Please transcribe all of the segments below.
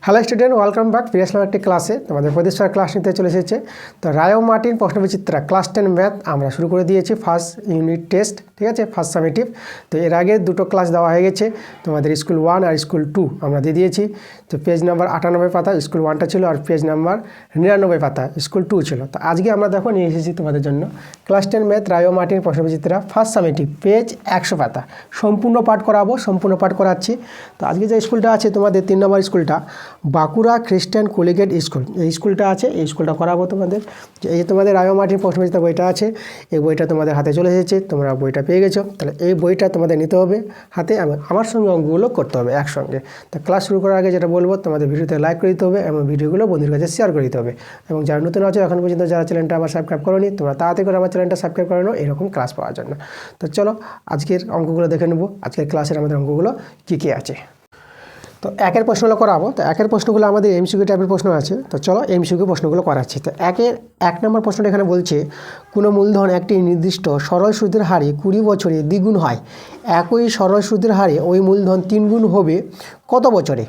Hello student, welcome back. ফিরে আসলাম একটি ক্লাসে। তোমাদের প্রতিষ্ঠার ক্লাস নিতে চলে এসেছে। তো রায়ো মার্টিন প্রশ্নবিচিত্রা ক্লাস 10 ম্যাথ আমরা শুরু করে দিয়েছি, ফার্স্ট ইউনিট টেস্ট, ঠিক আছে, ফার্স্ট সামেটিভ। তো এর আগে দুটো ক্লাস দেওয়া হয়ে গেছে তোমাদের, স্কুল 1 আর স্কুল 2 আমরা দিয়ে দিয়েছি। তো পেজ নাম্বার 98 পাতা স্কুল 1টা ছিল, আর পেজ নাম্বার 99 পাতা স্কুল 2 ছিল। তো আজকে আমরা দেখো নিয়ে এসেছি তোমাদের জন্য ক্লাস 10 ম্যাথ রায়ো মার্টিন প্রশ্নবিচিত্রা ফার্স্ট সামেটিভ, পেজ 100 পাতা। সম্পূর্ণ পাঠ করাবো, সম্পূর্ণ পাঠ করাচ্ছি। তো আজকে যে স্কুলটা আছে তোমাদের 3 নম্বর স্কুলটা, বাঁকুড়া খ্রিস্টান কলিগেট স্কুল, এই স্কুলটা আছে, এই স্কুলটা করাবো তোমাদের। এই যে তোমাদের রায়ো মার্টিন প্রশ্নবিচিত্রা বইটা আছে, এই বইটা তোমাদের হাতে চলে এসেছে, তোমরা বইটা পেয়ে গেছো। তাহলে এই বইটা তোমাদের নিতে হবে হাতে, আমার সঙ্গে অঙ্কগুলো করতে হবে একসঙ্গে। তো ক্লাস শুরু করার আগে যেটা বলবো, তোমাদের ভিডিওতে লাইক করে দিতে হবে এবং ভিডিওগুলো বন্ধুদের কাছে শেয়ার করে দিতে হবে। এবং যারা নতুন আছে এখন পর্যন্ত যারা চ্যানেলটা আমার সাবস্ক্রাইব করোনি, তোমরা তাড়াতাড়ি করে আমার চ্যানেলটা সাবস্ক্রাইব করে নাও এরকম ক্লাস পাওয়ার জন্য। তো চলো আজকের অঙ্কগুলো দেখে নেবো, আজকের ক্লাসের আমাদের অঙ্কগুলো কী কী আছে। তো একের প্রশ্নগুলো করাবো। তো একের প্রশ্নগুলো আমাদের এমসিকিউ টাইপের প্রশ্ন আছে। তো চলো এমসিকিউ প্রশ্নগুলো করাচ্ছি। তো এক নম্বর প্রশ্নটা এখানে বলছে, কোনো মূলধন একটি নির্দিষ্ট সরল সুদের হারে 20 বছরে দ্বিগুণ হয়, একই সরল সুদের হারে ওই মূলধন 3 গুণ হবে কত বছরে?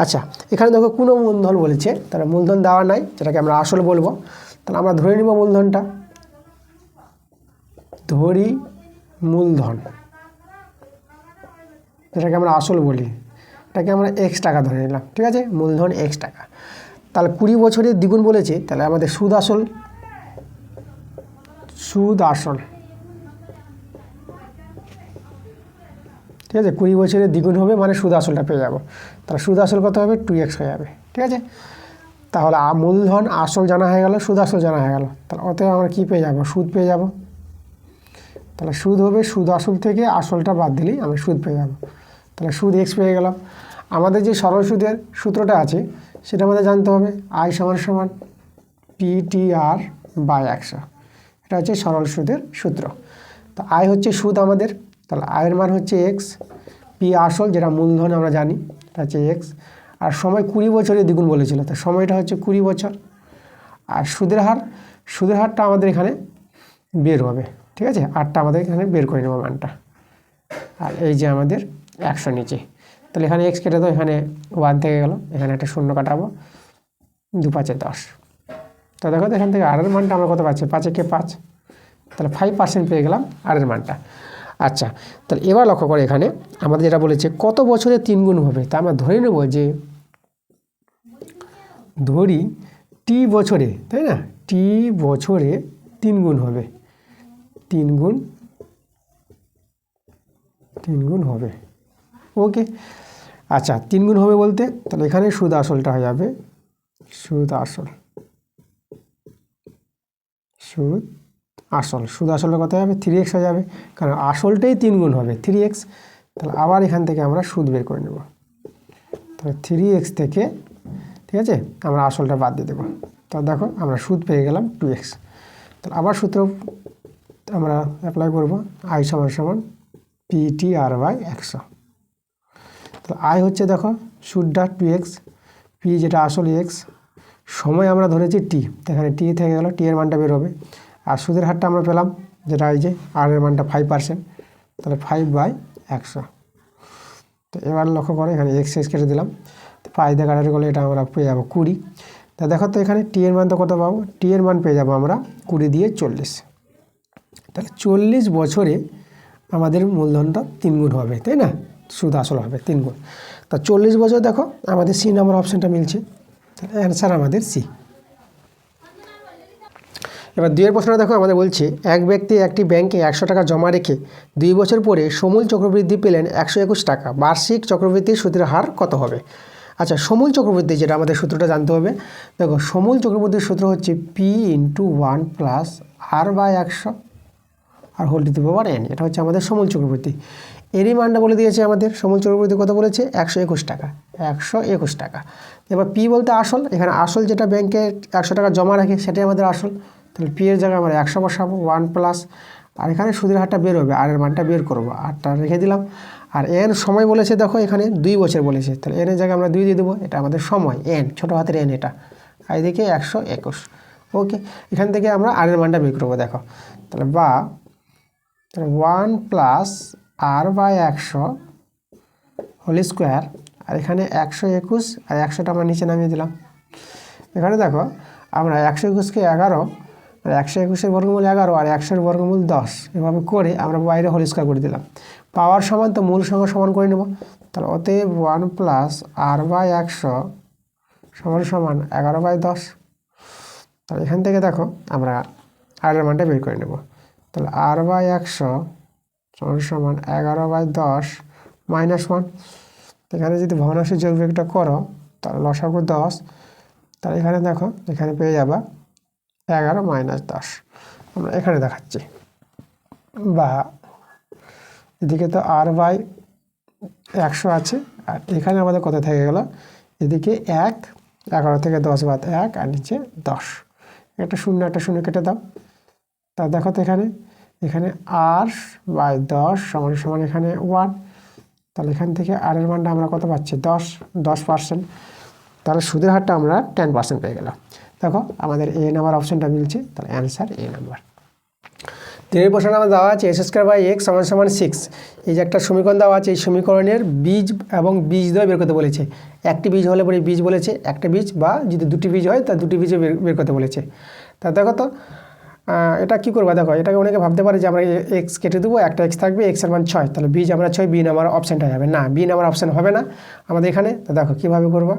আচ্ছা, এখানে দেখো কোনো মূলধন বলেছে, তাহলে মূলধন দেওয়া নাই, যেটাকে আমরা আসল বলবো। তাহলে আমরা ধরে নিব মূলধনটা, ধরি মূলধন, যেটাকে আমরা আসল বলি, এটাকে আমরা x টাকা ধরে নিলাম, ঠিক আছে, মূলধন x টাকা। তাহলে 20 বছরের দ্বিগুণ বলেছে, তাহলে আমাদের সুদ আসল, ঠিক আছে, 20 বছরের দ্বিগুণ হবে মানে সুদ আসলটা পেয়ে যাবো। তাহলে সুদ আসল কত হবে? 2x হয়ে যাবে, ঠিক আছে। তাহলে মূলধন আসল জানা হয়ে গেল, সুদ আসল জানা হয়ে গেল। তাহলে অতএব আমরা কী পেয়ে যাব? সুদ পেয়ে যাব। তাহলে সুদ হবে, সুদ আসল থেকে আসলটা বাদ দিলেই আমরা সুদ পেয়ে যাব। তাহলে সুদ x পেয়ে গেলাম। আমাদের যে সরল সুদের সূত্রটা আছে সেটা আমাদের জানতে হবে, I = PTR/100। এটা হচ্ছে সরল সুদের সূত্র। তো I হচ্ছে সুদ আমাদের, তাহলে I এর মান হচ্ছে x, P আসল যেটা মূলধন আমরা জানি, এটা হচ্ছে x, আর সময় 20 বছরের দ্বিগুণ বলেছিল, তো সময়টা হচ্ছে 20 বছর। আর সুদের হারটা আমাদের এখানে বের হবে, ঠিক আছে, আরটা আমাদের এখানে বের করে নেব মানটা। আর এই যে আমাদের 100 নিচে, তাহলে এখানে x কেটে দাও, এখানে 1 থেকে গেল, এখানে একটা শূন্য কাটাবো, 2 × 5 = 10। তো দেখো এখান থেকে আর এর মানটা আমরা কত পাচ্ছি? 5 × 5, তাহলে 5% পেয়ে গেলাম আর এর মানটা। আচ্ছা, তাহলে এবার লক্ষ্য করে এখানে আমাদের যেটা বলেছে কত বছরে 3 গুণ হবে, তা আমরা ধরে নেব যে ধরি t বছরে, তাই না, t বছরে 3 গুণ হবে, 3 গুণ হবে, ওকে। আচ্ছা, 3 গুণ হবে বলতে তাহলে এখানে সুদ আসলটা হয়ে যাবে, সুদ আসলটা কত হবে? 3x হয়ে যাবে, কারণ আসলটাই 3 গুণ হবে 3x। তাহলে আবার এখান থেকে আমরা সুদ বের করে নেব, তাহলে 3x থেকে, ঠিক আছে, আমরা আসলটা বাদ দিয়ে দেবো। তো দেখো আমরা সুদ পেয়ে গেলাম 2x। তাহলে আবার সূত্র আমরা অ্যাপ্লাই করব, I = PTR/100। তো I হচ্ছে দেখো সুদটা 2x, P যেটা আসল x, সময় আমরা ধরেছি t, এখানে t থেকে গেল, t এর মানটা বের হবে। আর সুদের হারটা আমরা পেলাম যেটা এই যে r এর মানটা 5%, তাহলে 5/100। তো এবার লক্ষ্য করো এখানে x কেটে দিলাম, তো 5 দিয়ে কাটার গেলে এটা আমরা পেয়ে যাবো 20। তা দেখো তো এখানে t এর মান তো কত পাবো? t এর মান পেয়ে যাবো আমরা 20 দিয়ে 40। তাহলে 40 বছরে আমাদের মূলধনটা 3 গুণ হবে, তাই না, সুদ আসল হবে 3 গুণ। তা 40 বছর দেখো আমাদের C নাম্বার অপশানটা মিলছে, তাহলে অ্যান্সার আমাদের C। এবার 2 প্রশ্নটা দেখো আমাদের বলছে, এক ব্যক্তি একটি ব্যাংকে 100 টাকা জমা রেখে 2 বছর পরে সমূল চক্রবৃদ্ধি পেলেন 121 টাকা, বার্ষিক চক্রবৃদ্ধির সুদের হার কত হবে? আচ্ছা, সমূল চক্রবৃদ্ধি যেটা আমাদের সূত্রটা জানতে হবে। দেখো সমূল চক্রবৃদ্ধির সূত্র হচ্ছে P × 1 + R/100 আর whole to the power n, এটা হচ্ছে আমাদের সমূল চক্রবৃদ্ধি। এরই মানটা বলে দিয়েছে আমাদের, সমূল চক্রবৃদ্ধি কত বলেছে? 121 টাকা, 121 টাকা। এবার P বলতে আসল, এখানে আসল যেটা ব্যাংকে 100 টাকা জমা রাখে সেটাই আমাদের আসল, তাহলে P এর জায়গায় আমরা 100 বসাবো, 1 প্লাস, আর এখানে সুদের হারটা বের হবে, আর এর মানটা বের করবো, আরটা রেখে দিলাম। আর n সময় বলেছে দেখো এখানে 2 বছর বলেছে, তাহলে n এর জায়গায় আমরা 2 দিয়ে দেবো, এটা আমাদের সময় n, ছোটো হাতের n এটা, আর এদিকে 121, ওকে। এখান থেকে আমরা আর এর মানটা বের করবো, দেখো তাহলে 1 + R/100 হোল স্কোয়ার আর এখানে 121 আর 100টা আমরা নিচে নামিয়ে দিলাম। এখানে দেখো আমরা 121কে 11 আর 121-এর বর্গমূল 11 আর 100-এর বর্গমূল 10 এভাবে করে আমরা বাইরে হোল স্কয়ার করে দিলাম। পাওয়ার সমান তো মূল সংখ্যা সমান করে নেব। তাহলে অতএব 1 প্লাস r/100 সমান সমান 11/10। তাহলে এখান থেকে দেখো আমরা r এর মানটা বের করে নেব। তাহলে r/100 সমান সমান 11/10 মাইনাস 1। এখানে যদি ভগ্নাংশের যোগ বিয়োগটা করো তাহলে লসাগু 10। তাহলে এখানে দেখো এখানে পেয়ে যাবা 11 মাইনাস 10 আমরা এখানে দেখাচ্ছি। বা এদিকে তো r/100 আছে আর এখানে আমাদের কত থেকে গেল, এদিকে 1, 11 থেকে 10 বাদ 1 আর নিচে 10, একটা শূন্য কেটে দাও। তা দেখো তো এখানে r/10 সমান সমান এখানে 1। তাহলে এখান থেকে r এর মানটা আমরা কত পাচ্ছি 10%। তাহলে সুদের হারটা আমরা 10% পেয়ে গেলাম। দেখো আমাদের এ নাম্বার অপশনটা মিলছে, তাহলে অ্যান্সার এ নাম্বার। 3 প্রশ্ন নাম্বার দেওয়া আছে x² = x সমান সমান 6। এই যে একটা সমীকরণ দেওয়া আছে, এই সমীকরণের বীজ এবং বীজদ্বয় বের করতে বলেছে। একটি বীজ হলে পরে বীজ বলেছে, একটা বীজ বা যদি দুটি বীজ হয় তা দুটি বীজ বের করতে বলেছে। তা দেখো তো এটা কী করবা, দেখো এটাকে অনেকে ভাবতে পারে যে আমরা এক্স কেটে দেবো, একটা এক্স থাকবে, এক্সের মান 6, তাহলে বীজ আমরা 6, বি নাম্বার অপশানটা যাবে না, বি নাম্বার অপশান হবে না আমাদের এখানে। তো দেখো কীভাবে করবো,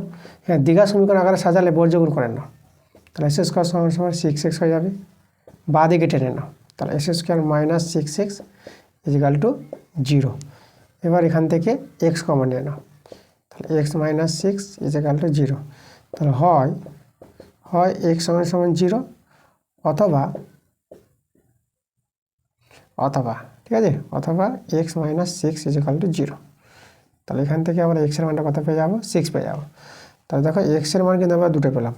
হ্যাঁ দ্বিঘাত সমীকরণ আকারে সাজালে বর্গমূল করে নাও। তাহলে s² সমান সমান 6x হয়ে যাবে, বাঁ দিকে টেনে নাও। তাহলে s² মাইনাস 6x = 0। এবার এখান থেকে x কমন নিয়ে নাও, তাহলে x মাইনাস 6 = 0। তাহলে হয় x সমান সমান 0 অথবা ঠিক আছে, অথবা x মাইনাস 6 = 0। তাহলে এখান থেকে আমরা x এর মানটা কত পেয়ে যাবো, 6 পেয়ে যাবো। তাহলে দেখো x এর মান কিন্তু আমরা দুটো পেলাম,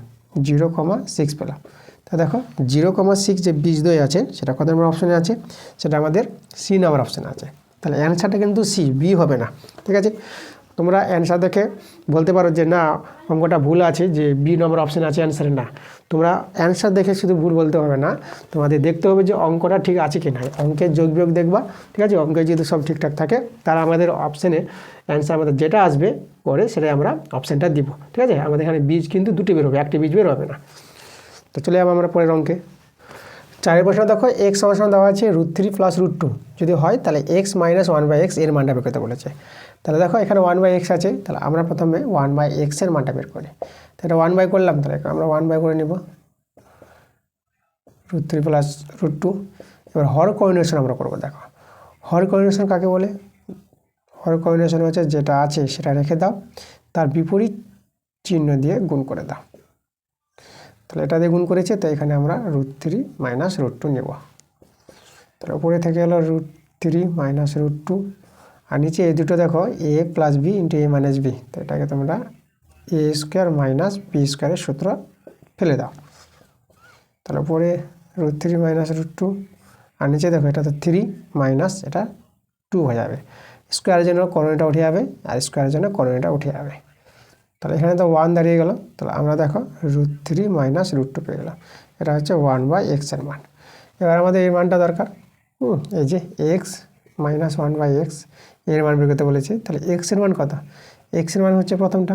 0,6 পেলাম। তা দেখো 0,6 যে বীজদ্বয় আছে সেটা কত নম্বর অপশানে আছে, সেটা আমাদের সি নাম্বার অপশানে আছে। তাহলে অ্যান্সারটা কিন্তু সি, বি হবে না। ঠিক আছে, তোমরা অ্যান্সার দেখে বলতে পারো যে না অঙ্কটা ভুল আছে, যে বি নম্বর অপশান আছে অ্যান্সারে। না, তোমরা অ্যান্সার দেখে শুধু ভুল বলতে হবে না, তোমাদের দেখতে হবে যে অঙ্কটা ঠিক আছে কি না। অঙ্কের যোগ বিয়োগ দেখবা, ঠিক আছে, অঙ্কে যদি সব ঠিকঠাক থাকে তারা আমাদের অপশানে অ্যান্সার আমাদের যেটা আসবে পরে সেটাই আমরা অপশানটা দিব। ঠিক আছে, আমাদের এখানে বীজ কিন্তু দুটি বের হবে, একটি বীজ বের হবে না। তো চলে যাবো আমরা পরের অঙ্কে। 4 প্রশ্ন দেখো x সমান সমান দেওয়া আছে √3 + √2 যদি হয় তাহলে x - 1/x এর মানটা বের করতে বলেছে। তাহলে দেখো এখানে 1/x আছে, তাহলে আমরা প্রথমে 1/x এর মানটা বের করি। তাহলে 1/, করলাম, তাহলে আমরা 1/, করে নিব √3 + √2। এবার হর কোঅর্ডিনেশন আমরা করবো। দেখো হর কোঅর্ডিনেশন কাকে বলে, হর কোঅর্ডিনেশন হচ্ছে যেটা আছে সেটা রেখে দাও, তার বিপরীত চিহ্ন দিয়ে গুণ করে দাও। তাহলে এটা দিয়ে গুণ করেছে, তো এখানে আমরা √3 - √2 নেব। তাহলে উপরে থেকে হলো √3 - √2 আর নিচে এই দুটো দেখো a + b × a - b। তো এটাকে তোমরা a² - b² এর সূত্র ফেলে দাও। তাহলে উপরে √3 - √2 আর নিচে দেখো এটা তো 3 মাইনাস এটা 2 হয়ে যাবে। স্কোয়ারের জন্য কর্ণটা উঠে যাবে আর স্কোয়ারের জন্য কর্ণটা উঠে যাবে। তাহলে এখানে তো 1 দাঁড়িয়ে গেল। তাহলে আমরা দেখো √3 - √2 পেয়ে গেলাম, এটা হচ্ছে 1/x এর মান। এবার আমাদের এই মানটা দরকার, এই যে x - 1/x এর মান বের করতে বলেছে। তাহলে x এর মান কত, x এর মান হচ্ছে প্রথমটা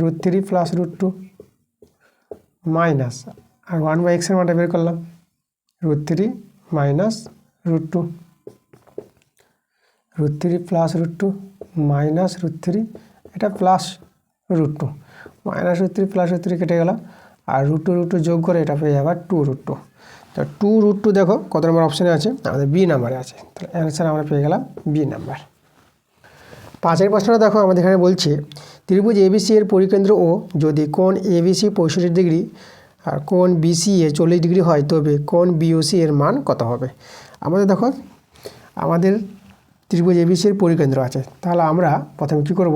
√3 + √2 মাইনাস আর 1/x এর মানটা বের করলাম √3 - √2, √3 + √2 মাইনাস √3, এটা প্লাস √2, -√3 + √3 কেটে গেল আর √2 যোগ করে এটা পেয়ে যাবে 2√2। তো 2√2 দেখো কত নম্বর অপশানে আছে, আমাদের বি নাম্বারে আছে। তাহলে অ্যান্সার আমরা পেয়ে গেলাম বি নাম্বার। 5 প্রশ্নটা দেখো আমাদের এখানে বলছে ত্রিভুজ ABC এর পরিকেন্দ্র ও যদি কোণ ABC 65 ডিগ্রি আর কোণ BCA 40 ডিগ্রি হয় তবে কোণ BOC এর মান কত হবে। আমাদের দেখো আমাদের ত্রিভুজ ABC এর পরিকেন্দ্র আছে, তাহলে আমরা প্রথমে কী করব,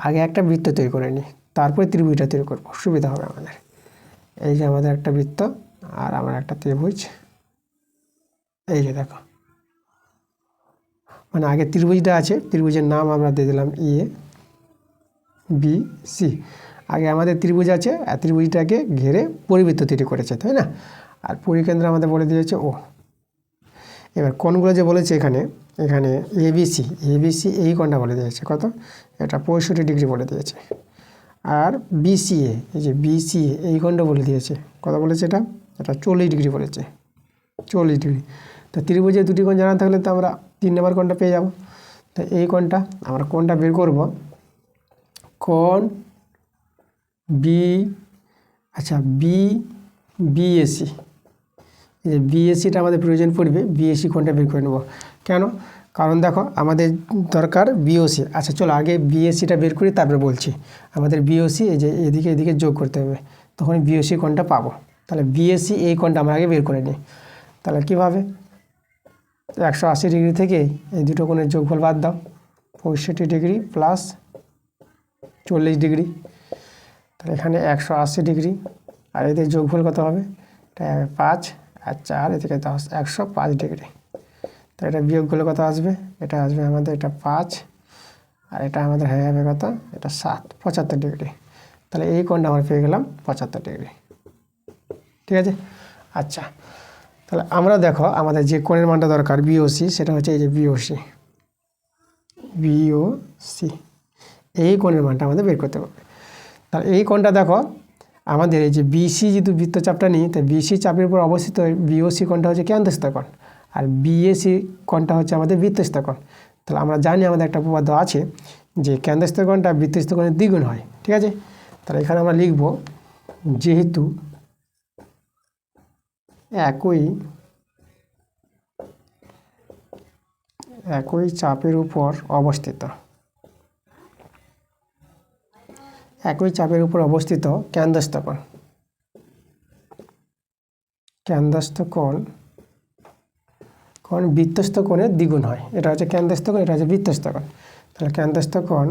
আগে একটা বৃত্ত তৈরি করে নিই, তারপরে ত্রিভুজটা তৈরি করব, সুবিধা হবে আমাদের। এই যে আমাদের একটা বৃত্ত আর আমার একটা ত্রিভুজ, এই যে দেখো মানে আগে ত্রিভুজটা আছে, ত্রিভুজের নাম আমরা দিয়ে দিলাম ABC। আগে আমাদের ত্রিভুজ আছে আর ত্রিভুজটাকে ঘিরে পরিবৃত্ত তৈরি করেছে, তাই না। আর পরিকেন্দ্র আমাদের বলে দিয়েছে ও। এবার কোণগুলো যে বলেছে এখানে এখানে এবিসি এবিসি এই কোণটা বলে দিয়েছে কত, এটা 65 ডিগ্রি বলে দিয়েছে। আর বিসিএ এই যে বিসিএ এই কোণটা বলে দিয়েছে কত বলেছে, এটা এটা 40 ডিগ্রি বলেছে, 40 ডিগ্রি। তো ত্রিভুজের দুটি কোণ জানা থাকলে তো আমরা 3 নম্বর কোণটা পেয়ে যাব। তো এই কোণটা আমরা কোণটা বের করব, কোণ বি, আচ্ছা বিএসি, এই যে বিএসিটা আমাদের প্রয়োজন পড়বে, বিএসি কোণটা বের করে নেব। কেন? কারণ দেখো আমাদের দরকার বিওসি। আচ্ছা চলো আগে বিএসিটা বের করি তারপরে বলছি। আমাদের বিওসি এই যে এদিকে এদিকে যোগ করতে হবে, তখন বিওসি কোণটা পাবো। তাহলে বিএসি এই কোণটা আমরা আগে বের করে নিই। তাহলে কীভাবে, 180 ডিগ্রি থেকে এই দুটো কোণের যোগফল বাদ দাও, 65 ডিগ্রি প্লাস 40 ডিগ্রি। তাহলে এখানে 180 ডিগ্রি, আর এদের যোগফল কত হবে, এটা 5 আর 4 এদিকে 10, 105 ডিগ্রি। তো এটা বিয়োগ করলে কত আসবে, এটা আসবে আমাদের এটা 5 আর এটা আমাদের হয়ে যাবে কত, এটা 7, 75 ডিগ্রি। তাহলে এই কোণটা আমরা পেয়ে গেলাম 75 ডিগ্রি। ঠিক আছে। আচ্ছা তাহলে আমরা দেখো আমাদের যে কোণের মানটা দরকার বিওসি, সেটা হচ্ছে এই যে বিওসি, বিওসি এই কোণের মানটা আমাদের বের করতে হবে। তাহলে এই কোণটা দেখো আমাদের এই যে বিসি যেহেতু বৃত্তচাপটা নিই, তাই বিসি চাপের উপর অবস্থিত বিওসি কোণটা হচ্ছে কেন্দ্রস্থ কোণ, আর বিএসি কোণটা হচ্ছে আমাদের বৃত্তস্থ কোণ। তাহলে আমরা জানি আমাদের একটা উপপাদ্য আছে যে কেন্দ্রস্থ কোণটা বৃত্তস্থ কোণের দ্বিগুণ হয়। ঠিক আছে। তাহলে এখানে আমরা লিখব যেহেতু একই চাপের উপর অবস্থিত, একই চাপের উপর অবস্থিত কেন্দ্রস্থ কোণ, কেন্দ্রস্থ কোণ বৃত্তস্থ কোণের দ্বিগুণ হয়। এটা হচ্ছে কেন্দ্রস্থ কোণ, এটা হচ্ছে বৃত্তস্থ কোণ। তাহলে কেন্দ্রস্থ কোণ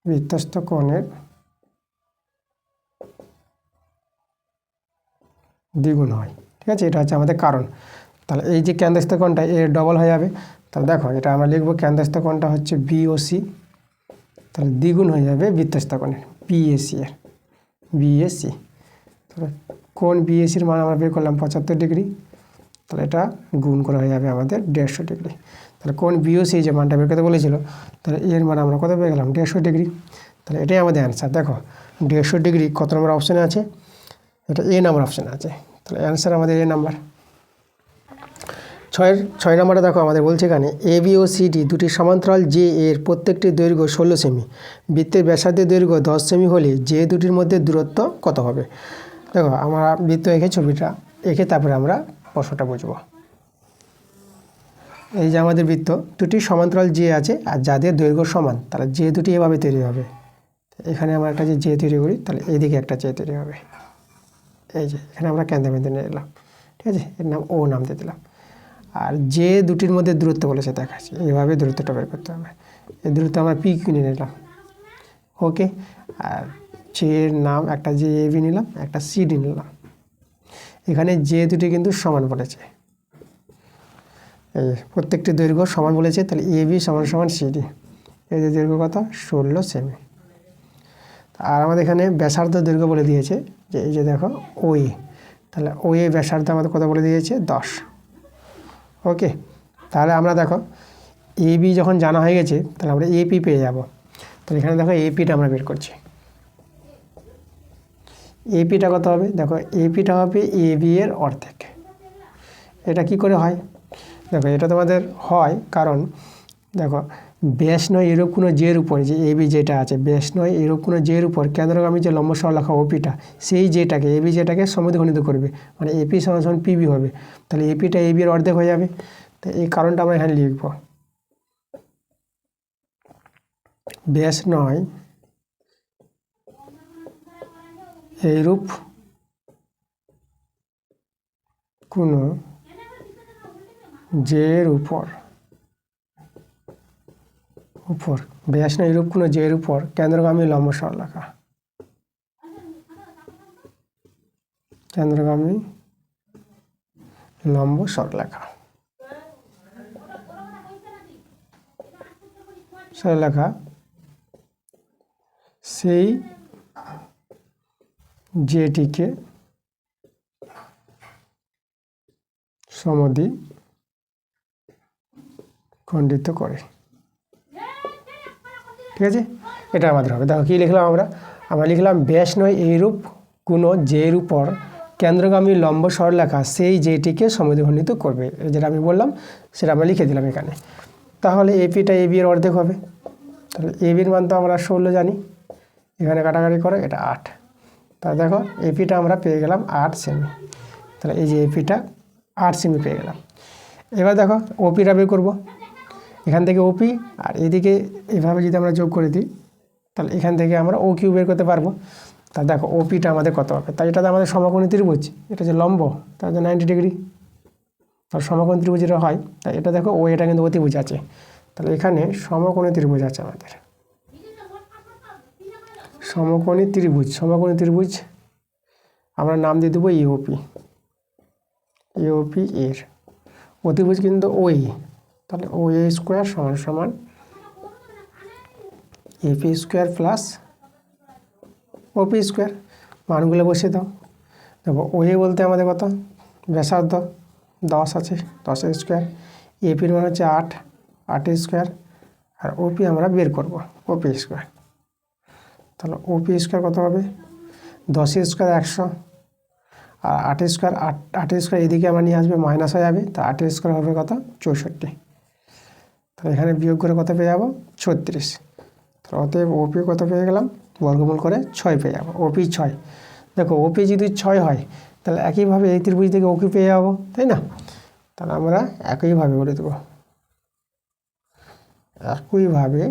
বৃত্তস্থ কোণের দ্বিগুণ হয়। ঠিক আছে, এটা হচ্ছে আমাদের কারণ। তাহলে এই যে কেন্দ্রস্থ কোণটা এর ডবল হয়ে যাবে। তাহলে দেখো এটা আমরা লিখব কেন্দ্রস্থ কোণটা হচ্ছে বিওসি, তাহলে দ্বিগুণ হয়ে যাবে বৃত্তস্থ কোণের বিএসি এর, বিএসি। তাহলে কোণ বিএসির মান আমরা বের করলাম 75 ডিগ্রি, তাহলে এটা গুণ করা হয়ে যাবে আমাদের 150 ডিগ্রি। তাহলে কোণ বিওসি যে মানটা বের করতে বলেছিল, তাহলে এর মান আমরা কত পেয়ে গেলাম 150 ডিগ্রি। তাহলে এটাই আমাদের অ্যান্সার। দেখো 150 ডিগ্রি কত নম্বর অপশানে আছে, এটা এ নাম্বার অপশানে আছে। তাহলে অ্যান্সার আমাদের এ নাম্বার। 6 নম্বরে দেখো আমাদের বলছে এখানে এ বি ও সিডি দুটি সমান্তরাল যে এর প্রত্যেকটি দৈর্ঘ্য 16 সেমি, বৃত্তের ব্যাসার্ধের দৈর্ঘ্য 10 সেমি হলে যে দুটির মধ্যে দূরত্ব কত হবে। দেখো আমরা বৃত্ত এঁকে ছবিটা এঁকে তারপরে আমরা প্রশ্নটা বুঝব। এই যে আমাদের বৃত্ত দুটি সমান্তরাল যে আছে আর যাদের দৈর্ঘ্য সমান, তাহলে যে দুটি এভাবে তৈরি হবে। এখানে আমরা একটা যে তৈরি করি, তাহলে এইদিকে একটা যে তৈরি হবে। এই যে এখানে আমরা কেন্দ্র বিন্দু নিয়ে এলাম। ঠিক আছে, এর নাম ও নাম দিয়ে দিলাম। আর যে দুটির মধ্যে দূরত্ব বলেছে দেখাচ্ছি, এইভাবে দূরত্বটা বের করতে হবে। এই দূরত্ব আমরা পি কিউ নিয়ে নিলাম। ওকে, আর যে নাম একটা যে এ বি নিলাম, একটা সিডি নিলাম। এখানে যে দুটি কিন্তু সমান বলেছে, এই প্রত্যেকটি দৈর্ঘ্য সমান বলেছে, তাহলে এ বি সমান সমান সিডি। এই যে দৈর্ঘ্য কত 16 সেমি। আর আমাদের এখানে ব্যাসার্ধ দৈর্ঘ্য বলে দিয়েছে যে এই যে দেখো ওয়ে, তাহলে ওয়ে ব্যাসার্ধ আমাদের কত বলে দিয়েছে 10। ওকে, তাহলে আমরা দেখো এ বি যখন জানা হয়ে গেছে, তাহলে আমরা এপি পেয়ে যাব। তাহলে এখানে দেখো এপিটা আমরা বের করছি। এপিটা কত হবে, দেখো এপিটা হবে এ বি এর অর্ধেক। এটা কি করে হয়, দেখো এটা তোমাদের হয় কারণ দেখো ব্যাস নয় এরূপ কোনো জের উপর, যে এ বি যেটা আছে ব্যাস নয় এরূপ কোনো জের উপর কেন্দ্রগামী যে লম্ব সরলরেখা ওপিটা, সেই জেটাকে এ বি যেটাকে সমদ্বিখণ্ডিত করবে, মানে এপি সমান সমান পিবি হবে। তাহলে এপিটা এ বি এর অর্ধেক হয়ে যাবে। তো এই কারণটা আমরা এখানে লিখব, ব্যাস নয় এইরূপ কোনো জের উপর ব্যাস নয় এরূপ কোনো জের উপর কেন্দ্রগামী লম্ব সরলরেখা, কেন্দ্রগামী লম্ব সরলরেখা সেই যেটিকে সমদ্বিখণ্ডিত করে। ঠিক আছে, এটা আমাদের হবে। দেখো কী লিখলাম আমরা লিখলাম ব্যাস নয় এইরূপ কোনো যের উপর কেন্দ্রগামী লম্ব সরলরেখা সেই যেটিকে সমদ্বিখণ্ডিত করবে, যেটা আমি বললাম সেটা আমরা লিখে দিলাম এখানে। তাহলে এপিটা এবি এর অর্ধেক হবে। তাহলে এবির মান তো আমরা 16 জানি, এখানে কাটাকাটি করে এটা 8। তাহলে দেখো এপিটা আমরা পেয়ে গেলাম 8 সেমি। তাহলে এই যে এপিটা 8 সেমি পেয়ে গেলাম। এবার দেখো ওপিটা বের করবো। এখান থেকে ওপি আর এদিকে এভাবে যদি আমরা যোগ করে দিই তাহলে এখান থেকে আমরা ও কিউ বের করতে পারবো। তা দেখো ওপিটা আমাদের কত হবে, তাই এটা তো আমাদের সমকোণী ত্রিভুজ, এটা যে লম্ব তার যে 90 ডিগ্রি, তার সমকোণী ত্রিভুজ এটা হয়। তাই এটা দেখো ও এটা কিন্তু অতিভুজ আছে, তাহলে এখানে সমকোণী ত্রিভুজ আছে আমাদের, সমকোণী ত্রিভুজ আমরা নাম দিয়ে দেবো ইওপি এর অতিভুজ কিন্তু ওই, তাহলে ও এ স্কোয়ার সমান সমান AP square plus OP square. মানগুলো বসিয়ে দাও। দেখো ও এ বলতে আমাদের কত, ব্যাসার্ধ 10 আছে, 10 স্কোয়ার। এপির মান হচ্ছে 8 স্কোয়ার। আর ওপি আমরা বের করবো ওপি স্কোয়ার। তাহলে ওপি স্কোয়ার কত হবে, 10 স্কোয়ার 100 আর 8 স্কোয়ার এদিকে আমরা নিয়ে আসবে মাইনাস হয়ে যাবে, তা 8 স্কোয়ার হবে কত 64। তাহলে এখানে বিয়োগ করে কত পেয়ে যাবো 36। তাহলে অতএব ওপি কত পেয়ে গেলাম, বর্গমূল করে 6 পেয়ে যাবো, ওপি 6। দেখো ওপি যদি 6 হয় তাহলে একইভাবে এই ত্রিভুজ থেকে ওপি পেয়ে যাবো, তাই না? তাহলে আমরা একইভাবে করে দেবো, একইভাবে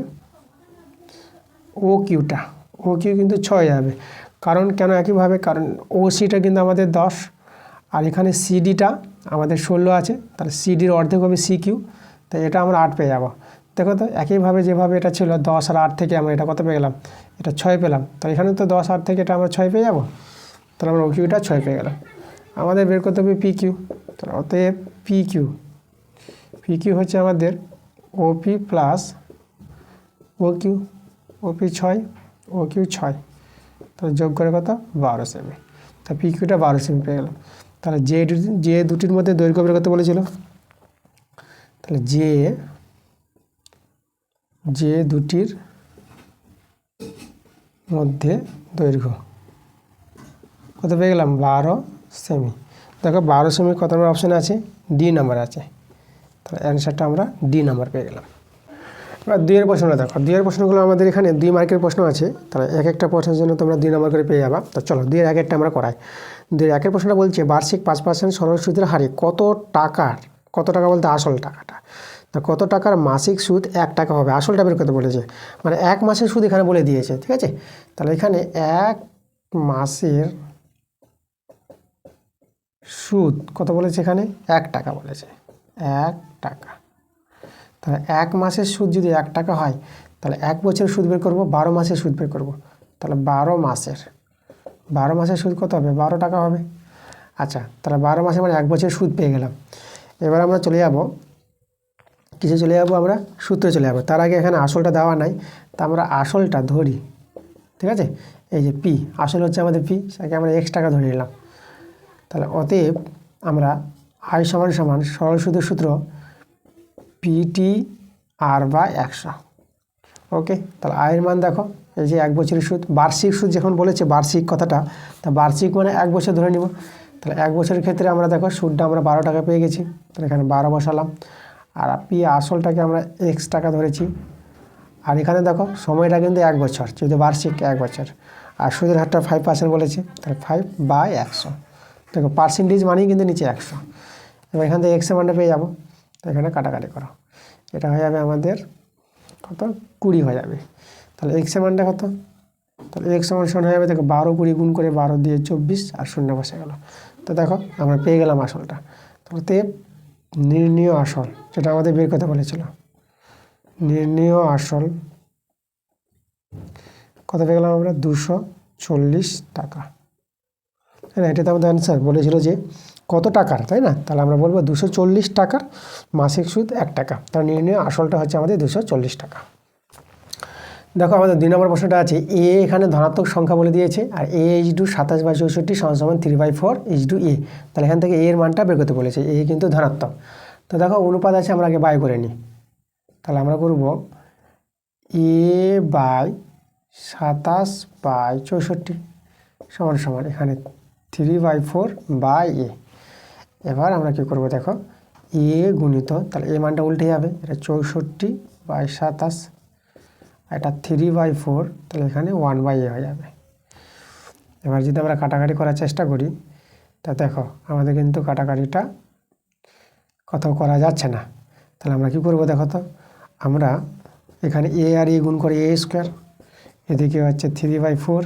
ও কিউ কিন্তু 6 যাবে। কারণ কেন একইভাবে, কারণ ও সিটা কিন্তু আমাদের 10 আর এখানে সিডিটা আমাদের 16 আছে, তাহলে সিডির অর্ধেক হবে সি কিউ, তাই এটা আমরা 8 পেয়ে যাবো। দেখো তো একইভাবে যেভাবে এটা ছিল 10 আর 8 থেকে আমরা এটা কত পেয়ে গেলাম, এটা 6 পেলাম। তাহলে এখানে তো 10 8 থেকে এটা আমরা 6 পেয়ে যাবো, তাহলে আমরা ও কিউটা 6 পেয়ে গেলাম। আমাদের বের করতে হবে পি কিউ। তাহলে অতএব পি কিউ হচ্ছে আমাদের ওপি প্লাস ও কিউ, ওপি 6 ও কিউ 6, তাহলে যোগ করে কত 12 সেমি। তা পি কিউটা 12 সেমি পেয়ে গেলাম। তাহলে যে দুটির মধ্যে দৈর্ঘ্য বের করতে বলেছিল, তাহলে যে দুটির মধ্যে দৈর্ঘ্য কত পেয়ে গেলাম 12 সেমি। দেখো 12 সেমি কত নম্বর অপশানে আছে, ডি নাম্বার আছে, তাহলে অ্যান্সারটা আমরা ডি নাম্বার পেয়ে গেলাম। এবার 2 এর প্রশ্নটা দেখো, 2 এর প্রশ্নগুলো আমাদের এখানে 2 মার্কের প্রশ্ন আছে, তাহলে এক একটা প্রশ্নের জন্য তোমরা 2 নম্বর করে পেয়ে যাবা। তো চলো 2 এর একটা আমরা করাই। 2 এর একের প্রশ্নটা বলছে বার্ষিক 5% সরল সুদের হারে কত টাকা বলতে আসল টাকাটা, তা কত টাকার মাসিক সুদ 1 টাকা হবে, আসলটা বের করতে বলেছে, মানে 1 মাসের সুদ এখানে বলে দিয়েছে। ঠিক আছে, তাহলে এখানে 1 মাসের সুদ কত বলেছে, এখানে 1 টাকা বলেছে, 1 টাকা। তাহলে 1 মাসের সুদ যদি 1 টাকা হয় তাহলে 1 বছরের সুদ বের করবো, 12 মাসের সুদ বের করবো। তাহলে 12 মাসের সুদ কত হবে, 12 টাকা হবে। আচ্ছা, তাহলে 12 মাসে মানে 1 বছরের সুদ পেয়ে গেলাম। এবার আমরা চলে যাব আমরা সূত্রে চলে যাবো। তার আগে এখানে আসলটা দেওয়া নাই, তা আমরা আসলটা ধরি। ঠিক আছে, এই যে পি আসল হচ্ছে আমাদের পি, সেটাকে আমরা x টাকা ধরে নিলাম। তাহলে অতএব আমরা আই সমান সরল সুদের সূত্র পিটি আর বা 100। ওকে, তাহলে আয়ের মান দেখো, এই যে 1 বছরের সুদ, বার্ষিক সুদ যখন বলেছে বার্ষিক কথাটা, তা বার্ষিক মানে 1 বছর ধরে নিব। তাহলে 1 বছরের ক্ষেত্রে আমরা দেখো সুদটা আমরা 12 টাকা পেয়ে গেছি, তাহলে এখানে 12 বসালাম। আর পি আসলটাকে আমরা x টাকা ধরেছি। আর এখানে দেখো সময়টা কিন্তু 1 বছর, যেহেতু বার্ষিক 1 বছর, আর সুদের হারটা 5% বলেছে, তাহলে 5/100। দেখো পার্সেন্টেজ মানেই কিন্তু নিচে 100। এবার এখান থেকে এক্সের মানটা পেয়ে যাবো, তো এখানে কাটাকাটি করো, এটা হয়ে যাবে আমাদের কত 20 হয়ে যাবে। তাহলে এক্সের মানটা কত, তাহলে এক্স সমান হয়ে যাবে, দেখো 12 20 গুণ করে 12 দিয়ে 24 আর 0 বসে গেল। তো দেখো আমরা পেয়ে গেলাম আসলটা। তাহলে নির্ণীয় আসল যেটা আমাদের বের করতে বলেছিল, নির্ণীয় আসল কত পেয়ে গেলাম আমরা 240 টাকা। হ্যাঁ, এটা তো আমাদের অ্যান্সার বলেছিল যে কত টাকার, তাই না? তাহলে আমরা বলবো 240 টাকার মাসিক সুদ 1 টাকা, তার নির্ণীয় আসলটা হচ্ছে আমাদের 240 টাকা। দেখো আমাদের 2 নম্বর প্রশ্নটা আছে এ এখানে ধনাত্মক সংখ্যা বলে দিয়েছে আর এ ইজ টু 27/64 সমান 3/4 ইজ টু এ। তাহলে এখান থেকে এ এর মানটা বের করতে বলেছে, এ কিন্তু ধনাত্মক। তো দেখো অনুপাত আছে, আমরা আগে বাই করে নিই। তাহলে আমরা করব এ বাই 27/64 সমান সমান এখানে 3/4 বাই এ। এবার আমরা কী করব দেখো এ গুণিত, তাহলে এ মানটা উল্টে যাবে, এটা 64/27, এটা 3/4, তাহলে এখানে 1/a হয়ে যাবে। এবার যদি আমরা কাটাকাটি করার চেষ্টা করি তা দেখো আমাদের কিন্তু কাটাকাটিটা কোথাও করা যাচ্ছে না। তাহলে আমরা কি করব দেখো তো, আমরা এখানে এ আর এ গুণ করে এ স্কোয়ার, এদিকে হচ্ছে 3/4,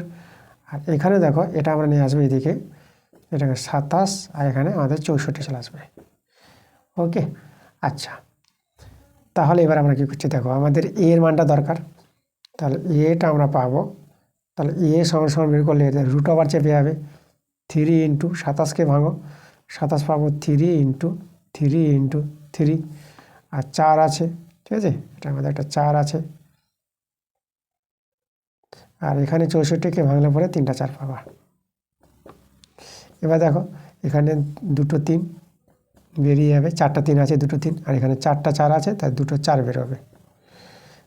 আর এখানে দেখো এটা আমরা নিয়ে আসবো এদিকে, এটাকে 27 আর এখানে আমাদের 64 চলে আসবে। ওকে, আচ্ছা তাহলে এবার আমরা কী করছি দেখো আমাদের এ এর মানটা দরকার, তাহলে এটা আমরা পাবো। তাহলে এ সমান সমান বের করলে এটা রুট ওভার চেপে যাবে, 3 ইন্টু 27কে ভাঙো, 27 পাবো 3 ইন্টু 3 ইন্টু 3, আর 4 আছে, ঠিক আছে, এটা আমাদের একটা 4 আছে, আর এখানে 64কে ভাঙলে পরে 3টা 4 পাবা। এবার দেখো এখানে দুটো 3 বেরিয়ে যাবে, 4টা 3 আছে, দুটো 3, আর এখানে 4টা 4 আছে, তাই দুটো 4 বেরোবে।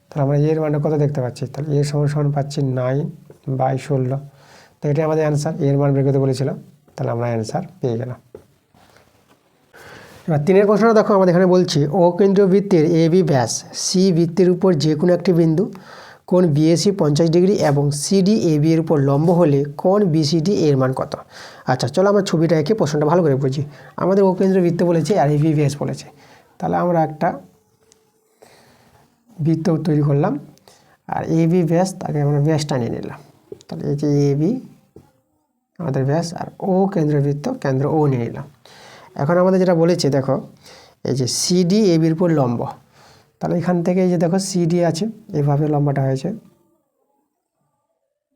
তাহলে আমরা এর মানটা কত দেখতে পাচ্ছি, তাহলে এর সমান সমান পাচ্ছি 9/16। তো এটাই আমাদের অ্যান্সার, এর মান বের করতে বলেছিল, তাহলে আমরা অ্যান্সার পেয়ে গেলাম। এবার 3 প্রশ্নটা দেখো আমাদের এখানে বলছি ও কেন্দ্রীয় বৃত্তের এ বি ব্যাস সি বৃত্তের উপর যে কোনো একটি বিন্দু কোণ বিএসি 50 ডিগ্রি এবং সিডি এ বি এর উপর লম্ব হলে কোণ বিসিডি এর মান কত। আচ্ছা চলো আমরা ছবিটা এঁকে প্রশ্নটা ভালো করে বুঝি। আমাদের ও কেন্দ্রীয় বৃত্ত বলেছে আর এ বি ব্যাস বলেছে, তাহলে আমরা একটা বৃত্ত তৈরি করলাম, আর এ বি ব্যাস তাকে আমরা ব্যাসটা নিয়ে নিলাম। তাহলে এই যে এ বি আমাদের ব্যাস, আর ও কেন্দ্রীয় বৃত্ত কেন্দ্র ও নিয়ে নিলাম। এখন আমাদের যেটা বলেছে দেখো এই যে সিডি এ বির উপর লম্ব, তাহলে এখান থেকে এই যে দেখো সিডি আছে, এইভাবে লম্বাটা হয়েছে,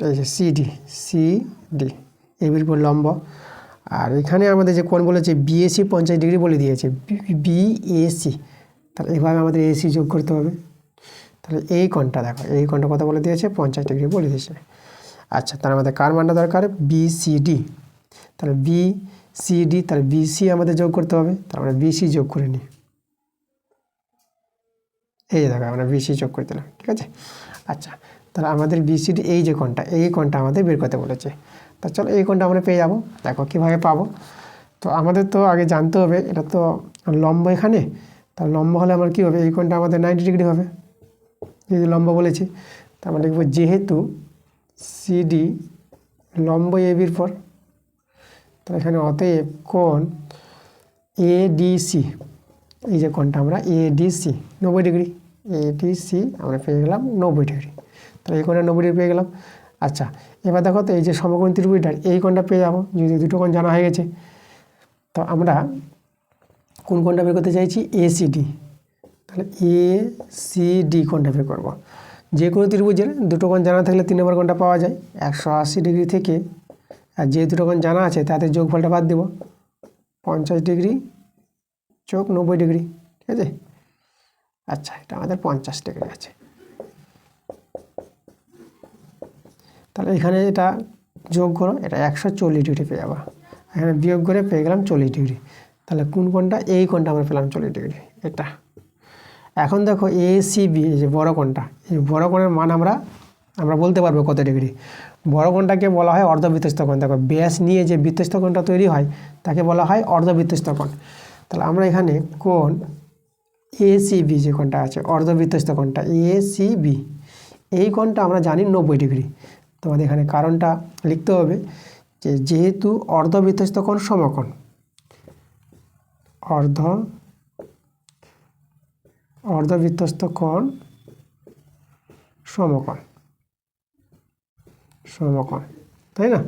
এই যে সিডি এ বির উপর লম্ব, আর এখানে আমাদের যে কোণ বলেছে বিএসি 50 ডিগ্রি বলে দিয়েছে, বিএসি, তাহলে এইভাবে আমাদের এসি যোগ করতে হবে। তাহলে এই কোণটা দেখো, এই কোণটা কত বলে দিয়েছে 50 ডিগ্রি বলে দিয়েছে। আচ্ছা তাহলে আমাদের কার মানটা দরকার বিসিডি, তাহলে বিসিডি, তাহলে বিসি আমাদের যোগ করতে হবে, তাহলে আমরা বিসি যোগ করে নিই। এই যে দেখো আমরা বিসি যোগ করে দিলাম, ঠিক আছে। আচ্ছা তাহলে আমাদের বিসিডি এই যে কোণটা, এই কোণটা আমাদের বের করতে বলেছে, তা চলো এই কোণটা আমরা পেয়ে যাবো। দেখো কীভাবে পাবো, তো আমাদের তো আগে জানতে হবে এটা তো লম্ব এখানে, তাহলে লম্ব হলে আমার কী হবে, এই কোণটা আমাদের 90 ডিগ্রি হবে, যদি লম্ব বলেছি। তা আমরা লিখব যেহেতু সিডি লম্ব এ বির পর, তাহলে এখানে অতএব কোণ এডিসি, এই যে কোণটা আমরা এডিসি 90 ডিগ্রি, এডিসি আমরা পেয়ে গেলাম 90 ডিগ্রি, তাহলে এই কোণটা 90 ডিগ্রি পেয়ে গেলাম। আচ্ছা এবার দেখো তো এই যে সমকোণ ত্রিভুজটার এই কোণটা পেয়ে যাবো, যদি দুটো কোণ জানা হয়ে গেছে। তো আমরা কোন কোণটা বের করতে চাইছি এসিডি, তাহলে এসিডি কোণটা বের করবো। যে কোনো ত্রিভুজের দুটো কোণ জানা থাকলে 3 নম্বর কোণটা পাওয়া যায় 180 ডিগ্রি থেকে, আর যে দুটো কোণ জানা আছে তাদের যোগফলটা বাদ দেব, 50 ডিগ্রি যোগ 90 ডিগ্রি, ঠিক আছে। আচ্ছা এটা আমাদের 50 ডিগ্রি আছে, তাহলে এখানে এটা যোগ করো, এটা 140 ডিগ্রি পেয়ে যাবো, এখানে বিয়োগ করে পেয়ে গেলাম 40 ডিগ্রি। তাহলে কোন কোণটা, এই কোণটা আমরা পেলাম 40 ডিগ্রি, এটা। এখন দেখো এসিবি, এই যে বড় কোণটা, এই বড় কোণের মান আমরা বলতে পারবো কত ডিগ্রি। বড় কোণটাকে বলা হয় অর্ধবৃত্তস্থ কোণ। দেখো ব্যাস নিয়ে যে বৃত্তস্থ কোণটা তৈরি হয় তাকে বলা হয় অর্ধবৃত্তস্থ কোণ। তাহলে আমরা এখানে কোণ এসিবি যে কোণটা আছে অর্ধবৃত্তস্থ কোণটা এসিবি, এই কোণটা আমরা জানি 90 ডিগ্রি। তোমাদের এখানে কারণটা লিখতে হবে যে যেহেতু অর্ধবৃত্তস্থ কোণ সমকোণ, অর্ধবৃত্তস্থ কোণ সমকোণ, তাই না।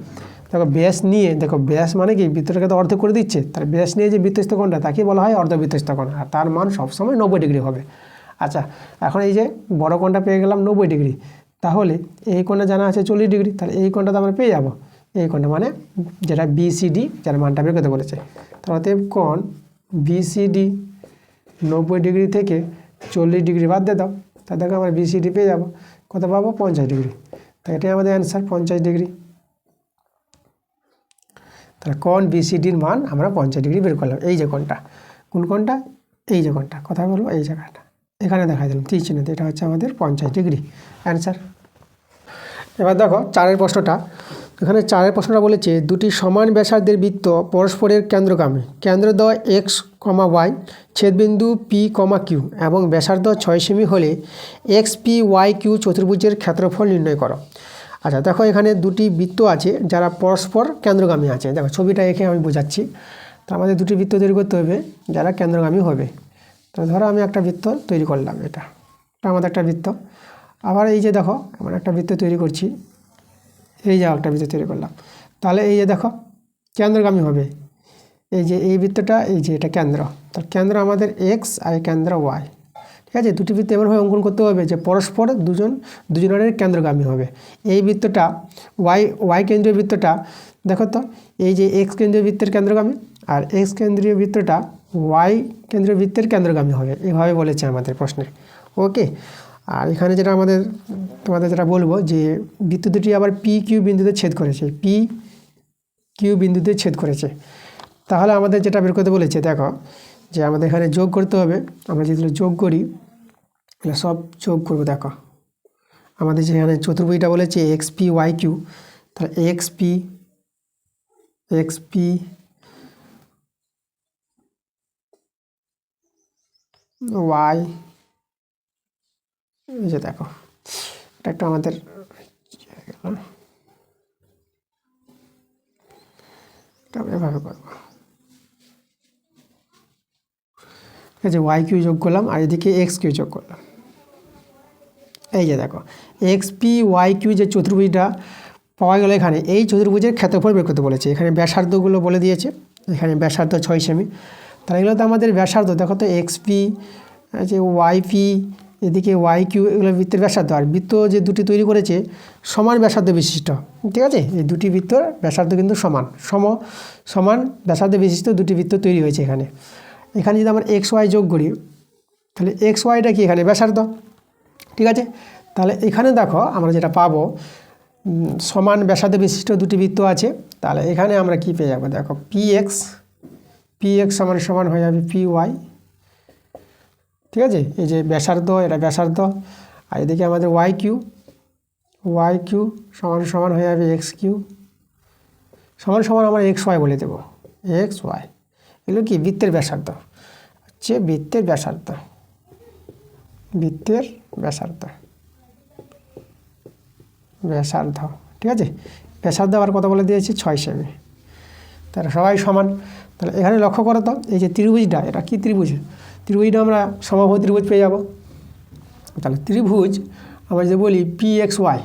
দেখো ব্যাস নিয়ে, দেখো ব্যাস মানে কি বৃত্তটাকে তো অর্ধেক করে দিচ্ছে, তাহলে ব্যাস নিয়ে যে বৃত্তস্থ কোণটা তাকে বলা হয় অর্ধবৃত্তস্থ কোণ, আর তার মান সবসময় 90 ডিগ্রি হবে। আচ্ছা এখন এই যে বড় কোণটা পেয়ে গেলাম 90 ডিগ্রি, তাহলে এই কোণটা জানা আছে 40 ডিগ্রি, তাহলে এই কোণটা তো আমরা পেয়ে যাবো, এই কোণটা মানে যেটা বিসিডি যার মানটা বের করতে বলেছে। তাহলে অতএব কোণ বিসিডি 90 ডিগ্রি থেকে 40 ডিগ্রি বাদ দিয়ে দাও, তা দেখো আমরা বিসিডি পেয়ে যাবো, কত পাবো 50 ডিগ্রি। তাই এটাই আমাদের অ্যান্সার 50 ডিগ্রি। তাহলে কোণ বিসিডির মান আমরা 50 ডিগ্রি বের করলাম। এই যে কোণটা, কোন কোণটা, এই যে কোণটা, কথা বলবো এই জায়গাটা এখানে দেখা দিলাম তীর চিহ্ন, এটা হচ্ছে আমাদের 50 ডিগ্রি অ্যান্সার। এবার দেখো 4 প্রশ্নটা, এখানে 4 প্রশ্নটা বলেছে দুটি সমান ব্যাসার্ধের বৃত্ত পরস্পরের কেন্দ্রগামী, কেন্দ্রদ্বয় এক্স কমা ওয়াই, ছেদবিন্দু পি কমা কিউ এবং ব্যাসার্ধ 6 সেমি হলে এক্স পি ওয়াই কিউ চতুর্ভুজের ক্ষেত্রফল নির্ণয় করো। আচ্ছা দেখো এখানে দুটি বৃত্ত আছে যারা পরস্পর কেন্দ্রগামী আছে, দেখো ছবিটা এঁকে আমি বোঝাচ্ছি। তো আমাদের দুটি বৃত্ত তৈরি করতে হবে যারা কেন্দ্রগামী হবে। তো ধরো আমি একটা বৃত্ত তৈরি করলাম, এটা আমাদের একটা বৃত্ত। আবার এই যে দেখো এমন একটা বৃত্ত তৈরি করছি, এই যে একটা বৃত্ত তৈরি করলাম। তাহলে এই যে দেখো কেন্দ্রগামী হবে, এই যে এই বৃত্তটা, এই যে এটা কেন্দ্র, তার কেন্দ্র আমাদের এক্স আর কেন্দ্র ওয়াই। ঠিক আছে, দুটি বৃত্ত এমনভাবে অঙ্কন করতে হবে যে পরস্পর দুজনের কেন্দ্রগামী হবে। এই বৃত্তটা ওয়াই কেন্দ্রীয় বৃত্তটা দেখো তো, এই যে এক্স কেন্দ্রীয় বৃত্তের কেন্দ্রগামী, আর এক্স কেন্দ্রীয় বৃত্তটা ওয়াই কেন্দ্রীয় বৃত্তের কেন্দ্রগামী হবে, এভাবে বলেছে আমাদের প্রশ্নে। ওকে, আর এখানে যেটা তোমাদের যেটা বলবো যে বৃত্ত দুটি আবার পি কিউ বিন্দুতে ছেদ করেছে, পি কিউ বিন্দুতে ছেদ করেছে। তাহলে আমাদের যেটা বের করতে বলেছে দেখো, যে আমাদের এখানে যোগ করতে হবে। আমরা যেগুলো যোগ করি এগুলো সব যোগ করবো। দেখো আমাদের যেখানে চতুর্ভুজটা বলেছে এক্স পি ওয়াই কিউ, তাহলে এক্স পি ওয়াই, এই যে দেখো এটা একটা আমাদের এভাবে করবো। ঠিক আছে, ওয়াই কিউ যোগ করলাম আর এদিকে এক্স কিউ যোগ করলাম। এই যে দেখো এক্স পি ওয়াই কিউ যে চতুর্ভুজটা পাওয়া গেল, এখানে এই চতুর্ভুজের ক্ষেত্রফল বের করতে বলেছে। এখানে ব্যাসার্ধগুলো বলে দিয়েছে, এখানে ব্যাসার্ধ 6 সেমি। তাহলে এগুলো তো আমাদের ব্যাসার্ধ, দেখো তো এক্স পি যে ওয়াই পি, এদিকে ওয়াই কিউ, এগুলো বৃত্তের ব্যাসার্ধ। আর বৃত্ত যে দুটি তৈরি করেছে সমান ব্যাসার্ধ বিশিষ্ট, ঠিক আছে, এই দুটি বৃত্তর ব্যাসার্ধ কিন্তু সমান ব্যাসার্ধ বিশিষ্ট দুটি বৃত্ত তৈরি হয়েছে এখানে। এখানে যদি আমরা এক্স ওয়াই যোগ করি, তাহলে এক্স ওয়াইটা কি এখানে ব্যাসার্ধ, ঠিক আছে। তাহলে এখানে দেখো আমরা যেটা পাবো, সমান ব্যাসার্ধ বিশিষ্ট দুটি বৃত্ত আছে। তাহলে এখানে আমরা কি পেয়ে যাবো, দেখো পি এক্স সমান হয়ে যাবে পি ওয়াই, ঠিক আছে। এই যে ব্যাসার্ধ, এটা ব্যাসার্ধ, আর এদিকে আমাদের ওয়াই কিউ সমান হয়ে যাবে এক্স কিউ সমান আমরা এক্স ওয়াই বলে দেবো, এক্স ওয়াই। এগুলো কি বৃত্তের ব্যাসার্ধ, হচ্ছে বৃত্তের ব্যাসার্ধ, ঠিক আছে। ব্যাসার্ধ আবার কত বলে দিয়েছি, 6 সেমি। তাহলে সবাই সমান। তাহলে এখানে লক্ষ্য করো তো, এই যে ত্রিভুজটা, এটা কি ত্রিভুজটা আমরা সমবাহু ত্রিভুজ পেয়ে যাব। তাহলে ত্রিভুজ আমরা যদি বলি পি এক্স ওয়াই,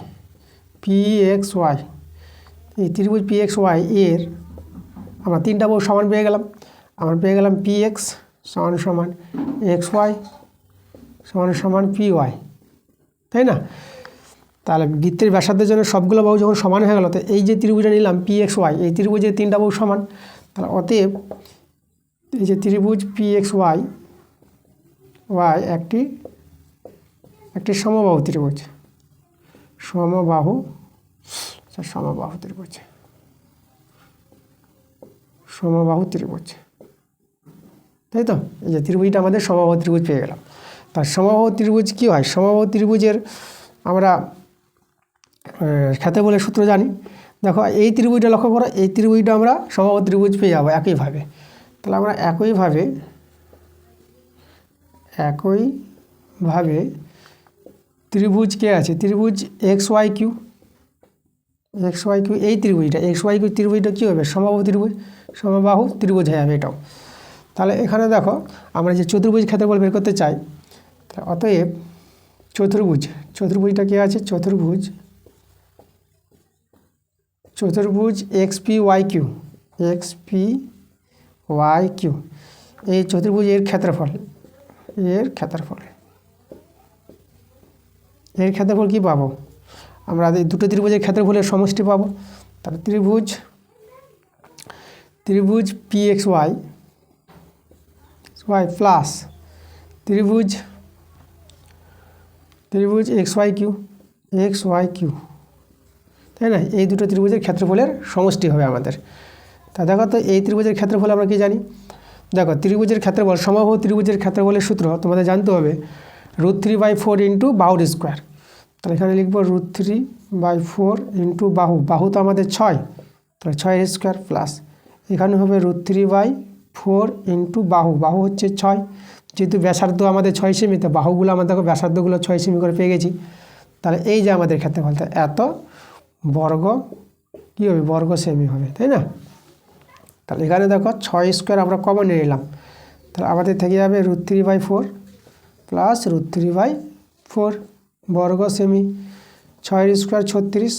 এই ত্রিভুজ পি এক্স ওয়াই এর আমরা 3টা বাহু সমান পেয়ে গেলাম। আমরা পেয়ে গেলাম পি এক্স সমান এক্স ওয়াই সমান পি ওয়াই, তাই না। তাহলে বৃত্তের ব্যাসার্ধের জন্য সবগুলো বাহু যখন সমান হয়ে গেল, তো এই যে ত্রিভুজটা নিলাম পি এক্স ওয়াই, এই ত্রিভুজের 3টা বাহু সমান। তাহলে অতএব এই যে ত্রিভুজ পি এক্স ওয়াই একটি সমবাহু ত্রিভুজ, সমবাহু ত্রিভুজ, তাই তো। এই যে ত্রিভুজটা আমাদের সমবাহু ত্রিভুজ পেয়ে গেলাম। তার সমবাহু ত্রিভুজ কী হয়, সমবাহু ত্রিভুজের আমরা ক্ষেত্রফলের সূত্র জানি। দেখো এই ত্রিভুজটা লক্ষ্য করো, এই ত্রিভুজটা আমরা সমবাহু ত্রিভুজ পেয়ে যাবো একইভাবে। তাহলে আমরা একইভাবে ত্রিভুজ কে আছে, ত্রিভুজ এক্স ওয়াই কিউ, এই ত্রিভুজটা এক্স ওয়াই কিউ ত্রিভুজটা কী হবে, সমবাহু ত্রিভুজ হয়ে যাবে এটাও। তাহলে এখানে দেখো আমরা যে চতুর্ভুজ ক্ষেত্রফল বের করতে চাই, অতএব চতুর্ভুজটা কে আছে, চতুর্ভুজ এক্স পি ওয়াই কিউ, এই চতুর্ভুজের ক্ষেত্রফল কী পাবো, আমরা দুটো ত্রিভুজের ক্ষেত্রফলের সমষ্টি পাবো। তাহলে ত্রিভুজ পি এক্স ওয়াই প্লাস ত্রিভুজ ত্রিভুজ XYQ, তাই না? এই দুটো ত্রিভুজের ক্ষেত্রফলের সমষ্টি হবে আমাদের। তা দেখো তো এই ত্রিভুজের ক্ষেত্রফল আমরা কি জানি? দেখো ত্রিভুজের ক্ষেত্রফল, সমবাহু ত্রিভুজের ক্ষেত্রফলের সূত্র তোমাদের জানতে হবে √3/4 ইন্টু বাহুর স্কোয়ার। তাহলে এখানে লিখবো √3/4 ইন্টু বাহু তো আমাদের 6, তাহলে 6 স্কোয়ার প্লাস এখানে হবে √3/4 ইন্টু বাহু হচ্ছে 6, যেহেতু ব্যাসার্ধ আমাদের 6 সেমি, তো বাহুগুলো আমাদের দেখো ব্যাসার্ধগুলো 6 সেমি করে পেয়ে গেছি। তাহলে এই যে আমাদের ক্ষেত্রফল, এত বর্গ কী হবে, বর্গ সেমি হবে, তাই না? তাহলে এখানে দেখো 6 স্কোয়ার আমরা কমন নিয়ে নিলাম, তাহলে আমাদের থেকে যাবে √3/4 প্লাস √3/4 বর্গ সেমি, 6 স্কোয়ার 36।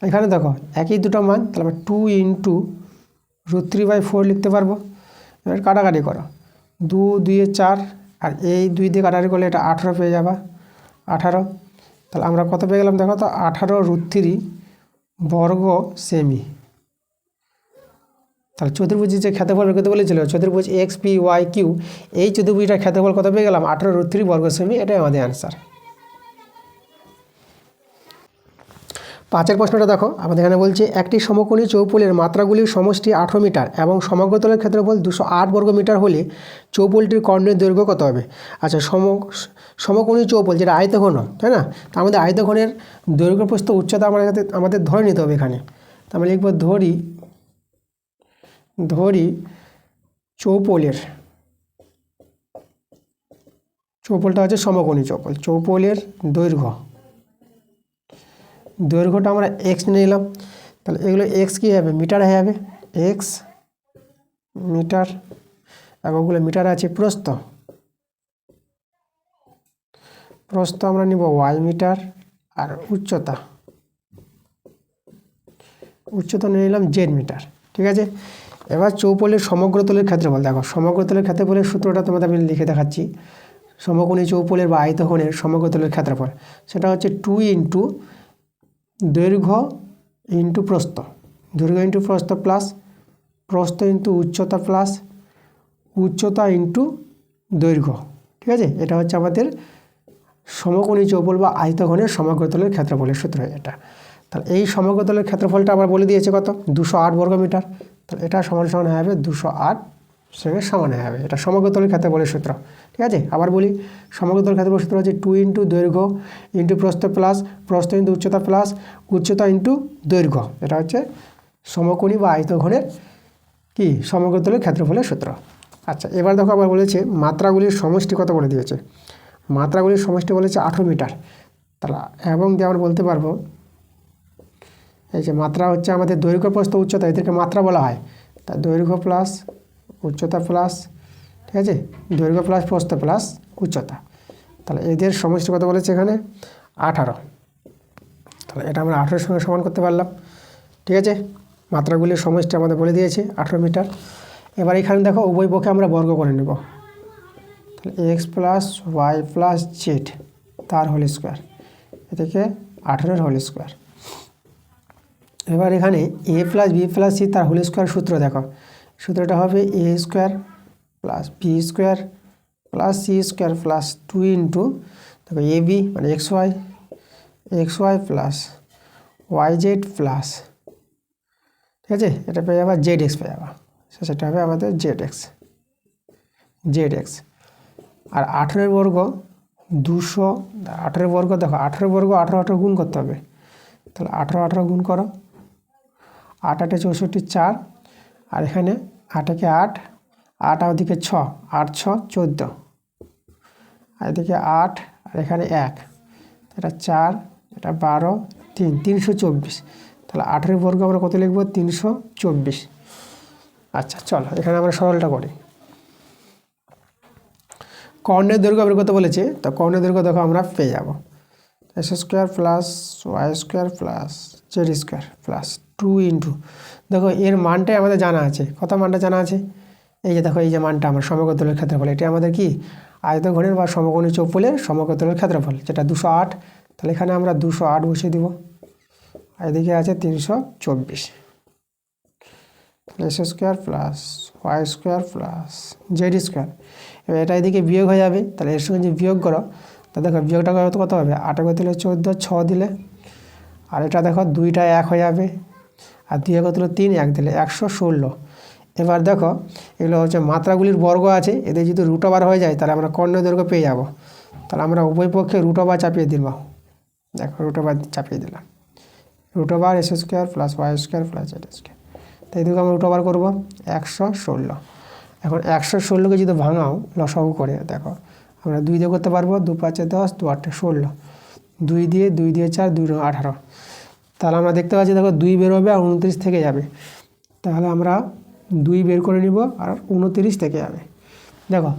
এখানে দেখো একই দুটো মান, তাহলে আমরা 2 ইন্টু √3/4 লিখতে পারবো। এবার কাটাকাটি করো, 2 2 4, আর এই 2 দিয়ে কাটাকাটি করলে এটা 18 পেয়ে যাবা, 18। তাহলে আমরা কত পেয়ে গেলাম দেখো তো, 18 √3 বর্গ সেমি। তাহলে চতুর্ভুজের যে ক্ষেত্রফল বের করতে বলেছিল, চতুর্ভুজ XPYQ, এই চতুর্ভুজটার ক্ষেত্রফল কত পেয়ে গেলাম, 18 √3 বর্গ সেমি। এটাই আমাদের অ্যান্সার। 5 প্রশ্নটা দেখো, আমাদের এখানে বলছে একটি সমকোণী চৌপলের মাত্রাগুলির সমষ্টি 18 মিটার এবং সমগ্রতলের ক্ষেত্রফল 208 বর্গ মিটার হলে চৌপলটির কর্ণের দৈর্ঘ্য কত হবে? আচ্ছা, সমকোণী চৌপল যেটা আয়তঘন, তাই না? তো আমাদের আয়তঘনের দৈর্ঘ্য প্রস্থ উচ্চতা আমাদের ধরে নিতে হবে এখানে। তো আমরা লিখব ধরি চৌপলটা হচ্ছে সমকোণী চৌপল, চৌপলের দৈর্ঘ্যটা আমরা x নিয়ে নিলাম। তাহলে এগুলো x কী হবে, মিটার হয়ে যাবে, x মিটার, এককগুলো মিটার আছে। প্রস্থ আমরা নিব y মিটার, আর উচ্চতা নিয়ে নিলাম z মিটার, ঠিক আছে? এবার চৌপলের সমগ্রতলের ক্ষেত্রফল দেখো, সমগ্রতলের ক্ষেত্রফলের সূত্রটা তোমাদের আমি লিখে দেখাচ্ছি। সমকোণী চৌপলের বা আয়তঘনের সমগ্রতলের ক্ষেত্রফল, সেটা হচ্ছে 2 ইন্টু দৈর্ঘ্য ইন্টু প্রস্থ, দৈর্ঘ্য ইন্টু প্রস্থ প্লাস প্রস্থ ইন্টু উচ্চতা প্লাস উচ্চতা ইন্টু দৈর্ঘ্য, ঠিক আছে? এটা হচ্ছে আমাদের সমকোণী চৌপল বা আয়তঘনের সমগ্রতলের ক্ষেত্রফলের সূত্র এটা। তাহলে এই সমগ্রতলের ক্ষেত্রফলটা আবার বলে দিয়েছে কত, 208 বর্গ মিটার। তাহলে এটা সমান হয়ে যাবে 208 সঙ্গে সমান হয়ে যাবে, এটা সমগ্রতলের ক্ষেত্রফলের সূত্র, ঠিক আছে? আবার বলি, সমগ্রতলের ক্ষেত্রফলের সূত্র হচ্ছে 2 ইন্টু দৈর্ঘ্য ইন্টু প্রস্থ প্লাস প্রস্থ ইন্টু উচ্চতা প্লাস উচ্চতা ইন্টু দৈর্ঘ্য। এটা হচ্ছে সমকোণী বা আয়তঘনের কি সমগ্রতলের ক্ষেত্রফলের সূত্র। আচ্ছা, এবার দেখো আবার বলেছে মাত্রাগুলির সমষ্টি কত বলে দিয়েছে। মাত্রাগুলির সমষ্টি বলেছে 18 মিটার। তাহলে এবং দিয়ে আমরা বলতে পারবো, এই যে মাত্রা হচ্ছে আমাদের দৈর্ঘ্য প্রস্থ উচ্চতা, এদেরকে মাত্রা বলা হয়। তা দৈর্ঘ্য প্লাস উচ্চতা প্লাস, ঠিক আছে, দৈর্ঘ্য প্লাস প্রস্থ প্লাস উচ্চতা। তাহলে এদের সমষ্টি কত বলেছে এখানে, 18। তাহলে এটা আমরা 18 সঙ্গে সমান করতে পারলাম, ঠিক আছে? মাত্রাগুলির সমষ্টি আমাদের বলে দিয়েছে 18 মিটার। এবার এখানে দেখো উভয় পক্ষে আমরা বর্গ করে নেব। তাহলে x plus Y plus Z তার হোল স্কোয়ার, এদিকে 18 হোল স্কোয়ার। এবার এখানে a plus B plus C তার হোল স্কোয়ার সূত্র দেখো, সূত্রটা হবে a square plus B square plus C square plus 2 into দেখো এ বি মানে X Y plus Y Z plus, ঠিক আছে, এটা পেয়ে যাবা জেড এক্স পেয়ে যাবা, সেটা হবে আমাদের জেড এক্স। আর 18 বর্গ 200, 18 বর্গ দেখো, 18 বর্গ 18 গুণ করতে হবে। তাহলে 18 গুণ করো, 8 8 64 4, আর এখানে 8 একে 8, 8 ওদিকে 6, 8 6 14, আর এদিকে 8, আর এখানে 1, এটা 4, এটা 12, 3 324। তাহলে 18 বর্গ আমরা কত লিখব, 324। আচ্ছা চলো এখানে আমরা সরলটা করি। কর্ণের দৈর্ঘ্য বের করতে বলেছে, তো কর্ণের দৈর্ঘ্য দেখো আমরা পেয়ে যাব X square plus Y square plus Z square plus 2 into দেখো এর মানটাই আমাদের জানা আছে। কত মানটা জানা আছে, এই যে দেখো এই যে মানটা আমার সমগ্রতলের ক্ষেত্রফল, এটা আমাদের কি আয়তঘনের বা সমকোণী চৌপলের সমগ্রতলের ক্ষেত্রফল, যেটা 208। তাহলে এখানে আমরা 208 বসিয়ে দিব, আর এদিকে আছে 324। X square plus Y square plus Z square, এবার এটা এদিকে বিয়োগ হয়ে যাবে, তাহলে এর সঙ্গে যে বিয়োগ করো, তা দেখো বিয়োগটা কত হবে, 8 করে দিলে 14, 6 দিলে, আর এটা দেখো 2টা 1 হয়ে যাবে, আর 2 কত দিলে 3, 1 দিলে 116। এবার দেখো এগুলো হচ্ছে মাত্রাগুলির বর্গ আছে, এদের যদি রুট ওভার হয়ে যায় তাহলে আমরা কর্ণের দৈর্ঘ্য পেয়ে যাব। তাহলে আমরা উভয় পক্ষে রুট ওভার চাপিয়ে দিব। দেখো রুট ওভার চাপিয়ে দিলাম, root over s² + y² + z²। তাই এদিকে আমরা রুট ওভার করবো 116। এখন 116কে যদি ভাঙাও লসাগু করে, দেখো আমরা 2 দিয়ে করতে পারবো, 2 × 5 = 10, 2 × 8 = 16, 2 দিয়ে 4, 2 × 18। তাহলে আমরা দেখতে পাচ্ছি দেখো 2 বের হবে আর 29 থেকে যাবে। তাহলে আমরা 2 বের করে নিব আর 29 থেকে যাবে। দেখো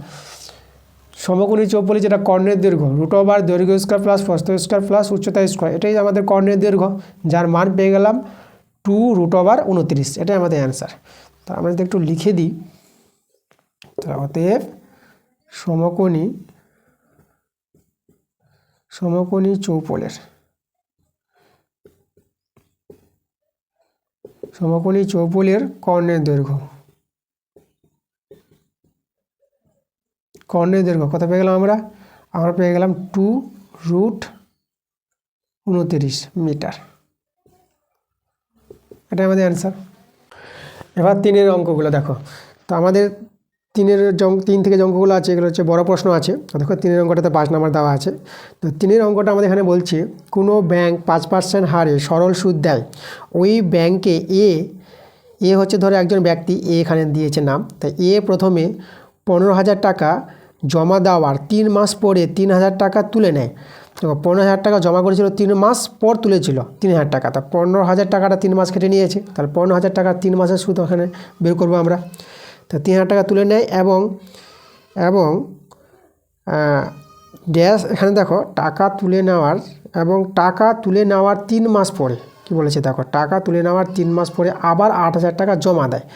সমকোণী চৌপলি যেটা কর্ণের দৈর্ঘ্য, রুট ওভার দৈর্ঘ্য স্কয়ার প্লাস প্রস্থ স্কয়ার প্লাস উচ্চতা স্কয়ার, এটাই আমাদের কর্ণের দৈর্ঘ্য, যার মান পেয়ে গেলাম 2 √29। এটাই আমাদের অ্যান্সার। তো আমরা যদি একটু লিখে দিই, তাহলে অতএব সমকোণী চৌপলের কর্ণের দৈর্ঘ্য কত পেয়ে গেলাম আমরা পেয়ে গেলাম 2 √29 মিটার। এটা আমাদের অ্যান্সার। এবার 3-এর অঙ্কগুলো দেখো। তো আমাদের 3 থেকে যে অঙ্কগুলো আছে এগুলো হচ্ছে বড় প্রশ্ন আছে। দেখো 3-এর অঙ্কটাতে 5 নাম্বার দেওয়া আছে। তো 3-এর অঙ্কটা আমাদের এখানে বলছে কোনো ব্যাংক 5% হারে সরল সুদ দেয়, ওই ব্যাংকে এ হচ্ছে ধরো একজন ব্যক্তি, এখানে দিয়েছে নাম। তাই প্রথমে 15,000 টাকা জমা দেওয়ার 3 মাস পরে 3,000 টাকা তুলে নেয়। তো 15,000 টাকা জমা করেছিল, 3 মাস পর তুলেছিল 3,000 টাকা। তা 15,000 টাকাটা 3 মাস কেটে নিয়েছে, তাহলে 15,000 টাকা 3 মাসের সুদ ওখানে বের করবো আমরা। তো 3,000 টাকা তুলে নেয় এবং ড্যাশ, এখানে দেখো টাকা তুলে নেওয়ার 3 মাস পরে কি বলেছে, দেখো টাকা তুলে নেওয়ার 3 মাস পরে আবার 8,000 টাকা জমা দেয়।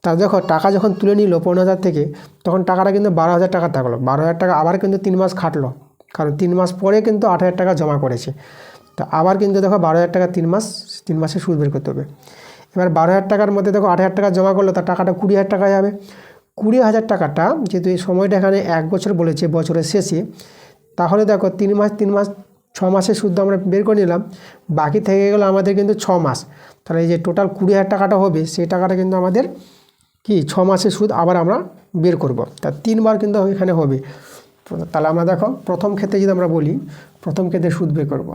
তা দেখো টাকা যখন তুলে নিল 15,000 থেকে, তখন টাকাটা কিন্তু 12,000 টাকা থাকলো। 12,000 টাকা আবার কিন্তু 3 মাস খাটলো, কারণ 3 মাস পরে কিন্তু 8,000 টাকা জমা করেছে। তো আবার কিন্তু দেখো 12,000 টাকা 3 মাসে সুদ বের করতে হবে। এবার 12,000 টাকার মধ্যে দেখো 8,000 টাকা জমা করলো, তার টাকাটা 20,000 টাকা যাবে। 20,000 টাকাটা যেহেতু এই সময়টা এখানে 1 বছর বলেছে, বছরের শেষে, তাহলে দেখো 3 মাস 6 মাসের সুদ আমরা বের করে নিলাম, বাকি থেকে গেলো আমাদের কিন্তু 6 মাস। তাহলে এই যে টোটাল 20,000 টাকাটা হবে, সেই টাকাটা কিন্তু আমাদের কি 6 মাসের সুদ আবার আমরা বের করব। তা 3 বার কিন্তু এখানে হবে। তাহলে আমরা দেখো প্রথম ক্ষেত্রে যদি আমরা বলি, প্রথম ক্ষেত্রে সুদ বের করব।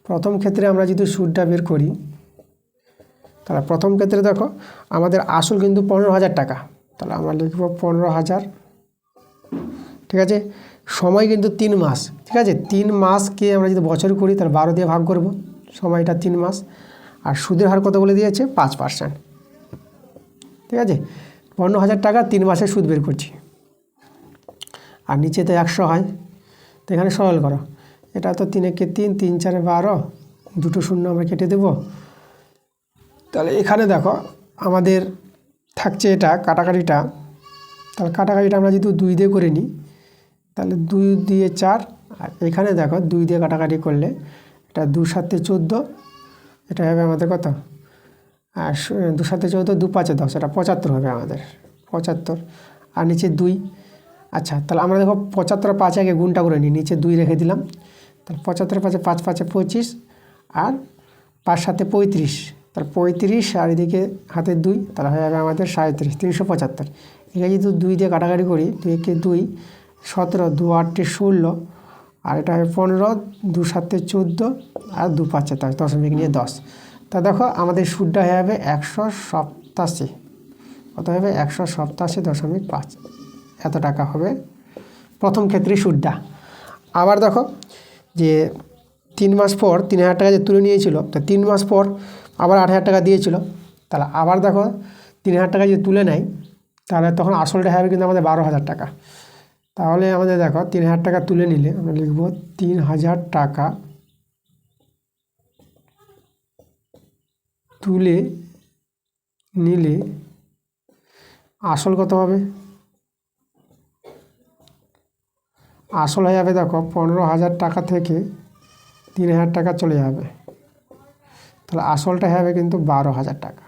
প্রথম ক্ষেত্রে আমরা যদি সুদটা বের করি, তাহলে প্রথম ক্ষেত্রে দেখো আমাদের আসল কিন্তু 15,000 টাকা। তাহলে আমরা লিখব 15,000, ঠিক আছে। সময় কিন্তু 3 মাস, ঠিক আছে। 3 মাসকে আমরা যদি বছর করি তাহলে 12 দিয়ে ভাগ করব, সময়টা 3 মাস। আর সুদের হার কত বলে দিয়েছে, 5%, ঠিক আছে। 15,000 টাকা 3 মাসে সুদ বের করছি, আর নিচে তো 100 হয়। তো এখানে সরল করো, এটা তো 3 একে 3, 3 4 12, 2টো শূন্য আমরা কেটে দেব। তাহলে এখানে দেখো আমাদের থাকছে এটা কাটাকাটিটা। তাহলে কাটাকাটিটা আমরা যদি 2 দিয়ে করে নিই, তাহলে 2 দিয়ে 4, আর এখানে দেখো 2 দিয়ে কাটাকাটি করলে এটা 2 × 7 = 14, এটা হবে আমাদের কত, আর 2 × 7 = 14, 2 × 5 = 10, এটা 75 হবে আমাদের, 75। আর নিচে 2। আচ্ছা, তাহলে আমরা দেখো 75 আর 5 আগে গুণটা করে নিই, নিচে 2 রেখে দিলাম। তাহলে 75 5 5 5 25, আর 5 7 35, তাহলে 35, আর এদিকে হাতে 2, তাহলে হয়ে যাবে আমাদের 37, 375। এটা যদি 2 দিয়ে কাটাকাটি করি, 2 একে 2, 17, 2 × 8 = 16, আর এটা হবে 15, 2 × 7 = 14, আর 2 × 5 = 10, দশমিক নিয়ে 10। তা দেখো আমাদের সুদটা হয়ে যাবে 187, কত হবে 187.5, এত টাকা হবে প্রথম ক্ষেত্রে সুদটা। আবার দেখো যে 3 মাস পর 3,000 টাকা যে তুলে নিয়েছিল, তো 3 মাস পর আবার 8,000 টাকা দিয়েছিল। তাহলে আবার দেখো 3,000 টাকা যদি তুলে নেয়, তাহলে তখন আসলটা হবে কিন্তু আমাদের 12,000 টাকা। তাহলে আমাদের দেখো 3,000 টাকা তুলে নিলে আমরা লিখব 3,000 টাকা তুলে নিলে আসল কত হবে, আসল হয়ে যাবে দেখো 15,000 টাকা থেকে 3,000 টাকা চলে যাবে, তাহলে আসলটা হবে কিন্তু 12,000 টাকা,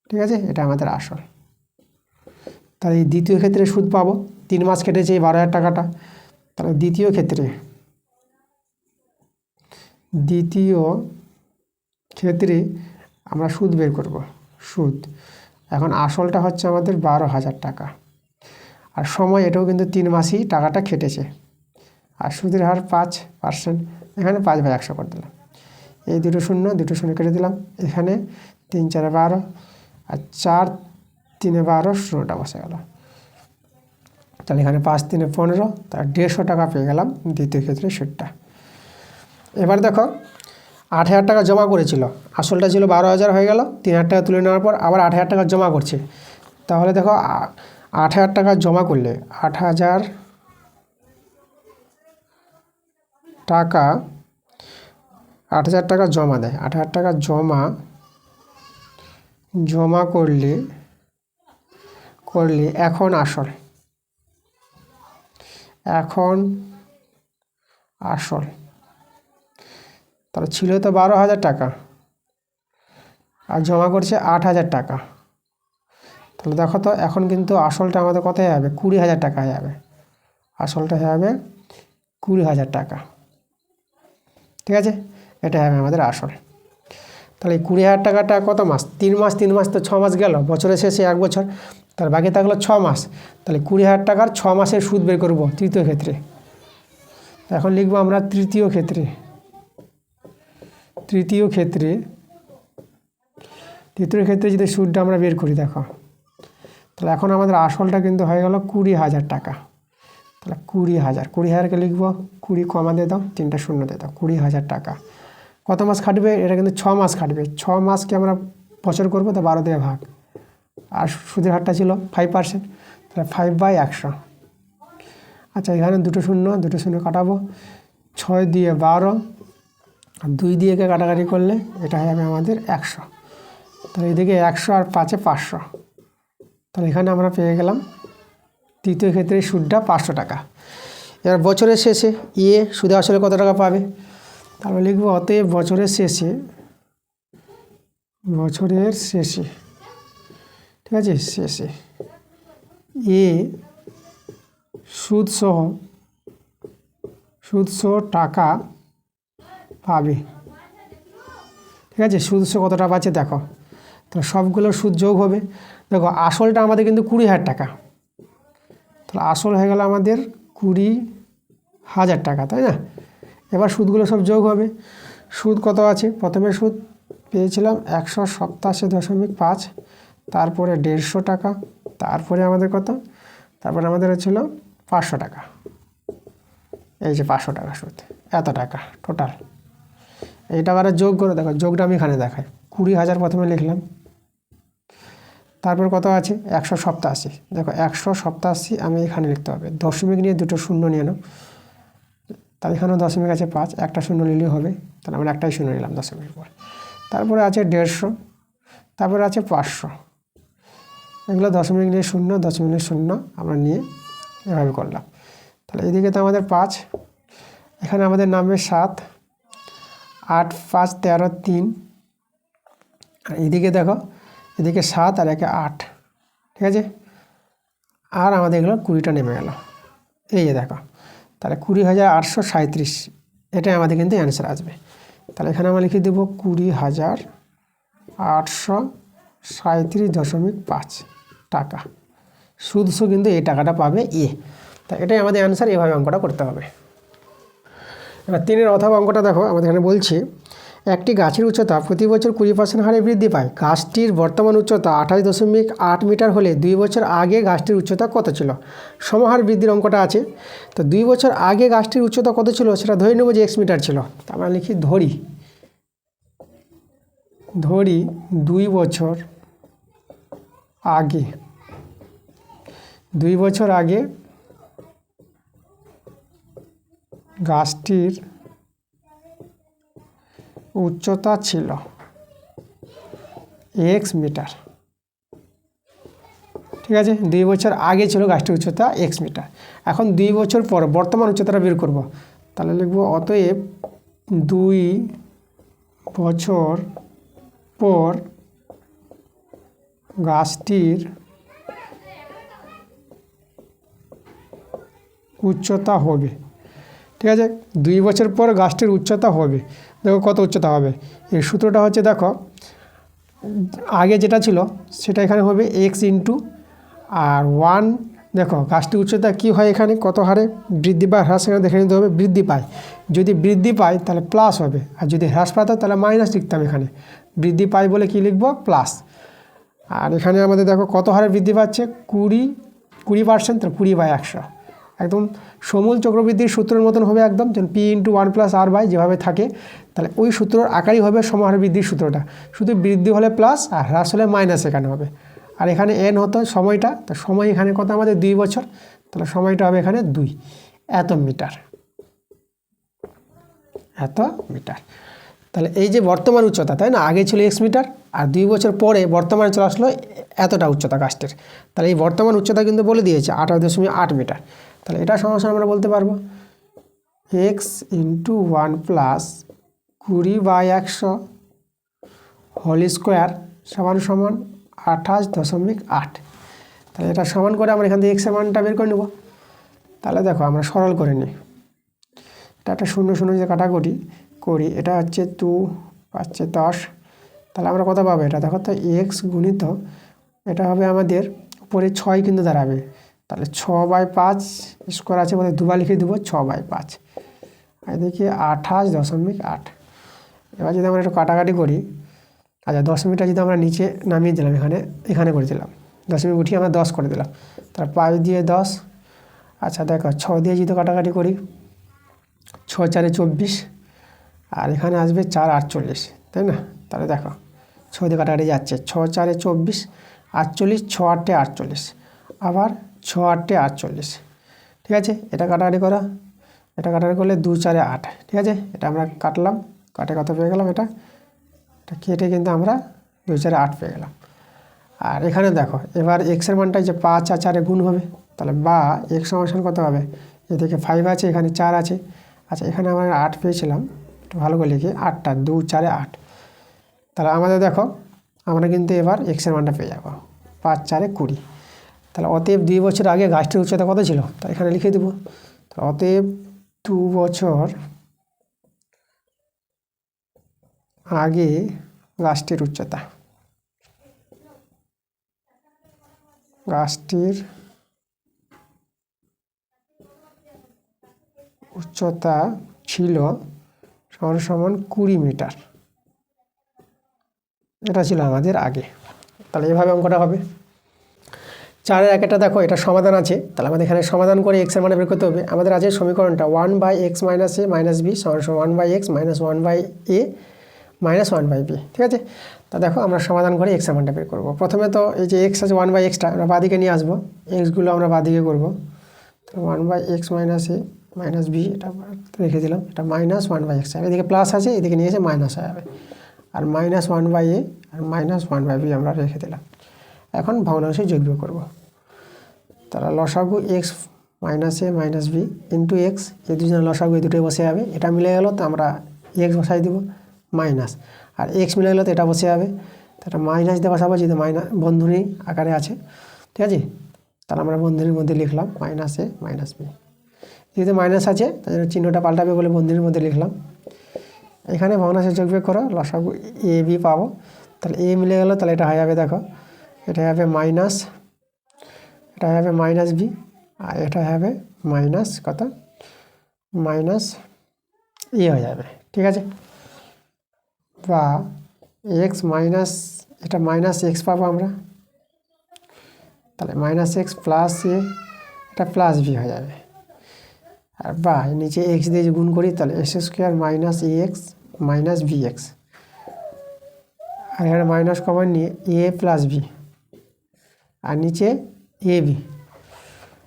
ঠিক আছে। এটা আমাদের আসল। তাহলে এই দ্বিতীয় ক্ষেত্রে সুদ পাবো, 3 মাস কেটেছে এই 12,000 টাকাটা। তাহলে দ্বিতীয় ক্ষেত্রে আমরা সুদ বের করব। সুদ এখন আসলটা হচ্ছে আমাদের 12,000 টাকা, আর সময় এটাও কিন্তু 3 মাসই টাকাটা খেটেছে, আর সুদের হার 5%। এখানে 5/100 করে দিলাম, এই দুটো শূন্য কেটে দিলাম, এখানে 3 4 12 আর 4 3 12, শূন্যটা বসে গেল। তাহলে এখানে 5 3 15, তার 150 টাকা পেয়ে গেলাম দ্বিতীয় ক্ষেত্রে সুদটা। এবার দেখো 8,000 টাকা জমা করেছিল, আসলটা ছিল 12,000 হয়ে গেল, 3,000 টাকা তুলে নেওয়ার পর আবার 8,000 টাকা জমা করছে। তাহলে দেখো 8,000 টাকা জমা করলে 8,000 টাকা জমা দেয়। 8,000 টাকা জমা করলে এখন আসল তাহলে ছিল তো 12,000 টাকা আর জমা করছে 8,000 টাকা। তাহলে দেখো তো এখন কিন্তু আসলটা আমাদের কত হয়ে যাবে? 20,000 টাকা হয়ে যাবে। আসলটা হয়ে যাবে 20,000 টাকা। ঠিক আছে, এটা হবে আমাদের আসল। তাহলে 20,000 টাকাটা কত মাস? 3 মাস, 3 মাস তো 6 মাস গেল, বছরের শেষে 1 বছর, তার বাকি থাকলো 6 মাস। তাহলে 20,000 টাকার 6 মাসের সুদ বের করব তৃতীয় ক্ষেত্রে। এখন লিখবো আমরা তৃতীয় ক্ষেত্রে যদি সুদটা আমরা বের করি, দেখো তাহলে এখন আমাদের আসলটা কিন্তু হয়ে গেল 20,000 টাকা। তাহলে 20,000কে লিখবো, 20 কমা দিয়ে দাও, 3টা শূন্য দিয়ে দাও, 20,000 টাকা। কত মাস খাটবে? এটা কিন্তু 6 মাস খাটবে। 6 মাসকে আমরা বছর করবো, তো 12 দিয়ে ভাগ, আর সুদের হারটা ছিল 5%, তাহলে 5/100। আচ্ছা, এখানে দুটো শূন্য কাটাবো, 6 দিয়ে 12 আর 2 দিয়ে কাটাকাটি করলে এটা হয়ে যাবে আমাদের 100। তাহলে এদিকে 100 আর 5-এ 500, তাহলে এখানে আমরা পেয়ে গেলাম তৃতীয় ক্ষেত্রে সুদটা 500 টাকা। এবার বছরের শেষে সুদে আসলে কত টাকা পাবে? তাহলে লিখবো অতএব বছরের শেষে, ঠিক আছে, শেষে সুদ সহ টাকা পাবে। ঠিক আছে, সুদ সহ কত টাকা পাচ্ছে দেখো, তাহলে সবগুলো সুদ যোগ হবে। দেখো আসলটা আমাদের কিন্তু 20,000 টাকা, তাহলে আসল হয়ে গেল আমাদের 20,000 টাকা, তাই না? এবার সুদগুলো সব যোগ হবে। সুদ কত আছে? প্রথমে সুদ পেয়েছিলাম 187.5, তারপরে 150 টাকা, তারপরে আমাদের কত? তারপরে আমাদের হচ্ছিল 500 টাকা। এই যে 500 টাকা সুদ, এত টাকা টোটাল। এই টাকাটা যোগ করে দেখো, যোগটা আমি এখানে দেখাই। 20,000 প্রথমে লিখলাম, তারপর কত আছে? 187। দেখো 187 আমি এখানে লিখতে হবে, দশমিক নিয়ে দুটো শূন্য নিয়ে নাও। তাহলে এখানেও দশমিক আছে 5, একটা শূন্য নিলেই হবে, তাহলে আমরা একটাই শূন্য নিলাম দশমিক পর। তারপরে আছে 150, তারপরে আছে 500। এগুলো দশমিক নিয়ে শূন্য আমরা নিয়ে এভাবে করলাম। তাহলে এদিকে তো আমাদের 5, এখানে আমাদের নামবে 7, 8 5 13 3, আর এদিকে দেখো, এদিকে 7 আর একে 8, ঠিক আছে। আর আমাদের এগুলো 20টা নেমে গেল, এই যে দেখো। তাহলে 20,837, এটাই আমাদের কিন্তু অ্যান্সার আসবে। তাহলে এখানে আমরা লিখে দেবো 20,837.5 টাকা সুদ সহ কিন্তু এই টাকাটা পাবে তা এটাই আমাদের অ্যান্সার। এভাবে অঙ্কটা করতে হবে। এবার 3-এর অথবা অঙ্কটা দেখো, আমাদের এখানে বলছে একটি গাছের উচ্চতা প্রতি বছর 20% হারে বৃদ্ধি পায়। গাছটির বর্তমান উচ্চতা 28.8 মিটার হলে 2 বছর আগে গাছটির উচ্চতা কত ছিল? সমহার বৃদ্ধির অঙ্কটা আছে। তো 2 বছর আগে গাছটির উচ্চতা কত ছিল সেটা ধরে নেব যে x মিটার ছিল। তা আমরা লিখি ধরি 2 বছর আগে, 2 বছর আগে গাছটির উচ্চতা ছিল x মিটার। ঠিক আছে, 2 বছর আগে ছিল গাছটির উচ্চতা x মিটার। এখন 2 বছর পর বর্তমান উচ্চতাটা বের করব। তাহলে লিখব অতএব 2 বছর পর গাছটির উচ্চতা হবে, ঠিক আছে। 2 বছর পর গাছটির উচ্চতা হবে, দেখো কত উচ্চতা হবে। এর সূত্রটা হচ্ছে দেখো আগে যেটা ছিল সেটা এখানে হবে এক্স ইন্টু আর 1, দেখো গাছটির উচ্চতা কি হয় এখানে কত হারে বৃদ্ধি বা হ্রাস এখানে দেখে নিতে হবে। বৃদ্ধি পায়, যদি বৃদ্ধি পায় তাহলে প্লাস হবে, আর যদি হ্রাস পাত তাহলে মাইনাস লিখতাম। এখানে বৃদ্ধি পায় বলে কি লিখবো প্লাস। আর এখানে আমাদের দেখো কত হারে বৃদ্ধি পাচ্ছে 20%, তাহলে 20/100 একদম সমূল চক্রবৃদ্ধির সূত্রের মতন হবে একদম, যেমন পি ইন্টু 1 + r/, যেভাবে থাকে তাহলে ওই সূত্রর আকারই হবে সমহার বৃদ্ধির সূত্রটা, শুধু বৃদ্ধি হলে প্লাস আর হ্রাস হলে মাইনাস এখানে হবে। আর এখানে এন হতো সময়টা, তো সময় এখানে কত আমাদের 2 বছর, তাহলে সময়টা হবে এখানে 2 এত মিটার। তাহলে এই যে বর্তমান উচ্চতা, তাই না, আগে ছিল x মিটার আর 2 বছর পরে বর্তমানে চলে আসলো এতটা উচ্চতা গাছটির। তাহলে এই বর্তমান উচ্চতা কিন্তু বলে দিয়েছে 18.8 মিটার। তাহলে এটা সমান আমরা বলতে পারবো x ইন্টু 1 + 20/100 হোল স্কোয়ার সমান 28.8। তাহলে এটা সমান করে আমরা এখান থেকে x এর মানটা বের করে নেব। তাহলে দেখো আমরা সরল করে নিই, এটা একটা 0 যে কাটাকুটি করি, এটা হচ্ছে 2 পাচ্ছে 10, তাহলে আমরা কত পাবো এটা দেখো তো x গুণিত এটা হবে আমাদের উপরে 6 কিন্তু দাঁড়াবে, তাহলে 6/5 স্কোয়ার আছে বলে দুবার লিখে দেবো 6/5, আর এদিকে 28.8। এবার যদি আমরা একটু কাটাকাটি করি, আচ্ছা দশমিকটা যদি আমরা নিচে নামিয়ে দিলাম, এখানে করে দিলাম, দশমিক উঠিয়ে আমরা 10 করে দিলাম, তার 5 দিয়ে 10। আচ্ছা দেখো 6 দিয়ে যদি কাটাকাটি করি 6 × 4 = 24, আর এখানে আসবে 4 × 8 = 48, তাই না। তাহলে দেখো 6 দিয়ে কাটাকাটি যাচ্ছে, 6 × 4 = 24, 48, 6 × 8 = 48, আবার 6 × 8 = 48, ঠিক আছে। এটা কাটাকাটি করা, এটা কাটাকাটি করলে 2 × 4 = 8, ঠিক আছে। এটা আমরা কাটলাম, কাটে কত পেয়ে গেলাম, এটা কেটে কিন্তু আমরা 2 × 4 = 8 পেয়ে গেলাম। আর এখানে দেখো এবার x এর মানটা যে 5 আর 4 গুণ হবে, তাহলে বা x সমান কত হবে, এদিকে 5 আছে এখানে 4 আছে। আচ্ছা এখানে আমরা 8 পেয়েছিলাম, একটু ভালো করে লিখি 8টা 2 × 4 = 8, তাহলে আমাদের দেখো আমরা কিন্তু এবার x এর মানটা পেয়ে যাবো 5 × 4 = 20। তাহলে অতএব 2 বছর আগে গাছটির উচ্চতা কত ছিল, তা এখানে লিখে দেবো। তাহলে অতএব 2 বছর আগে গাছটির উচ্চতা ছিল সমান 20 মিটার, এটা ছিল আমাদের আগে। তাহলে এইভাবে অঙ্কটা হবে। 4-এর একটা দেখো এটা সমাধান আছে, তাহলে আমাদের এখানে সমাধান করে x এর মান বের করতে হবে। আমাদের আছে সমীকরণটা 1/x - a - b = 1/x - 1/a - 1/b, ঠিক আছে। তা দেখো আমরা সমাধান করে x এর মানটা বের করবো। প্রথমে তো এই যে x আছে 1/x-টা আমরা বাঁদিকে নিয়ে আসবো, xগুলো আমরা বাঁদিকে করবো। তো 1/x - a - b এটা রেখে দিলাম, এটা -1/x, এদিকে প্লাস আছে এদিকে নিয়ে এসে মাইনাস হয়ে যাবে, আর -1/a আর -1/b আমরা রেখে দিলাম। এখন ভগ্নাংশে যোগ বিয়োগ করবো, তাহলে লসাগু x - a - b into x, এই দুজনের লসাগু এই দুটোই বসে যাবে, এটা মিলে গেল তো আমরা x বসাই দিব মাইনাস, আর x মিলে গেলো তো এটা বসে যাবে, তো এটা মাইনাস দিয়ে বসাবো যেহেতু বন্ধনী আকারে আছে, ঠিক আছে। তাহলে আমরা বন্ধনীর মধ্যে লিখলাম -a - b, যেহেতু মাইনাস আছে তাই জন্য চিহ্নটা পাল্টাবে বলে বন্ধনীর মধ্যে লিখলাম। এখানে ভগ্নাংশে যোগ বিয়োগ করো, লসাগু a b পাবো, তাহলে a মিলে গেলো, তাহলে এটা হয়ে যাবে দেখো, এটা হবে মাইনাস, এটা হবে -b, আর এটা হবে মাইনাস কত -a হয়ে যাবে, ঠিক আছে। বা x মাইনাস, এটা -x পাবো আমরা, তাহলে -x + a, এটা +b হয়ে যাবে। আর বা নিচে x দিয়ে গুণ করি তাহলে x² - ax - bx, আর এখানে মাইনাস কমন নিয়ে a + b, আর নিচে ab,